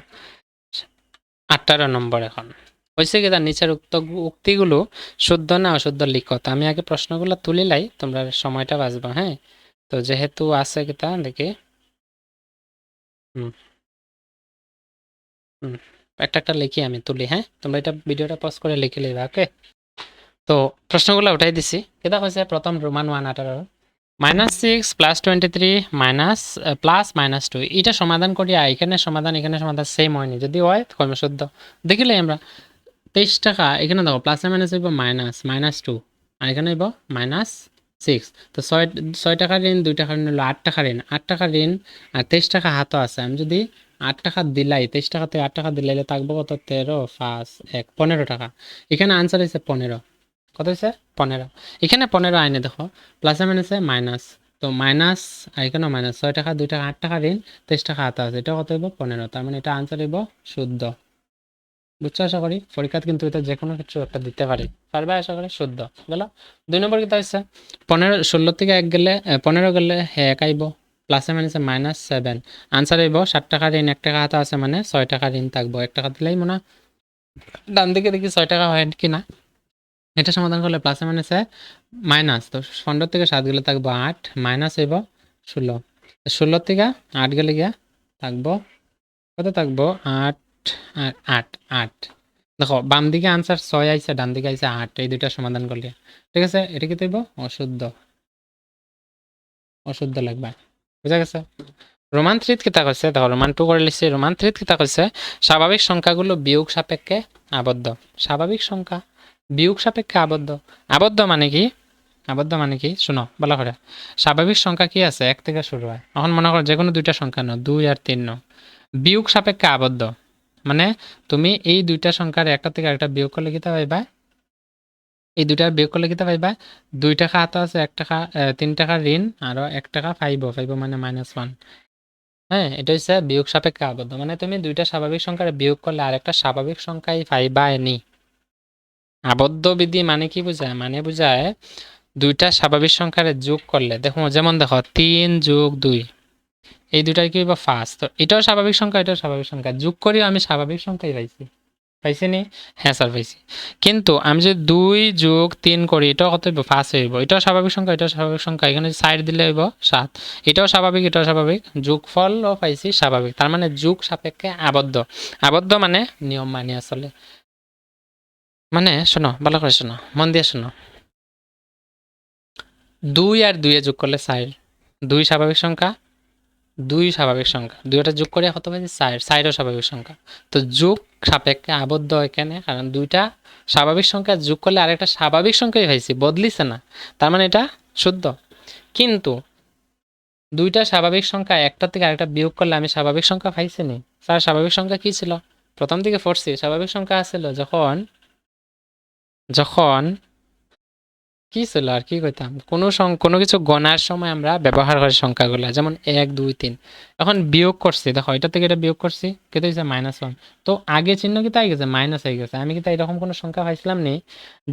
18 নম্বর এখন হয়েছে কি তার নিচের উক্তিগুলো শুদ্ধ না অশুদ্ধ লিখো তো আমি আগে প্রশ্নগুলো তুলিলাই তোমরা সময়টা বাঁচবা হ্যাঁ তো যেহেতু আছে কি তা দেখি একটা একটা লিখি আমি তুলি, হ্যাঁ তোমরা এটা ভিডিওটা পজ করে লিখে লিবা, ওকে। তো প্রশ্নগুলো উঠাই দিছি। কেটা হয়েছে প্রথম রোমান 118 -6 +23 মাইনাস প্লাস -2 এটা সমাধান করিয়া এখানে সমাধান সেম হয়নি, যদি হয় কর্মশুদ্ধ দেখিলে আমরা 23 টাকা এখানে দেখো প্লাসে মাইনাস হইব -2 আর এখানে হইব -6। তো 6 টাকার ঋণ 2 টাকার ঋণ হলো 8 টাকার ঋণ, 8 টাকার ঋণ আর 23 টাকা হাতও আছে। আমি যদি 8 টাকা দিলাই 23 টাকা থেকে 8 টাকা দিলাইলে থাকবো কত 13 5 1 15 টাকা। এখানে আনসার হয়েছে 15। কত হয়েছে 15। এখানে 15 আইনে দেখো প্লাসে মাইনাসে মাইনাস, তো মাইনাস আর এখানেও মাইনাস, 6 টাকা 2 টাকা 8 টাকা ঋণ 23 টাকা হাতে আছে, এটা কত হইব 15। তার মানে এটা আনসার হইব শুদ্ধ। বুঝছো আশা করি, পরীক্ষাতে কিন্তু এটা যে কোনো ক্ষেত্রে একটা দিতে পারবে আশা করি। শুদ্ধ গেল। 2 নম্বর কিতা হচ্ছে 15 16 থেকে 1 গেলে 15 গেলে 1 আইব, প্লাসে মাইনাসে -7। আনসার হইব 60 টাকা ঋণ 1 টাকা হাতে আছে মানে 6 টাকা ঋণ থাকবো, 1 টাকা দিলেই মনে হয়। ডান দিকে দেখি 6 টাকা হয় কি না, এটা সমাধান করলে প্লাসে মাইনাসে মাইনাস, তো 15 থেকে 7 গেলে থাকবো 8 মাইনাস হইব 16, 16 থেকে 8 গেলে গিয়া থাকবো কত থাকবো 8 আর 8 8। দেখো বাম দিকে আনসার 6 আইছে, ডান দিকে আইছে 8, এই দুইটা সমাধান করলে ঠিক আছে। এটা কি তৈব অশুদ্ধ, অশুদ্ধ লাগবে, বুঝা গেছে। রোমান 3 কিতা কইছে দেখো, রোমান 2 করে লিখছি। রোমান 3 কিতা কইছে স্বাভাবিক সংখ্যাগুলো বিয়োগ সাপেক্ষে আবদ্ধ। স্বাভাবিক সংখ্যা বিয়োগ সাপেক্ষে আবদ্ধ। আবদ্ধ মানে কি, আবদ্ধ মানে কি শুনো বলা করে। স্বাভাবিক সংখ্যা কি আছে 1 থেকে শুরু হয়, এখন মনে করো যে কোনো দুইটা সংখ্যা নাও 2 আর 3 নাও, বিয়োগ সাপেক্ষে আবদ্ধ মানে তুমি এই দুইটা সংখ্যার একটা থেকে একটা বিয়োগ করলে কিতা পাইবা, এই দুইটার বিয়োগ করলে কিতা পাইবা 2 টাকা হাতে আছে 1 টাকা 3 টাকা ঋণ আরো 1 টাকা পাইব মানে -1। হ্যাঁ এটা হচ্ছে বিয়োগ সাপেক্ষে আবদ্ধ, মানে তুমি দুইটা স্বাভাবিক সংখ্যার বিয়োগ করলে আরেকটা স্বাভাবিক সংখ্যাই পাইবা নি। আবদ্ধ বিধি মানে কি বোঝায়, মানে বোঝায় দুইটা স্বাভাবিক সংখ্যার যোগ করলে, দেখো যেমন দেখো 3 যোগ 2 এই দুইটার কি হইব 5, তো এটাও স্বাভাবিক সংখ্যা এটাও স্বাভাবিক সংখ্যা, যোগ করেও আমি স্বাভাবিক সংখ্যাই পাইছি নি, হ্যাঁ স্যার পাইছি। কিন্তু আমি যদি 2 যোগ 3 করি এটাও কত হইব 5 হইব, এটাও স্বাভাবিক সংখ্যা এটাও স্বাভাবিক সংখ্যা, এখানে সাইড দিলে হইব 7, এটাও স্বাভাবিক এটাও স্বাভাবিক, যোগফলও পাইছি স্বাভাবিক। তার মানে যোগ সাপেক্ষে আবদ্ধ। আবদ্ধ মানে নিয়ম মানিয়া চলে। মানে শোনো ভালো করে শোনো, মন দিয়ে শোনো, 2 আর 2 যোগ করলে 4, 2 স্বাভাবিক সংখ্যা 2 স্বাভাবিক সংখ্যা, দুইটা যোগ করে কত পাইছি 4, 4ও স্বাভাবিক সংখ্যা। তো যোগ সাপেক্ষে আবদ্ধ এখানে, কারণ দুইটা স্বাভাবিক সংখ্যা যোগ করলে আরেকটা স্বাভাবিক সংখ্যাই পাইছি, বদলিছে না, তার মানে এটা শুদ্ধ। কিন্তু দুইটা স্বাভাবিক সংখ্যা একটা থেকে আরেকটা বিয়োগ করলে আমি স্বাভাবিক সংখ্যা পাইছি নি। স্যার স্বাভাবিক সংখ্যা কি ছিল প্রথম দিকে পড়ছি, স্বাভাবিক সংখ্যা আছিল যখন যখন কি ছিল আর কি কইতাম, কোনো কিছু গণার সময় আমরা ব্যবহার করি সংখ্যাগুলো, যেমন 1 2 3। এখন বিয়োগ করছি দেখো এটা থেকে এটা বিয়োগ করছি কেটে হয়েছে -1, তো আগে চিহ্ন কি তাই গেছে মাইনাস হয়ে গেছে। আমি কি তাই এরকম কোনো সংখ্যা পাইছিলাম নি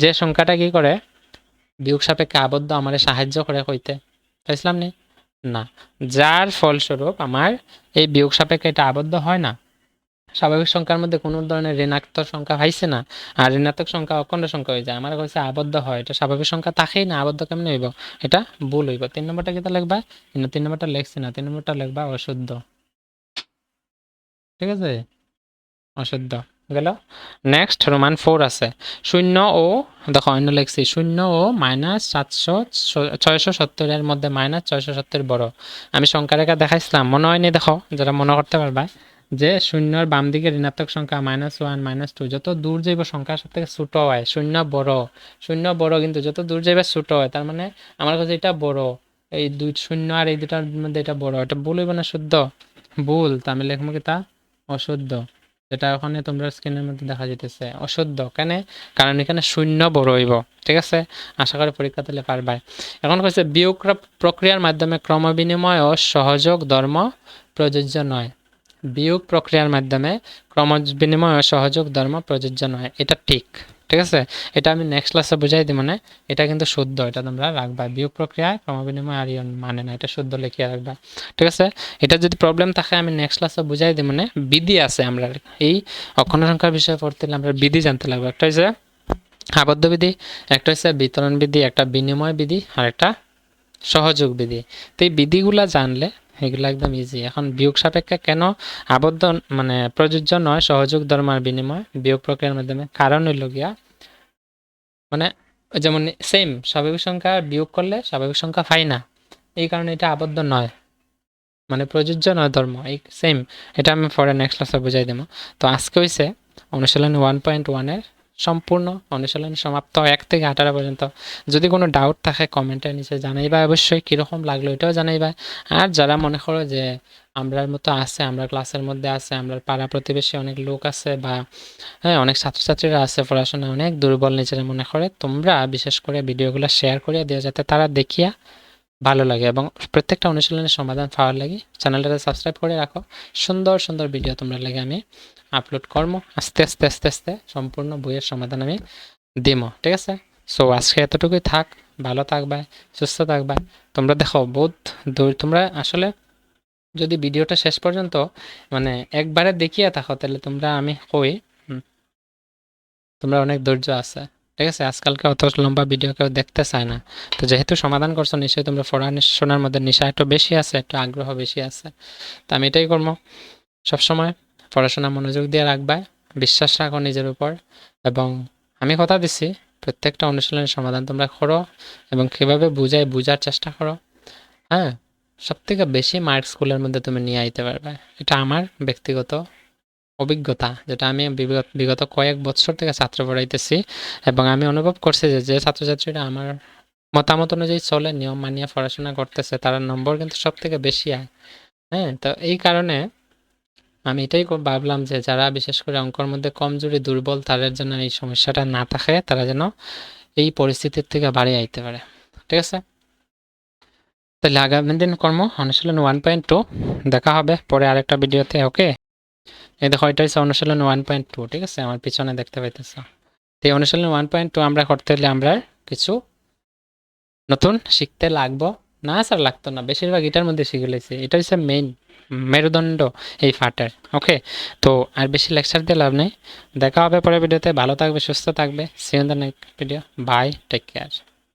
যে সংখ্যাটা কি করে বিয়োগ সাপেক্ষে আবদ্ধ আমার সাহায্য করে কইতে, পাইছিলাম নি না, যার ফলস্বরূপ আমার এই বিয়োগ সাপেক্ষে এটা আবদ্ধ হয় না। স্বাভাবিক সংখ্যার মধ্যে কোনো ধরনের ঋণাত্মক সংখ্যা পাইছে না, আর ঋণাত্মক সংখ্যা অখণ্ড সংখ্যা হয়ে যায়, আমার কাছে আবদ্ধ হয়, এটা স্বাভাবিক সংখ্যা থাকেই না, আবদ্ধ কেমনে হইব, এটা ভুল হইব। 3 নম্বরটা কিতা লিখবা, 3 নম্বরটা লিখছি না, 3 নম্বরটা লিখবা অশুদ্ধ, ঠিক আছে অশুদ্ধ গেল। নেক্সট রোমান 4 আছে 0 ও দেখো অন্য লিখছি 0 ও -670 এর মধ্যে -670 বড়। আমি সংখ্যা রেখা দেখাইছিলাম মনে হয়নি, দেখো যারা মনে করতে পারবা যে শূন্যর বাম দিকে ঋণাত্মক সংখ্যা -1 -2 যত দূর যাইব সংখ্যার সাথে ছোট হয়, শূন্য বড় কিন্তু যত দূর যাইবে ছোট হয়, তার মানে আমার কাছে এটা বড়, এই 2 শূন্য আর এই দুটার মধ্যে এটা বড়, এটা ভুল হইব না শুদ্ধ, ভুল, তা আমি লিখবো কি তা অশুদ্ধ, যেটা ওখানে তোমরা স্ক্রিনের মধ্যে দেখা যেতেছে অশুদ্ধ। কেন, কারণ এখানে শূন্য বড় হইব, ঠিক আছে। আশা করি পরীক্ষা দিলে পারবাই। এখন কইছে বিয়োগ প্রক্রিয়ার মাধ্যমে ক্রমবিনিময় ও সহযোগ ধর্ম প্রযোজ্য নয়। বিয়োগ প্রক্রিয়ার মাধ্যমে ক্রম বিনিময় ও সহযোগ ধর্ম প্রযোজ্য নয়, এটা ঠিক, ঠিক আছে। এটা আমি নেক্সট ক্লাসে বুঝাই দিই, মানে এটা কিন্তু শুদ্ধ, এটা তোমরা রাখবা, বিয়োগ প্রক্রিয়ায় ক্রম বিনিময় আর মানে না, এটা শুদ্ধ লিখিয়ে রাখবা, ঠিক আছে। এটা যদি প্রবলেম থাকে আমি নেক্সট ক্লাসে বুঝাই দিই, মানে বিধি আছে, আমরা এই অখণ্ড সংখ্যার বিষয়ে পড়তে হলে আমরা বিধি জানতে লাগবে। একটা হচ্ছে আবদ্ধ বিধি, একটা হচ্ছে বিতরণ বিধি, একটা বিনিময় বিধি আর একটা সহযোগ বিধি। তো এই বিধিগুলা জানলে এগুলো একদম ইজি। এখন বিয়োগ সাপেক্ষে কেন আবদ্ধ মানে প্রযোজ্য নয় সহযোগ ধর্মার বিনিময় বিয়োগ প্রক্রিয়ার মাধ্যমে? কারণ হইল গিয়া মানে যেমন সেম স্বাভাবিক সংখ্যা বিয়োগ করলে স্বাভাবিক সংখ্যা পাই না, এই কারণে এটা আবদ্ধ নয়, মানে প্রযোজ্য নয় ধর্ম। এই সেম এটা আমি পরে নেক্সট ক্লাসে বুঝাই দেবো। তো আজকে হয়েছে অনুশীলন 1.1-এর সম্পূর্ণ অনুশীলন সমাপ্ত 1 থেকে 18 পর্যন্ত। যদি কোনো ডাউট থাকে কমেন্টের নিচে জানাইবা, অবশ্যই কীরকম লাগলো এটাও জানাইবা। আর যারা মনে করো যে আমরার মতো আছে, আমরা ক্লাসের মধ্যে আছে, আমরা পাড়া প্রতিবেশী অনেক লোক আছে, বা হ্যাঁ অনেক ছাত্রছাত্রীরা আছে পড়াশোনা অনেক দুর্বল নিজেরা মনে করে, তোমরা বিশেষ করে ভিডিওগুলো শেয়ার করে দিও যাতে তারা দেখিয়া ভালো লাগে এবং প্রত্যেকটা অনুশীলনের সমাধান পাওয়ার লাগে। চ্যানেলটাতে সাবস্ক্রাইব করে রাখো, সুন্দর সুন্দর ভিডিও তোমরা লাগে আমি আপলোড করবো আস্তে আস্তে আস্তে আস্তে সম্পূর্ণ বইয়ের সমাধান আমি দিমো, ঠিক আছে? সো আজকে এতটুকুই থাক, ভালো থাকবা, সুস্থ থাকবা। তোমরা দেখো বহুত দূর, তোমরা আসলে যদি ভিডিওটা শেষ পর্যন্ত মানে একবারে দেখিয়া থাকো তাহলে তোমরা আমি কই তোমরা অনেক ধৈর্য আছে, ঠিক আছে? আজকালকে অত লম্বা ভিডিও কেউ দেখতে চায় না। তো যেহেতু সমাধান করছো নিশ্চয়ই তোমরা পড়াশোনার মধ্যে নেশা একটু বেশি আছে, একটু আগ্রহ বেশি আছে। তো আমি এটাই করবো, সবসময় পড়াশোনা মনোযোগ দিয়ে রাখবা, বিশ্বাস রাখো নিজের উপর, এবং আমি কথা দিচ্ছি প্রত্যেকটা অনুশীলনের সমাধান তোমরা করো এবং কীভাবে বুঝার চেষ্টা করো। হ্যাঁ, সবথেকে বেশি মার্ক স্কুলের মধ্যে তুমি নিয়ে আইতে পারবে, এটা আমার ব্যক্তিগত অভিজ্ঞতা, যেটা আমি বিগত কয়েক বছর থেকে ছাত্র পড়াইতেছি, এবং আমি অনুভব করছি যে যে ছাত্রছাত্রীরা আমার মতামত অনুযায়ী চলে, নিয়ম মানিয়ে পড়াশোনা করতেছে, তার নম্বর কিন্তু সব থেকে বেশি আয়। হ্যাঁ, তো এই কারণে আমি এটাই ভাবলাম যে যারা বিশেষ করে অঙ্কর মধ্যে কমজোরি দুর্বল, তাদের জন্য এই সমস্যাটা না থাকে, তারা যেন এই পরিস্থিতির থেকে বাড়িয়ে আইতে পারে, ঠিক আছে? তাহলে আগামী দিন কর্ম অনুশীলন 1.2 দেখা হবে পরে আরেকটা ভিডিওতে। ওকে, এই দেখো এটা হচ্ছে অনুশীলন 1.2, ঠিক আছে? আমার পিছনে দেখতে পাইতেছ। এই অনুশীলন 1.2 আমরা করতে হলে আমরা কিছু নতুন শিখতে লাগবো। না স্যার লাগতো না, বেশিরভাগ এটার মধ্যে শিখে লেছি, এটা হচ্ছে মেইন মেরুদণ্ড এই ফাটের। ওকে, তো আর বেশি লেকচার দিয়ে লাভ নেই। দেখা হবে পরের ভিডিওতে, ভালো থাকবে, সুস্থ থাকবে। See you in the next video, bye, take care.